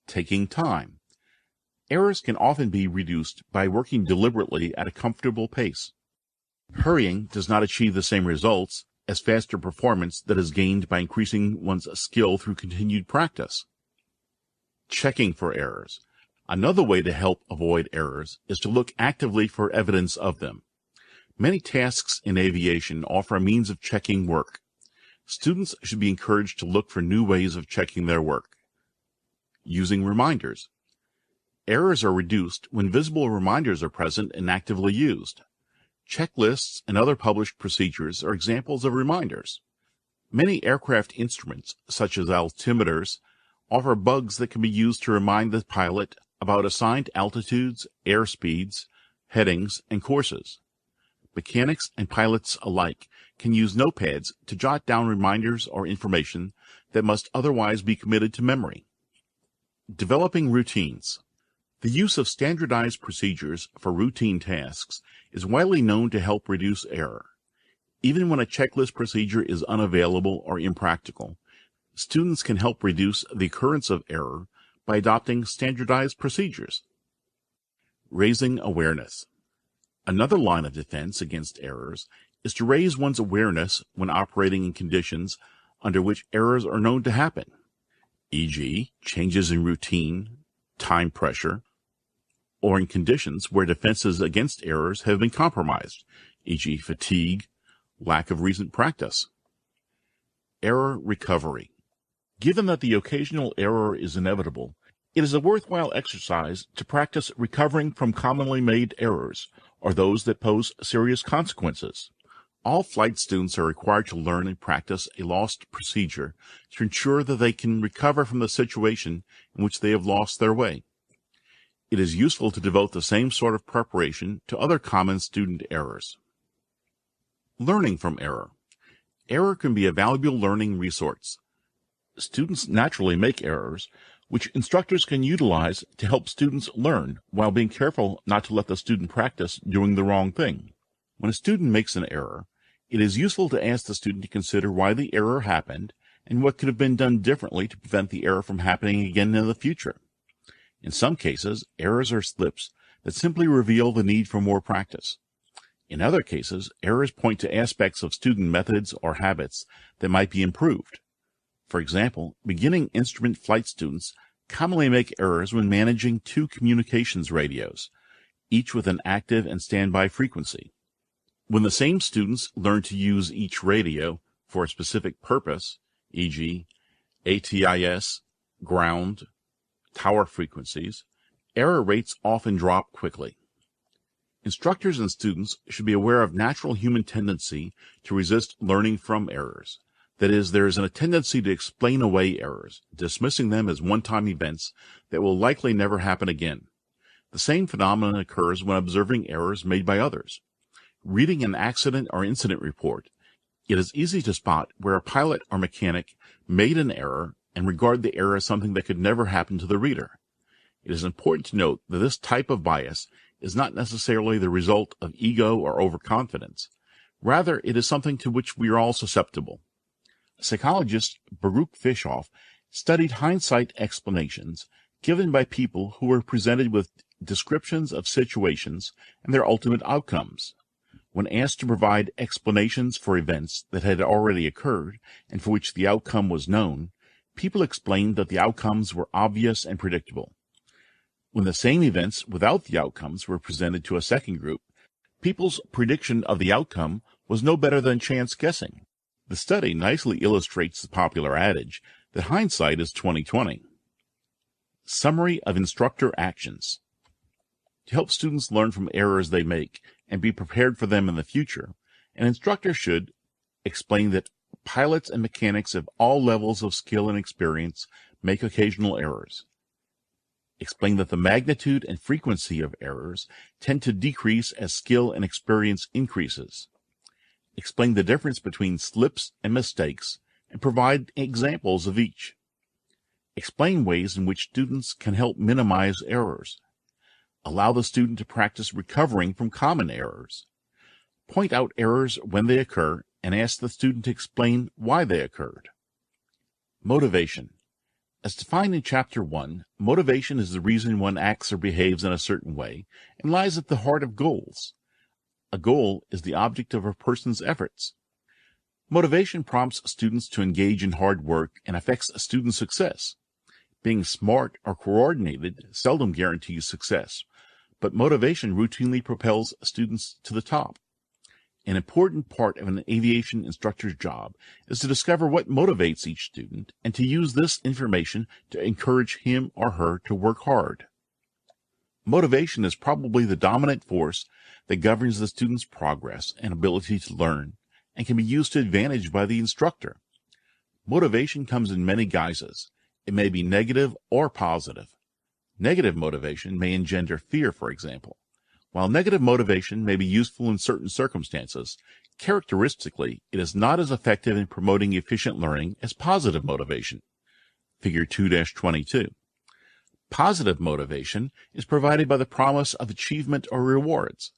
Taking time. Errors can often be reduced by working deliberately at a comfortable pace. Hurrying does not achieve the same results as faster performance that is gained by increasing one's skill through continued practice. Checking for errors. Another way to help avoid errors is to look actively for evidence of them. Many tasks in aviation offer a means of checking work. Students should be encouraged to look for new ways of checking their work. Using reminders. Errors are reduced when visible reminders are present and actively used. Checklists and other published procedures are examples of reminders. Many aircraft instruments, such as altimeters, offer bugs that can be used to remind the pilot about assigned altitudes, airspeeds, headings, and courses. Mechanics and pilots alike can use notepads to jot down reminders or information that must otherwise be committed to memory. Developing routines. The use of standardized procedures for routine tasks is widely known to help reduce error. Even when a checklist procedure is unavailable or impractical, students can help reduce the occurrence of error by adopting standardized procedures. Raising awareness. Another line of defense against errors is to raise one's awareness when operating in conditions under which errors are known to happen, e.g., changes in routine, time pressure, or in conditions where defenses against errors have been compromised, e.g., fatigue, lack of recent practice. Error recovery. Given that the occasional error is inevitable, it is a worthwhile exercise to practice recovering from commonly made errors, or those that pose serious consequences. All flight students are required to learn and practice a lost procedure to ensure that they can recover from the situation in which they have lost their way. It is useful to devote the same sort of preparation to other common student errors. Learning from error. Error can be a valuable learning resource. Students naturally make errors, which instructors can utilize to help students learn while being careful not to let the student practice doing the wrong thing. When a student makes an error, it is useful to ask the student to consider why the error happened and what could have been done differently to prevent the error from happening again in the future. In some cases, errors are slips that simply reveal the need for more practice. In other cases, errors point to aspects of student methods or habits that might be improved. For example, beginning instrument flight students commonly make errors when managing two communications radios, each with an active and standby frequency. When the same students learn to use each radio for a specific purpose, e.g., ATIS, ground, tower frequencies, error rates often drop quickly. Instructors and students should be aware of natural human tendency to resist learning from errors. That is, there is a tendency to explain away errors, dismissing them as one-time events that will likely never happen again. The same phenomenon occurs when observing errors made by others. Reading an accident or incident report, it is easy to spot where a pilot or mechanic made an error and regard the error as something that could never happen to the reader. It is important to note that this type of bias is not necessarily the result of ego or overconfidence. Rather, it is something to which we are all susceptible. Psychologist Baruch Fishoff studied hindsight explanations given by people who were presented with descriptions of situations and their ultimate outcomes. When asked to provide explanations for events that had already occurred and for which the outcome was known, people explained that the outcomes were obvious and predictable. When the same events without the outcomes were presented to a second group, people's prediction of the outcome was no better than chance guessing. The study nicely illustrates the popular adage that hindsight is 20/20. Summary of instructor actions. To help students learn from errors they make and be prepared for them in the future, an instructor should explain that pilots and mechanics of all levels of skill and experience make occasional errors. Explain that the magnitude and frequency of errors tend to decrease as skill and experience increases. Explain the difference between slips and mistakes and provide examples of each. Explain ways in which students can help minimize errors. Allow the student to practice recovering from common errors. Point out errors when they occur and ask the student to explain why they occurred. Motivation. As defined in Chapter 1, motivation is the reason one acts or behaves in a certain way and lies at the heart of goals. A goal is the object of a person's efforts. Motivation prompts students to engage in hard work and affects a student's success. Being smart or coordinated seldom guarantees success, but motivation routinely propels students to the top. An important part of an aviation instructor's job is to discover what motivates each student and to use this information to encourage him or her to work hard. Motivation is probably the dominant force that governs the student's progress and ability to learn and can be used to advantage by the instructor. Motivation comes in many guises. It may be negative or positive. Negative motivation may engender fear, for example. While negative motivation may be useful in certain circumstances, characteristically, it is not as effective in promoting efficient learning as positive motivation. Figure 2-22. Positive motivation is provided by the promise of achievement or rewards.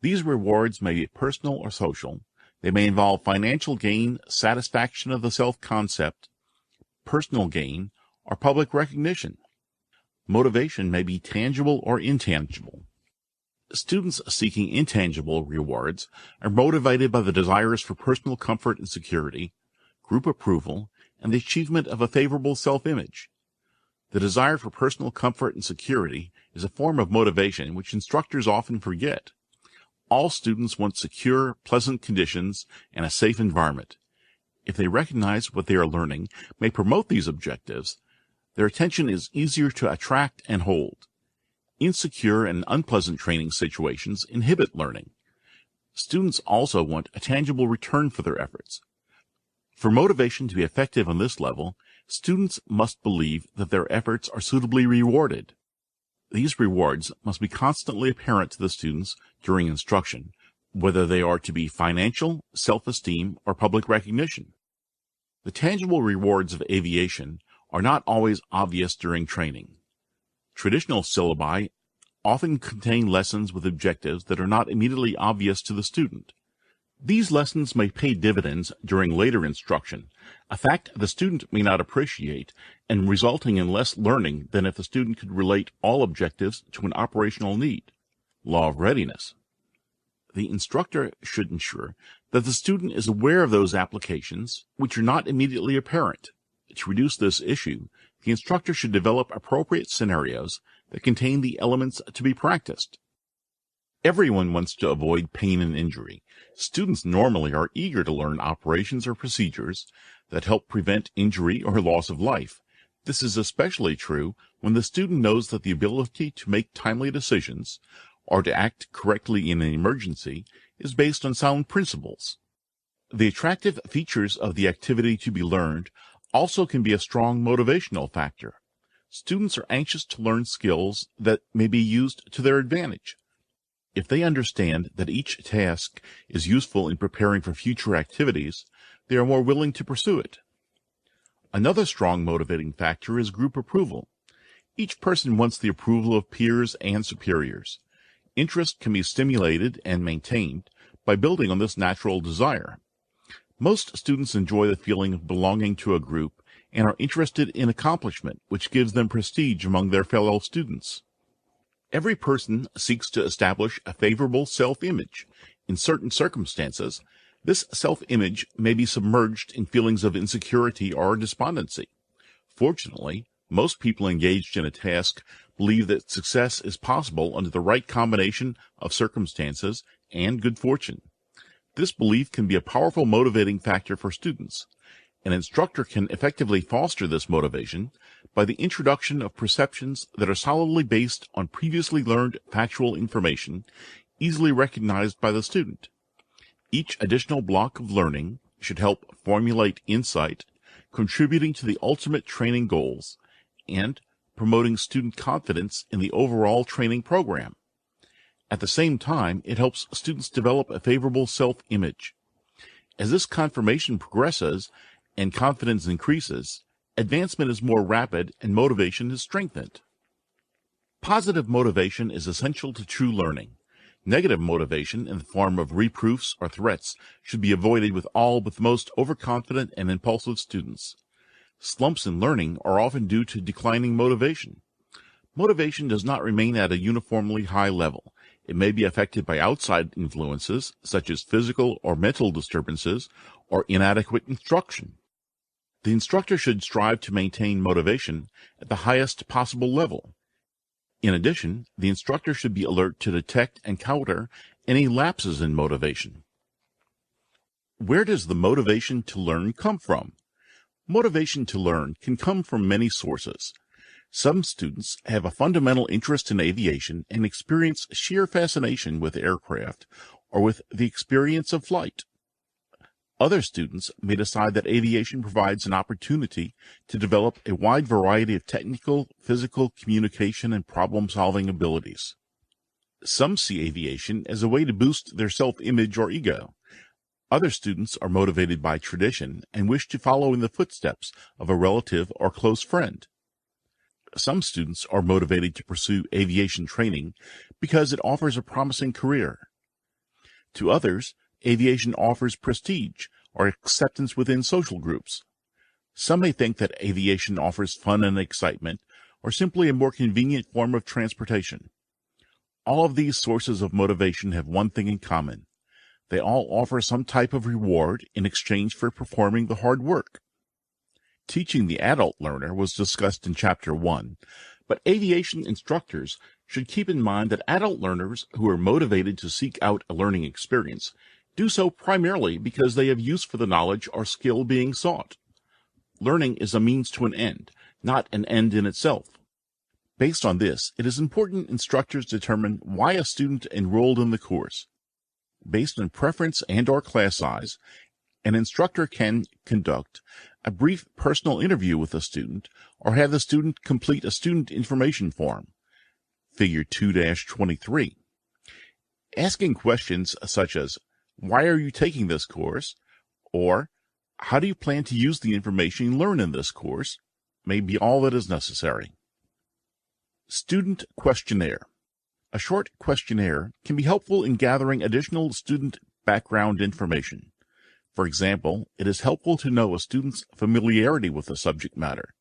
These rewards may be personal or social. They may involve financial gain, satisfaction of the self-concept, personal gain, or public recognition. Motivation may be tangible or intangible. Students seeking intangible rewards are motivated by the desires for personal comfort and security, group approval, and the achievement of a favorable self-image. The desire for personal comfort and security is a form of motivation which instructors often forget. All students want secure, pleasant conditions and a safe environment. If they recognize what they are learning may promote these objectives, their attention is easier to attract and hold. Insecure and unpleasant training situations inhibit learning. Students also want a tangible return for their efforts. For motivation to be effective on this level, students must believe that their efforts are suitably rewarded. These rewards must be constantly apparent to the students during instruction, whether they are to be financial, self-esteem, or public recognition. The tangible rewards of aviation are not always obvious during training. Traditional syllabi often contain lessons with objectives that are not immediately obvious to the student. These lessons may pay dividends during later instruction, a fact the student may not appreciate, and resulting in less learning than if the student could relate all objectives to an operational need. Law of readiness. The instructor should ensure that the student is aware of those applications which are not immediately apparent. To reduce this issue, the instructor should develop appropriate scenarios that contain the elements to be practiced. Everyone wants to avoid pain and injury. Students normally are eager to learn operations or procedures that help prevent injury or loss of life. This is especially true when the student knows that the ability to make timely decisions or to act correctly in an emergency is based on sound principles. The attractive features of the activity to be learned also can be a strong motivational factor. Students are anxious to learn skills that may be used to their advantage. If they understand that each task is useful in preparing for future activities, they are more willing to pursue it. Another strong motivating factor is group approval. Each person wants the approval of peers and superiors. Interest can be stimulated and maintained by building on this natural desire. Most students enjoy the feeling of belonging to a group and are interested in accomplishment, which gives them prestige among their fellow students. Every person seeks to establish a favorable self-image. In certain circumstances, this self-image may be submerged in feelings of insecurity or despondency. Fortunately, most people engaged in a task believe that success is possible under the right combination of circumstances and good fortune. This belief can be a powerful motivating factor for students. An instructor can effectively foster this motivation by the introduction of perceptions that are solidly based on previously learned factual information, easily recognized by the student. Each additional block of learning should help formulate insight, contributing to the ultimate training goals, and promoting student confidence in the overall training program. At the same time, it helps students develop a favorable self-image. As this confirmation progresses and confidence increases, advancement is more rapid and motivation is strengthened. Positive motivation is essential to true learning. Negative motivation in the form of reproofs or threats should be avoided with all but the most overconfident and impulsive students. Slumps in learning are often due to declining motivation. Motivation does not remain at a uniformly high level. It may be affected by outside influences, such as physical or mental disturbances, or inadequate instruction. The instructor should strive to maintain motivation at the highest possible level. In addition, the instructor should be alert to detect and counter any lapses in motivation. Where does the motivation to learn come from? Motivation to learn can come from many sources. Some students have a fundamental interest in aviation and experience sheer fascination with aircraft or with the experience of flight. Other students may decide that aviation provides an opportunity to develop a wide variety of technical, physical, communication, and problem-solving abilities. Some see aviation as a way to boost their self-image or ego. Other students are motivated by tradition and wish to follow in the footsteps of a relative or close friend. Some students are motivated to pursue aviation training because it offers a promising career. To others, aviation offers prestige or acceptance within social groups. Some may think that aviation offers fun and excitement, or simply a more convenient form of transportation. All of these sources of motivation have one thing in common. They all offer some type of reward in exchange for performing the hard work. Teaching the adult learner was discussed in Chapter 1, but aviation instructors should keep in mind that adult learners who are motivated to seek out a learning experience do so primarily because they have use for the knowledge or skill being sought. Learning is a means to an end, not an end in itself. Based on this, it is important instructors determine why a student enrolled in the course. Based on preference and/or class size, an instructor can conduct a brief personal interview with a student or have the student complete a student information form, Figure 2-23. Asking questions such as, "Why are you taking this course?" or "How do you plan to use the information you learn in this course?" may be all that is necessary. Student questionnaire. A short questionnaire can be helpful in gathering additional student background information. For example, it is helpful to know a student's familiarity with the subject matter.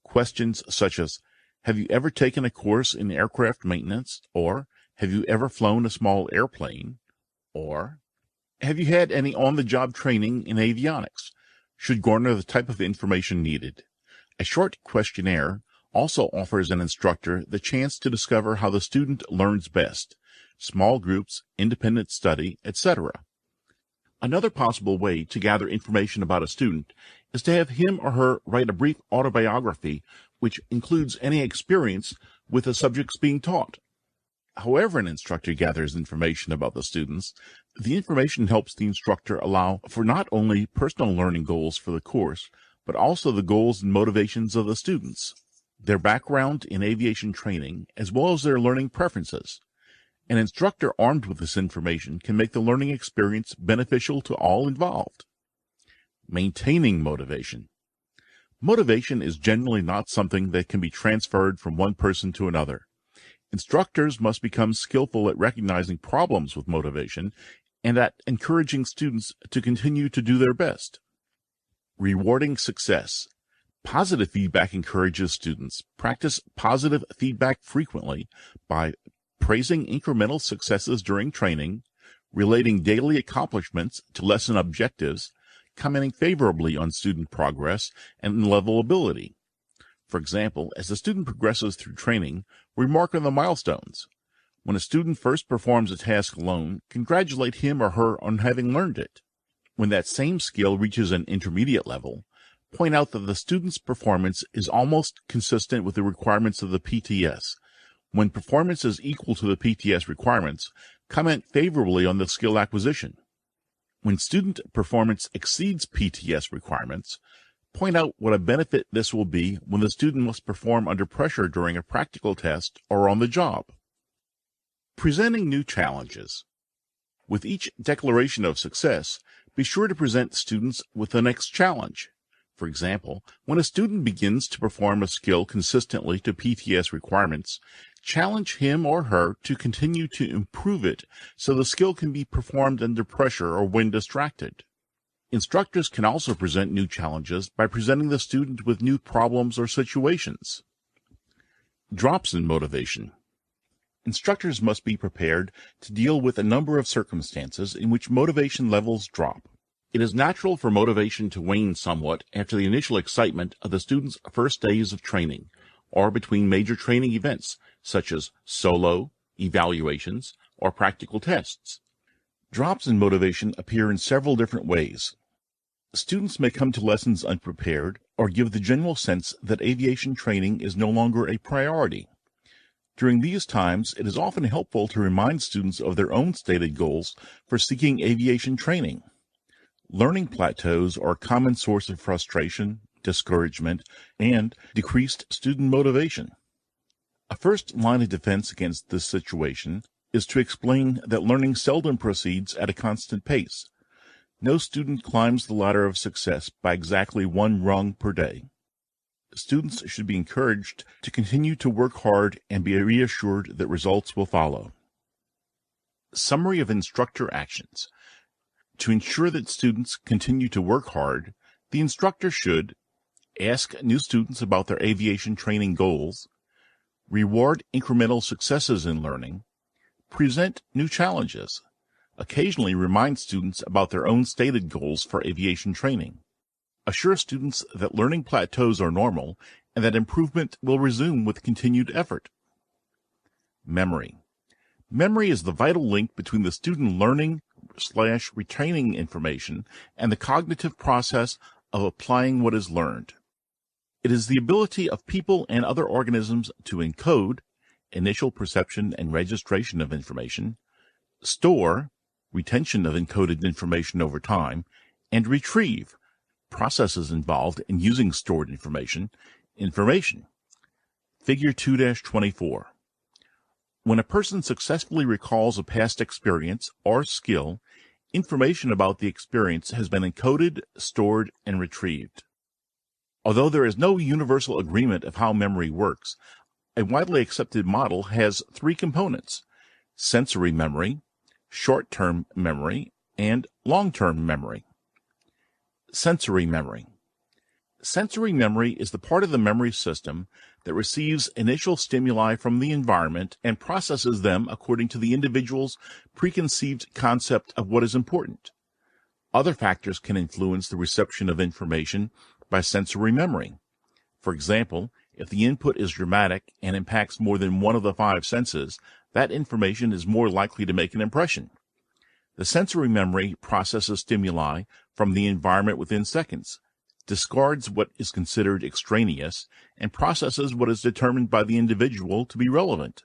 Questions such as, "Have you ever taken a course in aircraft maintenance?" or "Have you ever flown a small airplane?" or "Have you had any on-the-job training in avionics?" should garner the type of information needed. A short questionnaire also offers an instructor the chance to discover how the student learns best. small groups, independent study, etc. Another possible way to gather information about a student is to have him or her write a brief autobiography which includes any experience with the subjects being taught. However an instructor gathers information about the students, the information helps the instructor allow for not only personal learning goals for the course, but also the goals and motivations of the students, their background in aviation training, as well as their learning preferences. An instructor armed with this information can make the learning experience beneficial to all involved. Maintaining motivation. Motivation is generally not something that can be transferred from one person to another. Instructors must become skillful at recognizing problems with motivation and at encouraging students to continue to do their best. Rewarding success. Positive feedback encourages students. Practice positive feedback frequently by praising incremental successes during training, relating daily accomplishments to lesson objectives, commenting favorably on student progress and level ability. For example, as the student progresses through training, remark on the milestones. When a student first performs a task alone, congratulate him or her on having learned it. When that same skill reaches an intermediate level, point out that the student's performance is almost consistent with the requirements of the PTS. When performance is equal to the PTS requirements, comment favorably on the skill acquisition. When student performance exceeds PTS requirements, point out what a benefit this will be when the student must perform under pressure during a practical test or on the job. Presenting new challenges. With each declaration of success, be sure to present students with the next challenge. For example, when a student begins to perform a skill consistently to PTS requirements, challenge him or her to continue to improve it so the skill can be performed under pressure or when distracted. Instructors can also present new challenges by presenting the student with new problems or situations. Drops in motivation. Instructors must be prepared to deal with a number of circumstances in which motivation levels drop. It is natural for motivation to wane somewhat after the initial excitement of the student's first days of training, or between major training events such as solo, evaluations, or practical tests. Drops in motivation appear in several different ways. Students may come to lessons unprepared or give the general sense that aviation training is no longer a priority. During these times, it is often helpful to remind students of their own stated goals for seeking aviation training. Learning plateaus are a common source of frustration, discouragement, and decreased student motivation. A first line of defense against this situation is to explain that learning seldom proceeds at a constant pace. No student climbs the ladder of success by exactly one rung per day. Students should be encouraged to continue to work hard and be reassured that results will follow. Summary of instructor actions. To ensure that students continue to work hard, the instructor should ask new students about their aviation training goals, reward incremental successes in learning, present new challenges, occasionally remind students about their own stated goals for aviation training, assure students that learning plateaus are normal and that improvement will resume with continued effort. Memory. Memory is the vital link between the student learning/retaining information and the cognitive process of applying what is learned. It is the ability of people and other organisms to encode, initial perception and registration of information, store, retention of encoded information over time, and retrieve, processes involved in using stored information. Figure 2-24. When a person successfully recalls a past experience or skill, information about the experience has been encoded, stored, and retrieved. Although there is no universal agreement of how memory works, a widely accepted model has three components: sensory memory, short-term memory, and long-term memory. Sensory memory. Sensory memory is the part of the memory system that receives initial stimuli from the environment and processes them according to the individual's preconceived concept of what is important. Other factors can influence the reception of information by sensory memory. For example, If the input is dramatic and impacts more than one of the five senses, that information is more likely to make an impression. The sensory memory processes stimuli from the environment within seconds, discards what is considered extraneous, and processes what is determined by the individual to be relevant.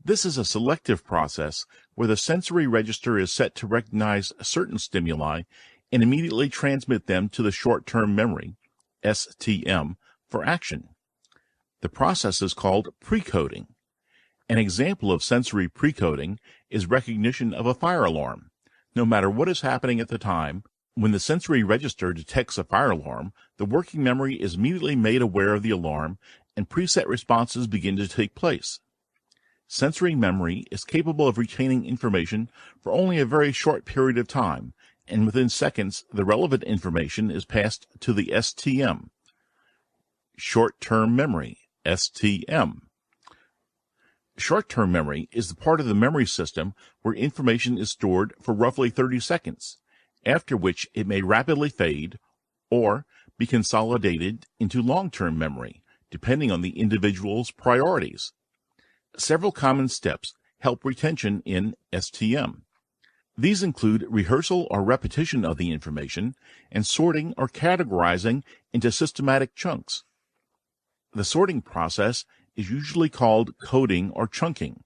This is a selective process where the sensory register is set to recognize certain stimuli and immediately transmit them to the short-term memory, STM, for action. The process is called precoding. An example of sensory precoding is recognition of a fire alarm. No matter what is happening at the time, when the sensory register detects a fire alarm, the working memory is immediately made aware of the alarm and preset responses begin to take place. Sensory memory is capable of retaining information for only a very short period of time, and within seconds the relevant information is passed to the STM, short-term memory, STM. Short-term memory is the part of the memory system where information is stored for roughly 30 seconds, after which it may rapidly fade or be consolidated into long-term memory, depending on the individual's priorities. Several common steps help retention in STM. These include rehearsal or repetition of the information and sorting or categorizing into systematic chunks. The sorting process is usually called coding or chunking.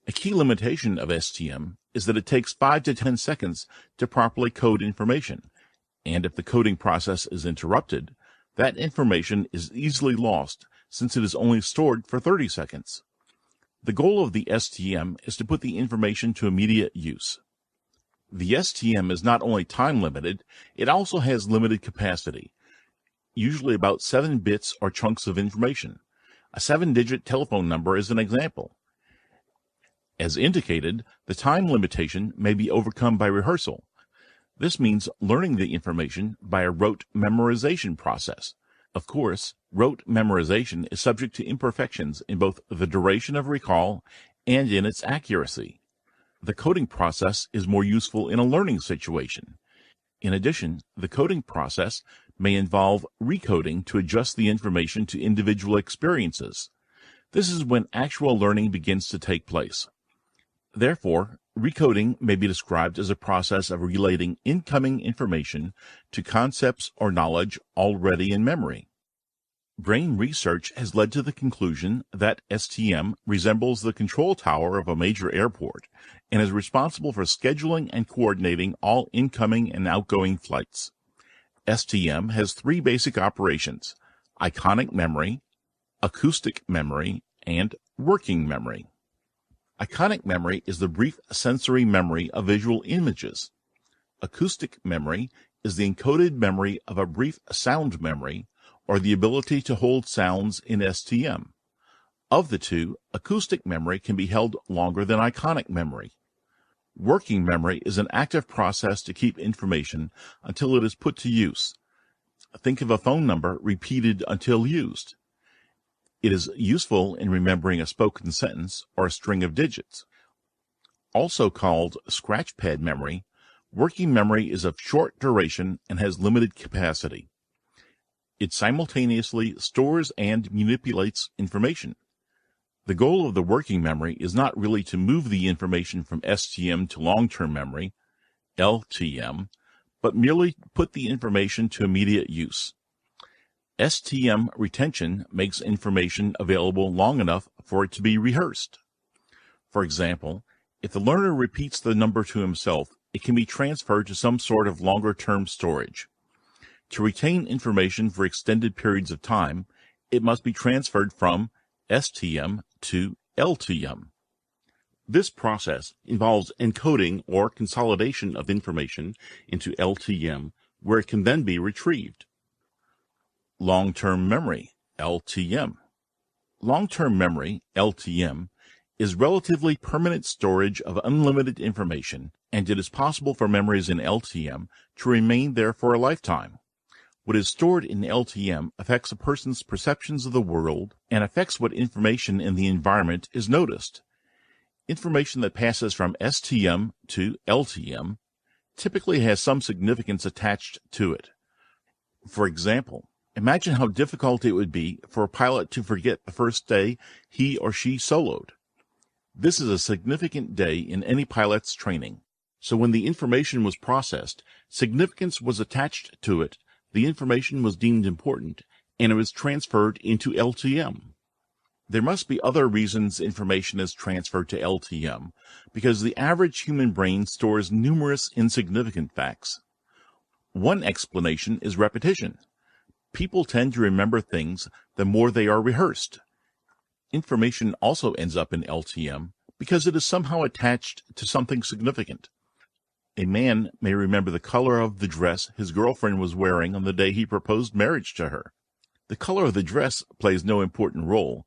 A key limitation of STM is that it takes 5 to 10 seconds to properly code information, and if the coding process is interrupted, that information is easily lost since it is only stored for 30 seconds. The goal of the STM is to put the information to immediate use. The STM is not only time-limited, it also has limited capacity, usually about 7 bits or chunks of information. A 7-digit telephone number is an example. As indicated, the time limitation may be overcome by rehearsal. This means learning the information by a rote memorization process. Of course, rote memorization is subject to imperfections in both the duration of recall and in its accuracy. The coding process is more useful in a learning situation. In addition, the coding process may involve recoding to adjust the information to individual experiences. This is when actual learning begins to take place. Therefore, recoding may be described as a process of relating incoming information to concepts or knowledge already in memory. Brain research has led to the conclusion that STM resembles the control tower of a major airport and is responsible for scheduling and coordinating all incoming and outgoing flights. STM has 3 basic operations: iconic memory, acoustic memory, and working memory. Iconic memory is the brief sensory memory of visual images. Acoustic memory is the encoded memory of a brief sound memory, or the ability to hold sounds in STM. Of the two, acoustic memory can be held longer than iconic memory. Working memory is an active process to keep information until it is put to use. Think of a phone number repeated until used. It is useful in remembering a spoken sentence or a string of digits. Also called scratchpad memory, working memory is of short duration and has limited capacity. It simultaneously stores and manipulates information. The goal of the working memory is not really to move the information from STM to long-term memory, LTM, but merely put the information to immediate use. STM retention makes information available long enough for it to be rehearsed. For example, if the learner repeats the number to himself, it can be transferred to some sort of longer-term storage. To retain information for extended periods of time, it must be transferred from STM to LTM. This process involves encoding or consolidation of information into LTM, where it can then be retrieved. Long-term memory, LTM. Long-term memory, LTM, is relatively permanent storage of unlimited information, and it is possible for memories in LTM to remain there for a lifetime. What is stored in LTM affects a person's perceptions of the world and affects what information in the environment is noticed. Information that passes from STM to LTM typically has some significance attached to it. For example, Imagine how difficult it would be for a pilot to forget the first day he or she soloed. This is a significant day in any pilot's training. So when the information was processed, significance was attached to it, the information was deemed important, and it was transferred into LTM. There must be other reasons information is transferred to LTM, because the average human brain stores numerous insignificant facts. One explanation is repetition. People tend to remember things the more they are rehearsed. Information also ends up in LTM because it is somehow attached to something significant. A man may remember the color of the dress his girlfriend was wearing on the day he proposed marriage to her. The color of the dress plays no important role,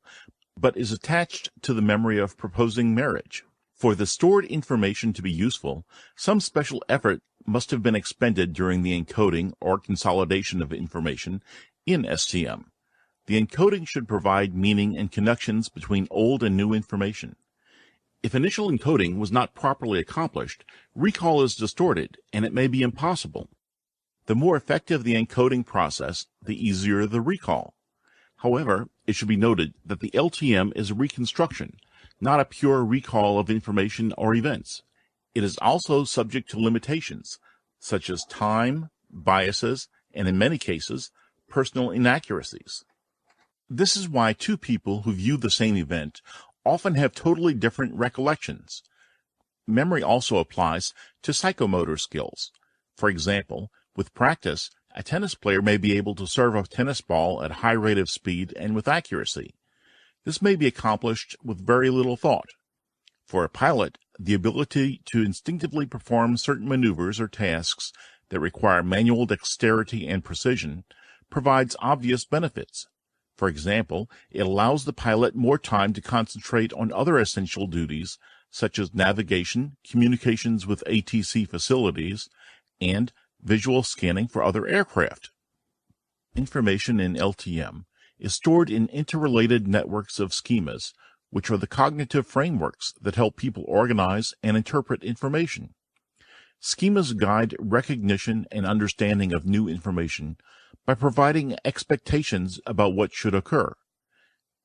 but is attached to the memory of proposing marriage. For the stored information to be useful, some special effort must have been expended during the encoding or consolidation of information in STM. The encoding should provide meaning and connections between old and new information. If initial encoding was not properly accomplished, recall is distorted, and it may be impossible. The more effective the encoding process, the easier the recall. However, it should be noted that the LTM is a reconstruction, not a pure recall of information or events. It is also subject to limitations, such as time, biases, and in many cases, personal inaccuracies. This is why two people who view the same event often have totally different recollections. Memory also applies to psychomotor skills. For example, with practice, a tennis player may be able to serve a tennis ball at a high rate of speed and with accuracy. This may be accomplished with very little thought. For a pilot, the ability to instinctively perform certain maneuvers or tasks that require manual dexterity and precision provides obvious benefits. For example, it allows the pilot more time to concentrate on other essential duties such as navigation, communications with ATC facilities, and visual scanning for other aircraft. Information in LTM is stored in interrelated networks of schemas, which are the cognitive frameworks that help people organize and interpret information. Schemas guide recognition and understanding of new information by providing expectations about what should occur.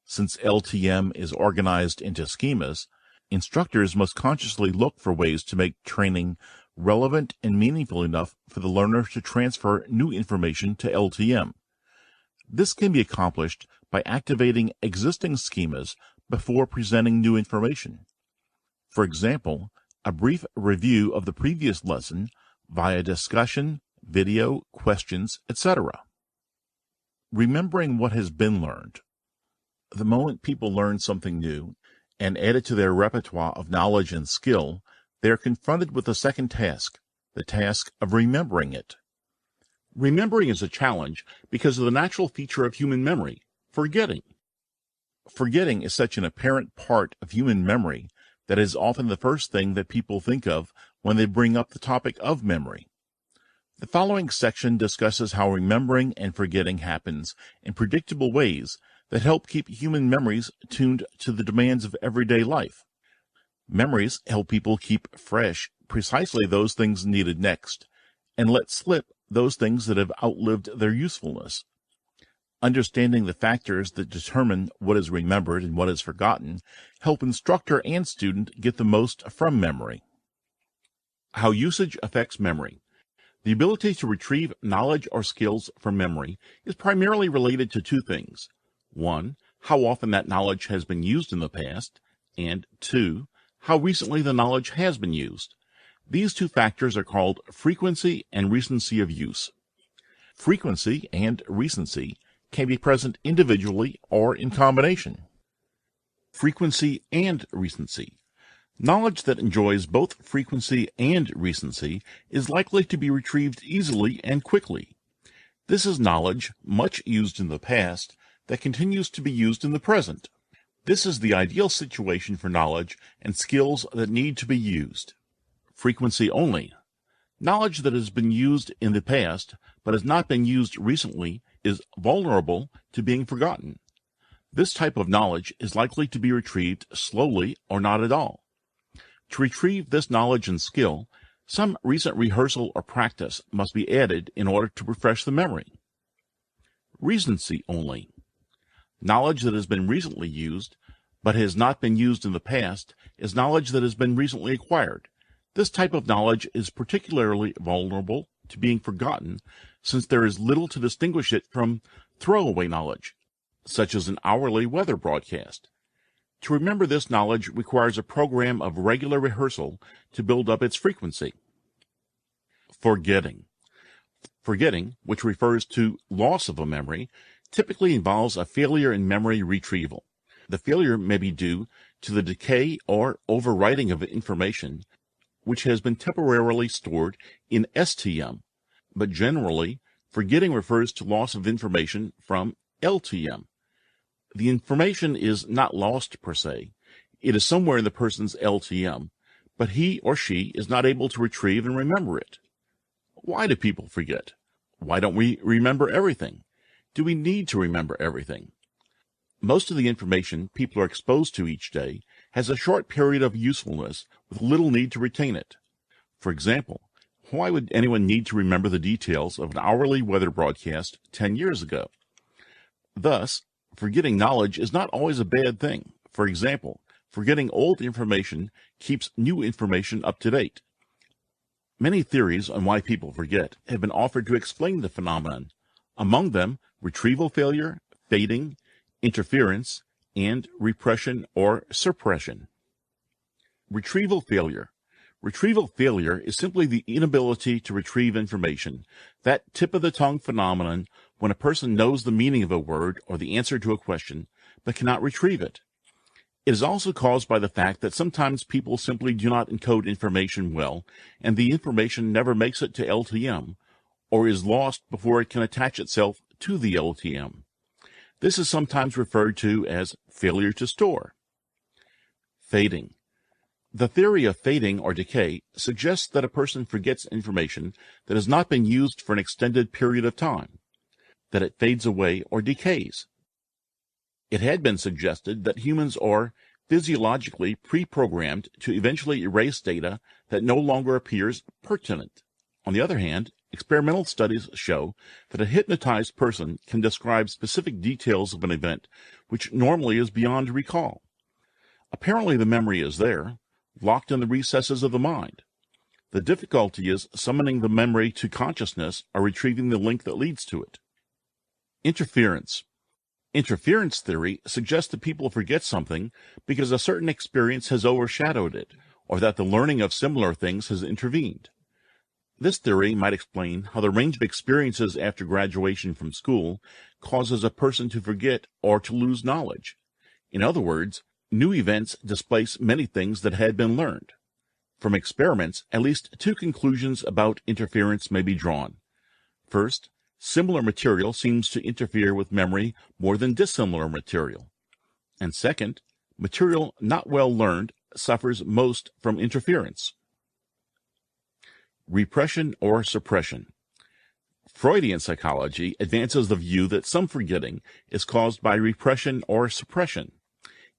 Since LTM is organized into schemas, instructors must consciously look for ways to make training relevant and meaningful enough for the learner to transfer new information to LTM. This can be accomplished by activating existing schemas before presenting new information. For example, a brief review of the previous lesson via discussion, video, questions, etc. Remembering what has been learned. The moment people learn something new and add it to their repertoire of knowledge and skill, they are confronted with a second task, the task of remembering it. Remembering is a challenge because of the natural feature of human memory, forgetting. Forgetting is such an apparent part of human memory that is often the first thing that people think of when they bring up the topic of memory. The following section discusses how remembering and forgetting happens in predictable ways that help keep human memories tuned to the demands of everyday life. Memories help people keep fresh precisely those things needed next, and let slip those things that have outlived their usefulness. Understanding the factors that determine what is remembered and what is forgotten help instructor and student get the most from memory. How usage affects memory. The ability to retrieve knowledge or skills from memory is primarily related to two things. 1. How often that knowledge has been used in the past, and 2. How recently the knowledge has been used. These two factors are called frequency and recency of use. Frequency and recency can be present individually or in combination. Frequency and recency. Knowledge that enjoys both frequency and recency is likely to be retrieved easily and quickly. This is knowledge much used in the past that continues to be used in the present. This is the ideal situation for knowledge and skills that need to be used. Frequency only. Knowledge that has been used in the past but has not been used recently is vulnerable to being forgotten. This type of knowledge is likely to be retrieved slowly or not at all. To retrieve this knowledge and skill, some recent rehearsal or practice must be added in order to refresh the memory. Recency only. Knowledge that has been recently used, but has not been used in the past, is knowledge that has been recently acquired. This type of knowledge is particularly vulnerable to being forgotten, since there is little to distinguish it from throwaway knowledge, such as an hourly weather broadcast. To remember this knowledge requires a program of regular rehearsal to build up its frequency. Forgetting. Forgetting, which refers to loss of a memory, typically involves a failure in memory retrieval. The failure may be due to the decay or overwriting of information which has been temporarily stored in STM, but generally, forgetting refers to loss of information from LTM. The information is not lost per se. It is somewhere in the person's LTM, but he or she is not able to retrieve and remember it. Why do people forget? Why don't we remember everything? Do we need to remember everything? Most of the information people are exposed to each day has a short period of usefulness with little need to retain it. For example, why would anyone need to remember the details of an hourly weather broadcast 10 years ago? Thus, forgetting knowledge is not always a bad thing. For example, forgetting old information keeps new information up to date. Many theories on why people forget have been offered to explain the phenomenon. Among them, retrieval failure, fading, interference, and repression or suppression. Retrieval failure. Retrieval failure is simply the inability to retrieve information, that tip-of-the-tongue phenomenon when a person knows the meaning of a word or the answer to a question, but cannot retrieve it. It is also caused by the fact that sometimes people simply do not encode information well, and the information never makes it to LTM, or is lost before it can attach itself to the LTM. This is sometimes referred to as failure to store. Fading. The theory of fading or decay suggests that a person forgets information that has not been used for an extended period of time, that it fades away or decays. It had been suggested that humans are physiologically pre-programmed to eventually erase data that no longer appears pertinent. On the other hand, experimental studies show that a hypnotized person can describe specific details of an event which normally is beyond recall. Apparently the memory is there, locked in the recesses of the mind. The difficulty is summoning the memory to consciousness or retrieving the link that leads to it. Interference. Interference theory suggests that people forget something because a certain experience has overshadowed it, or that the learning of similar things has intervened. This theory might explain how the range of experiences after graduation from school causes a person to forget or to lose knowledge. In other words, new events displace many things that had been learned. From experiments, at least two conclusions about interference may be drawn. First, similar material seems to interfere with memory more than dissimilar material. And second, material not well learned suffers most from interference. Repression or suppression. Freudian psychology advances the view that some forgetting is caused by repression or suppression.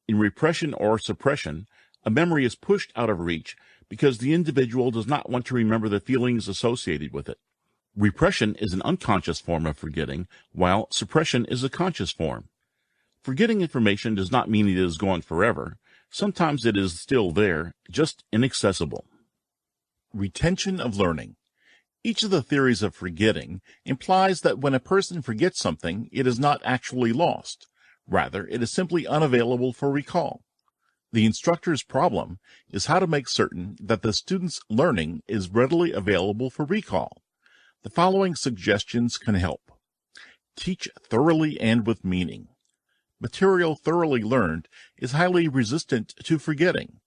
In repression or suppression, a memory is pushed out of reach because the individual does not want to remember the feelings associated with it. Repression is an unconscious form of forgetting, while suppression is a conscious form. Forgetting information does not mean it is gone forever. Sometimes it is still there, just inaccessible. Retention of learning. Each of the theories of forgetting implies that when a person forgets something, it is not actually lost. Rather, it is simply unavailable for recall. The instructor's problem is how to make certain that the student's learning is readily available for recall. The following suggestions can help. Teach thoroughly and with meaning. Material thoroughly learned is highly resistant to forgetting.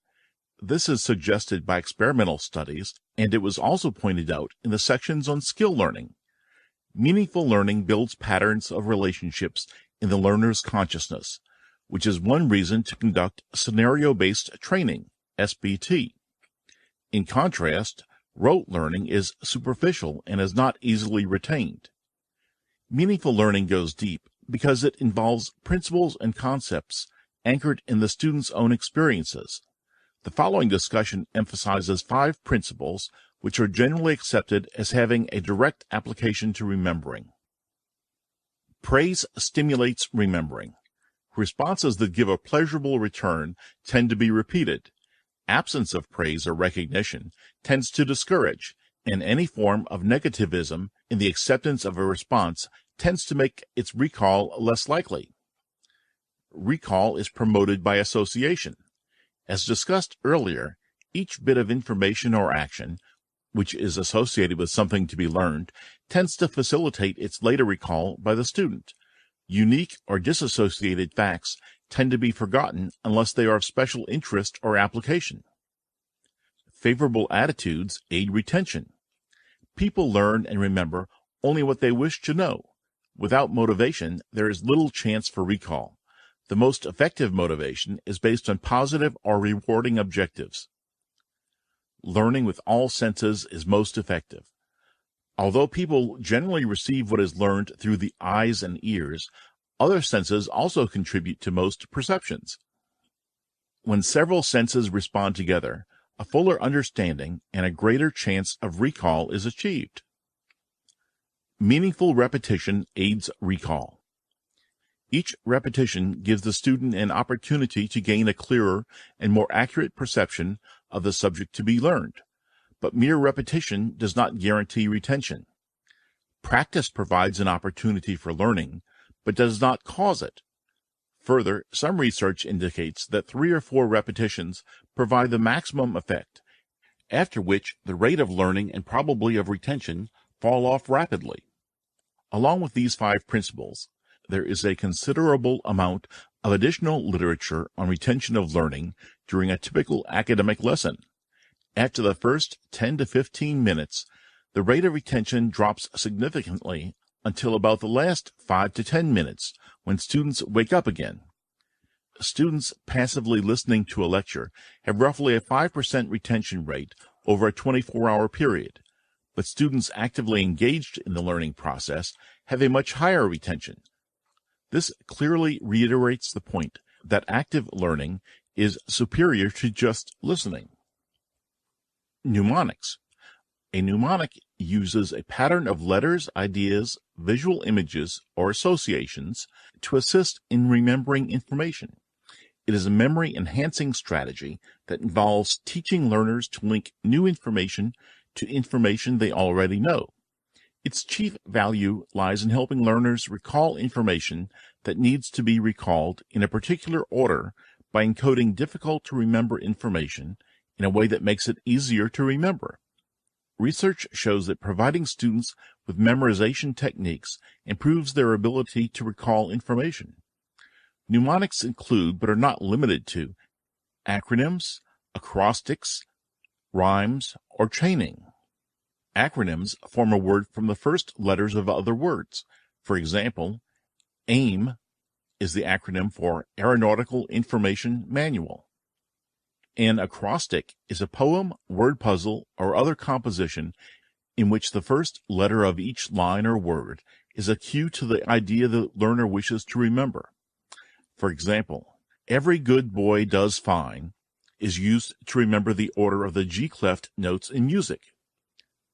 This is suggested by experimental studies, and it was also pointed out in the sections on skill learning. Meaningful learning builds patterns of relationships in the learner's consciousness, which is one reason to conduct scenario-based training, SBT. In contrast, rote learning is superficial and is not easily retained. Meaningful learning goes deep because it involves principles and concepts anchored in the student's own experiences. The following discussion emphasizes 5 principles which are generally accepted as having a direct application to remembering. Praise stimulates remembering. Responses that give a pleasurable return tend to be repeated. Absence of praise or recognition tends to discourage, and any form of negativism in the acceptance of a response tends to make its recall less likely. Recall is promoted by association. As discussed earlier, each bit of information or action, which is associated with something to be learned, tends to facilitate its later recall by the student. Unique or disassociated facts tend to be forgotten unless they are of special interest or application. Favorable attitudes aid retention. People learn and remember only what they wish to know. Without motivation, there is little chance for recall. The most effective motivation is based on positive or rewarding objectives. Learning with all senses is most effective. Although people generally receive what is learned through the eyes and ears, other senses also contribute to most perceptions. When several senses respond together, a fuller understanding and a greater chance of recall is achieved. Meaningful repetition aids recall. Each repetition gives the student an opportunity to gain a clearer and more accurate perception of the subject to be learned, but mere repetition does not guarantee retention. Practice provides an opportunity for learning, but does not cause it. Further, some research indicates that 3 or 4 repetitions provide the maximum effect, after which the rate of learning and probably of retention fall off rapidly. Along with these 5 principles, there is a considerable amount of additional literature on retention of learning during a typical academic lesson. After the first 10 to 15 minutes, the rate of retention drops significantly until about the last 5 to 10 minutes, when students wake up again. Students passively listening to a lecture have roughly a 5% retention rate over a 24-hour period, but students actively engaged in the learning process have a much higher retention. This clearly reiterates the point that active learning is superior to just listening. Mnemonics. A mnemonic uses a pattern of letters, ideas, visual images, or associations to assist in remembering information. It is a memory-enhancing strategy that involves teaching learners to link new information to information they already know. Its chief value lies in helping learners recall information that needs to be recalled in a particular order by encoding difficult-to-remember information in a way that makes it easier to remember. Research shows that providing students with memorization techniques improves their ability to recall information. Mnemonics include, but are not limited to, acronyms, acrostics, rhymes, or chaining. Acronyms form a word from the first letters of other words. For example, AIM is the acronym for Aeronautical Information Manual. An acrostic is a poem, word puzzle, or other composition in which the first letter of each line or word is a cue to the idea the learner wishes to remember. For example, every good boy does fine is used to remember the order of the G-clef notes in music.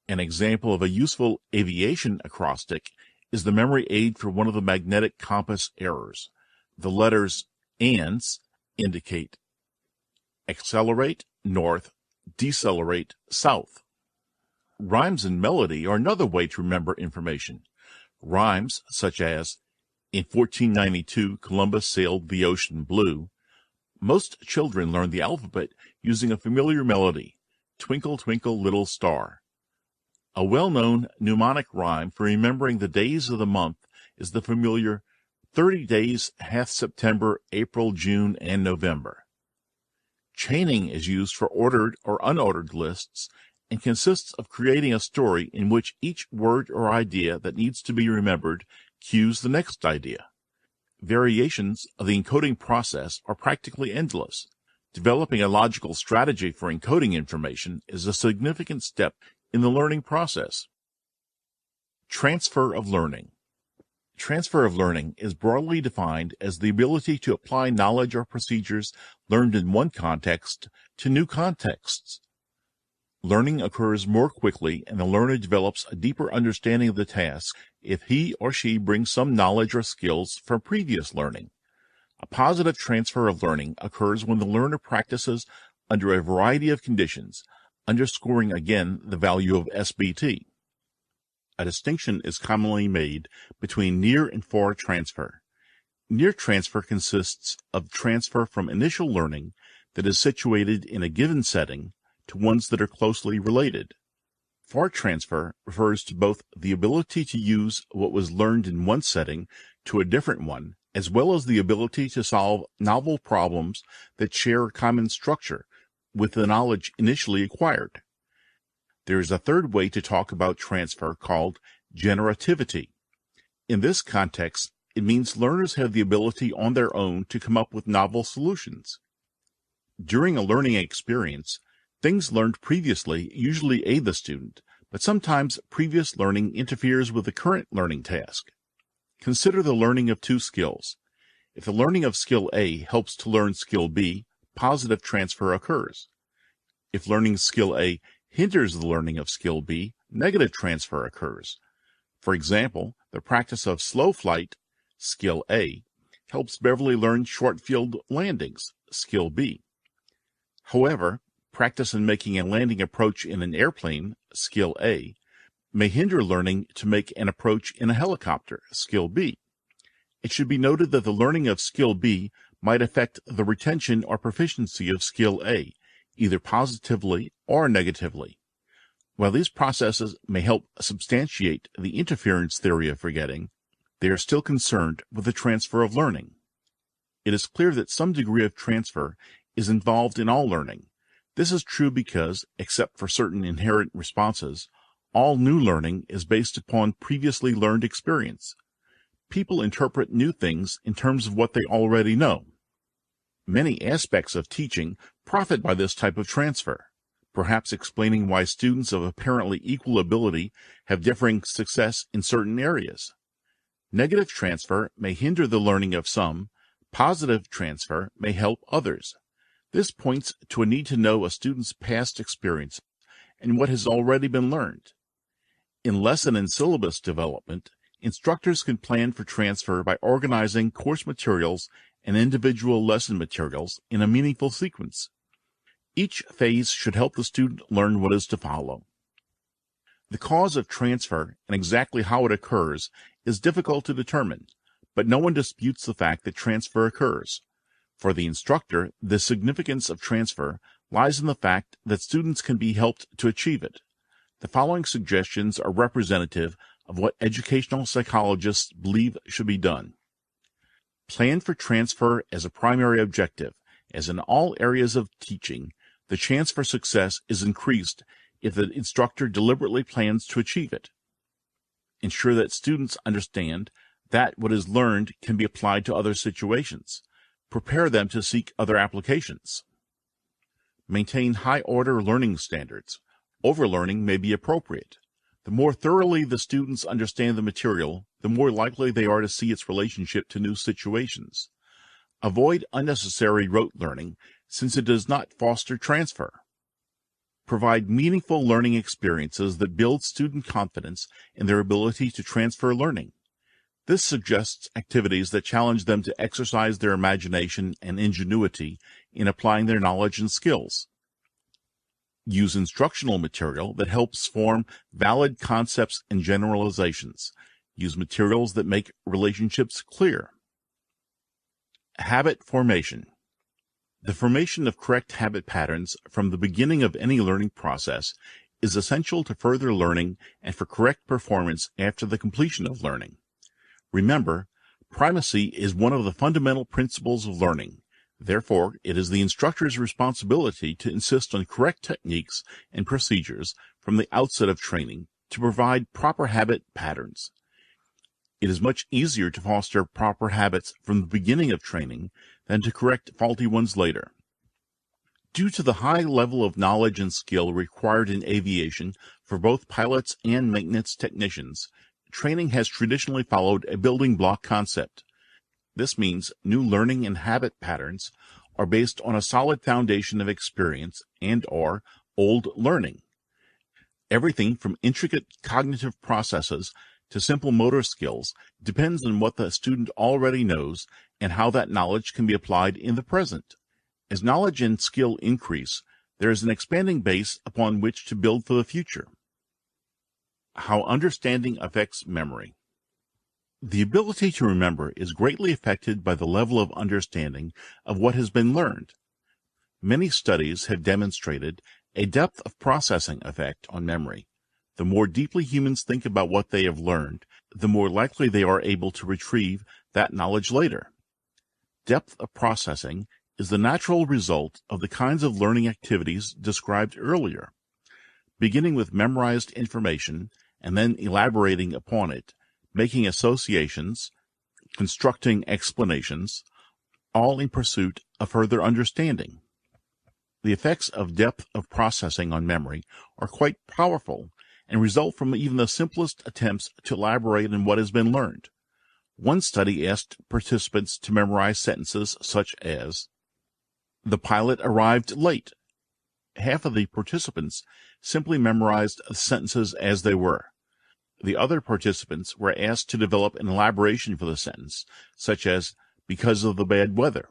An example of a useful aviation acrostic is the memory aid for one of the magnetic compass errors. The letters ANS indicate accelerate north, decelerate south. Rhymes and melody are another way to remember information. Rhymes such as, in 1492 Columbus sailed the ocean blue. Most children learn the alphabet using a familiar melody, Twinkle, Twinkle, Little Star. A well-known mnemonic rhyme for remembering the days of the month is the familiar 30 days hath September, April, June, and November. Chaining is used for ordered or unordered lists and consists of creating a story in which each word or idea that needs to be remembered cues the next idea. Variations of the encoding process are practically endless. Developing a logical strategy for encoding information is a significant step in the learning process. Transfer of learning. Transfer of learning is broadly defined as the ability to apply knowledge or procedures learned in one context to new contexts. Learning occurs more quickly and the learner develops a deeper understanding of the task if he or she brings some knowledge or skills from previous learning. A positive transfer of learning occurs when the learner practices under a variety of conditions, underscoring again the value of SBT. A distinction is commonly made between near and far transfer. Near transfer consists of transfer from initial learning that is situated in a given setting to ones that are closely related. Far transfer refers to both the ability to use what was learned in one setting to a different one, as well as the ability to solve novel problems that share a common structure with the knowledge initially acquired. There is a third way to talk about transfer called generativity. In this context, it means learners have the ability on their own to come up with novel solutions. During a learning experience, things learned previously usually aid the student, but sometimes previous learning interferes with the current learning task. Consider the learning of two skills. If the learning of skill A helps to learn skill B, positive transfer occurs. If learning skill A hinders the learning of skill B, negative transfer occurs. For example, the practice of slow flight, skill A, helps Beverly learn short field landings, skill B. However, practice in making a landing approach in an airplane, skill A, may hinder learning to make an approach in a helicopter, skill B. It should be noted that the learning of skill B might affect the retention or proficiency of skill A, either positively or negatively. While these processes may help substantiate the interference theory of forgetting, they are still concerned with the transfer of learning. It is clear that some degree of transfer is involved in all learning. This is true because, except for certain inherent responses, all new learning is based upon previously learned experience. People interpret new things in terms of what they already know. Many aspects of teaching profit by this type of transfer, perhaps explaining why students of apparently equal ability have differing success in certain areas. Negative transfer may hinder the learning of some, positive transfer may help others. This points to a need to know a student's past experience and what has already been learned. In lesson and syllabus development, instructors can plan for transfer by organizing course materials and individual lesson materials in a meaningful sequence. Each phase should help the student learn what is to follow. The cause of transfer and exactly how it occurs is difficult to determine, but no one disputes the fact that transfer occurs. For the instructor, the significance of transfer lies in the fact that students can be helped to achieve it. The following suggestions are representative of what educational psychologists believe should be done. Plan for transfer as a primary objective, as in all areas of teaching. The chance for success is increased if the instructor deliberately plans to achieve it. Ensure that students understand that what is learned can be applied to other situations. Prepare them to seek other applications. Maintain high-order learning standards. Overlearning may be appropriate. The more thoroughly the students understand the material, the more likely they are to see its relationship to new situations. Avoid unnecessary rote learning, since it does not foster transfer. Provide meaningful learning experiences that build student confidence in their ability to transfer learning. This suggests activities that challenge them to exercise their imagination and ingenuity in applying their knowledge and skills. Use instructional material that helps form valid concepts and generalizations. Use materials that make relationships clear. Habit formation. The formation of correct habit patterns from the beginning of any learning process is essential to further learning and for correct performance after the completion of learning. Remember, primacy is one of the fundamental principles of learning. Therefore, it is the instructor's responsibility to insist on correct techniques and procedures from the outset of training to provide proper habit patterns. It is much easier to foster proper habits from the beginning of training than to correct faulty ones later. Due to the high level of knowledge and skill required in aviation for both pilots and maintenance technicians, training has traditionally followed a building block concept. This means new learning and habit patterns are based on a solid foundation of experience and/or old learning. Everything from intricate cognitive processes to simple motor skills depends on what the student already knows and how that knowledge can be applied in the present. As knowledge and skill increase, there is an expanding base upon which to build for the future. How understanding affects memory. The ability to remember is greatly affected by the level of understanding of what has been learned. Many studies have demonstrated a depth of processing effect on memory. The more deeply humans think about what they have learned, the more likely they are able to retrieve that knowledge later. Depth of processing is the natural result of the kinds of learning activities described earlier. Beginning with memorized information and then elaborating upon it, making associations, constructing explanations, all in pursuit of further understanding. The effects of depth of processing on memory are quite powerful and result from even the simplest attempts to elaborate on what has been learned. One study asked participants to memorize sentences such as, "The pilot arrived late." Half of the participants simply memorized the sentences as they were. The other participants were asked to develop an elaboration for the sentence, such as, "Because of the bad weather."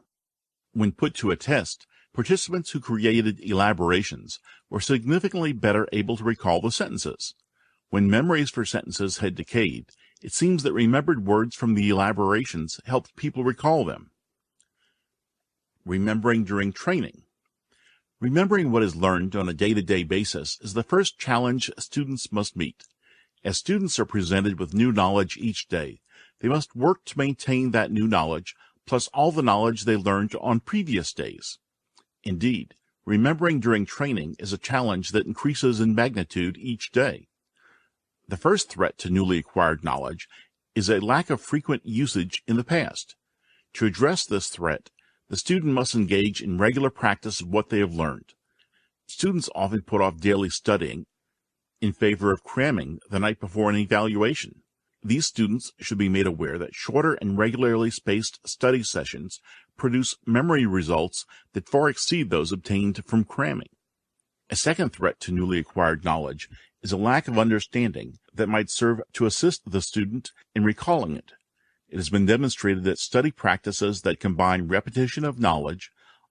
When put to a test, participants who created elaborations were significantly better able to recall the sentences. When memories for sentences had decayed, it seems that remembered words from the elaborations helped people recall them. Remembering during training. Remembering what is learned on a day-to-day basis is the first challenge students must meet. As students are presented with new knowledge each day, they must work to maintain that new knowledge, plus all the knowledge they learned on previous days. Indeed, remembering during training is a challenge that increases in magnitude each day. The first threat to newly acquired knowledge is a lack of frequent usage in the past. To address this threat, the student must engage in regular practice of what they have learned. Students often put off daily studying in favor of cramming the night before an evaluation. These students should be made aware that shorter and regularly spaced study sessions produce memory results that far exceed those obtained from cramming. A second threat to newly acquired knowledge is a lack of understanding that might serve to assist the student in recalling it. It has been demonstrated that study practices that combine repetition of knowledge,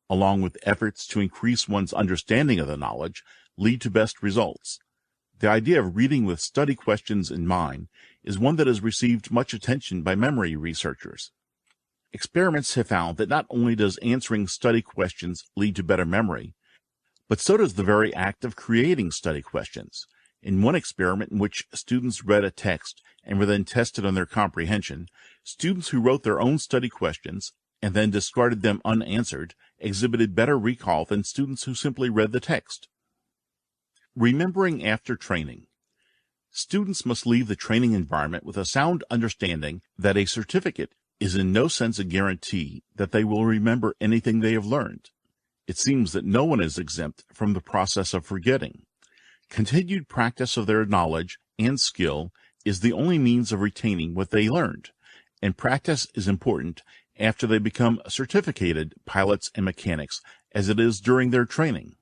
along with efforts to increase one's understanding of the knowledge, lead to best results. The idea of reading with study questions in mind is one that has received much attention by memory researchers. Experiments have found that not only does answering study questions lead to better memory, but so does the very act of creating study questions. In one experiment in which students read a text and were then tested on their comprehension, students who wrote their own study questions and then discarded them unanswered exhibited better recall than students who simply read the text. Remembering after training. Students must leave the training environment with a sound understanding that a certificate is in no sense a guarantee that they will remember anything they have learned. It seems that no one is exempt from the process of forgetting. Continued practice of their knowledge and skill is the only means of retaining what they learned, and practice is important after they become certificated pilots and mechanics, as it is during their training.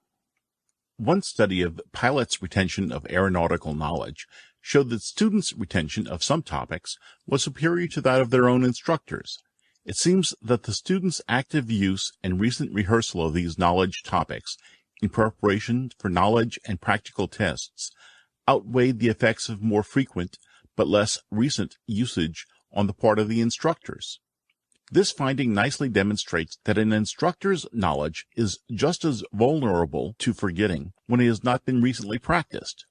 One study of pilots' retention of aeronautical knowledge showed that students' retention of some topics was superior to that of their own instructors. It seems that the students' active use and recent rehearsal of these knowledge topics in preparation for knowledge and practical tests outweighed the effects of more frequent but less recent usage on the part of the instructors. This finding nicely demonstrates that an instructor's knowledge is just as vulnerable to forgetting when it has not been recently practiced.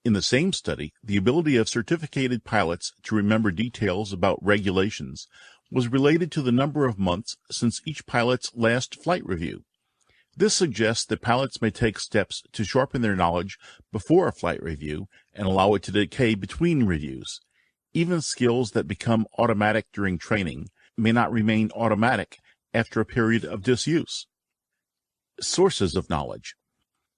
In the same study, the ability of certificated pilots to remember details about regulations was related to the number of months since each pilot's last flight review. This suggests that pilots may take steps to sharpen their knowledge before a flight review and allow it to decay between reviews. Even skills that become automatic during training may not remain automatic after a period of disuse. Sources of knowledge.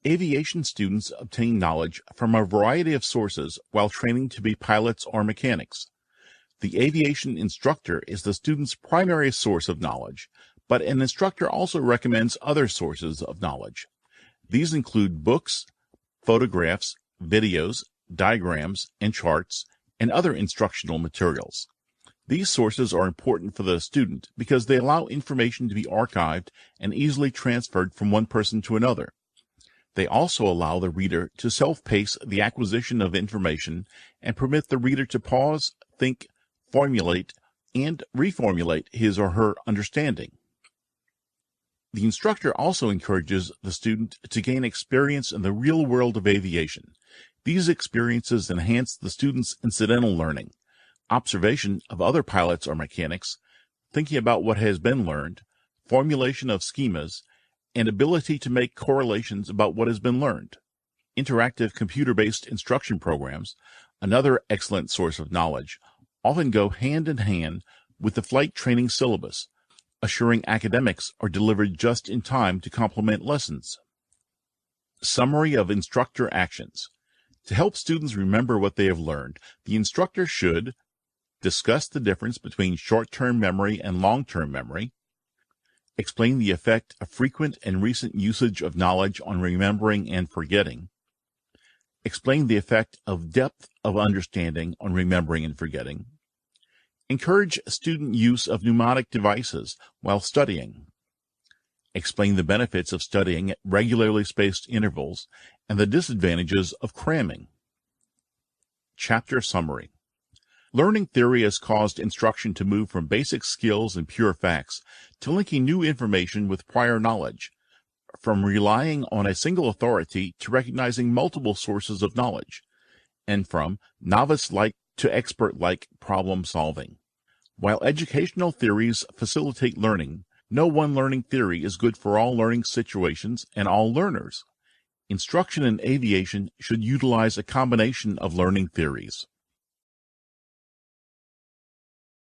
Aviation students obtain knowledge from a variety of sources while training to be pilots or mechanics. The aviation instructor is the student's primary source of knowledge, but an instructor also recommends other sources of knowledge. These include books, photographs, videos, diagrams, and charts, and other instructional materials. These sources are important for the student because they allow information to be archived and easily transferred from one person to another. They also allow the reader to self-pace the acquisition of information and permit the reader to pause, think, formulate, and reformulate his or her understanding. The instructor also encourages the student to gain experience in the real world of aviation. These experiences enhance the student's incidental learning, observation of other pilots or mechanics, thinking about what has been learned, formulation of schemas, and ability to make correlations about what has been learned. Interactive computer-based instruction programs, another excellent source of knowledge, often go hand in hand with the flight training syllabus, assuring academics are delivered just in time to complement lessons. Summary of instructor actions. To help students remember what they have learned, the instructor should discuss the difference between short-term memory and long-term memory, explain the effect of frequent and recent usage of knowledge on remembering and forgetting, explain the effect of depth of understanding on remembering and forgetting, encourage student use of mnemonic devices while studying, explain the benefits of studying at regularly spaced intervals and the disadvantages of cramming. Chapter summary. Learning theory has caused instruction to move from basic skills and pure facts to linking new information with prior knowledge, from relying on a single authority to recognizing multiple sources of knowledge, and from novice-like to expert-like problem solving. While educational theories facilitate learning, no one learning theory is good for all learning situations and all learners. Instruction in aviation should utilize a combination of learning theories.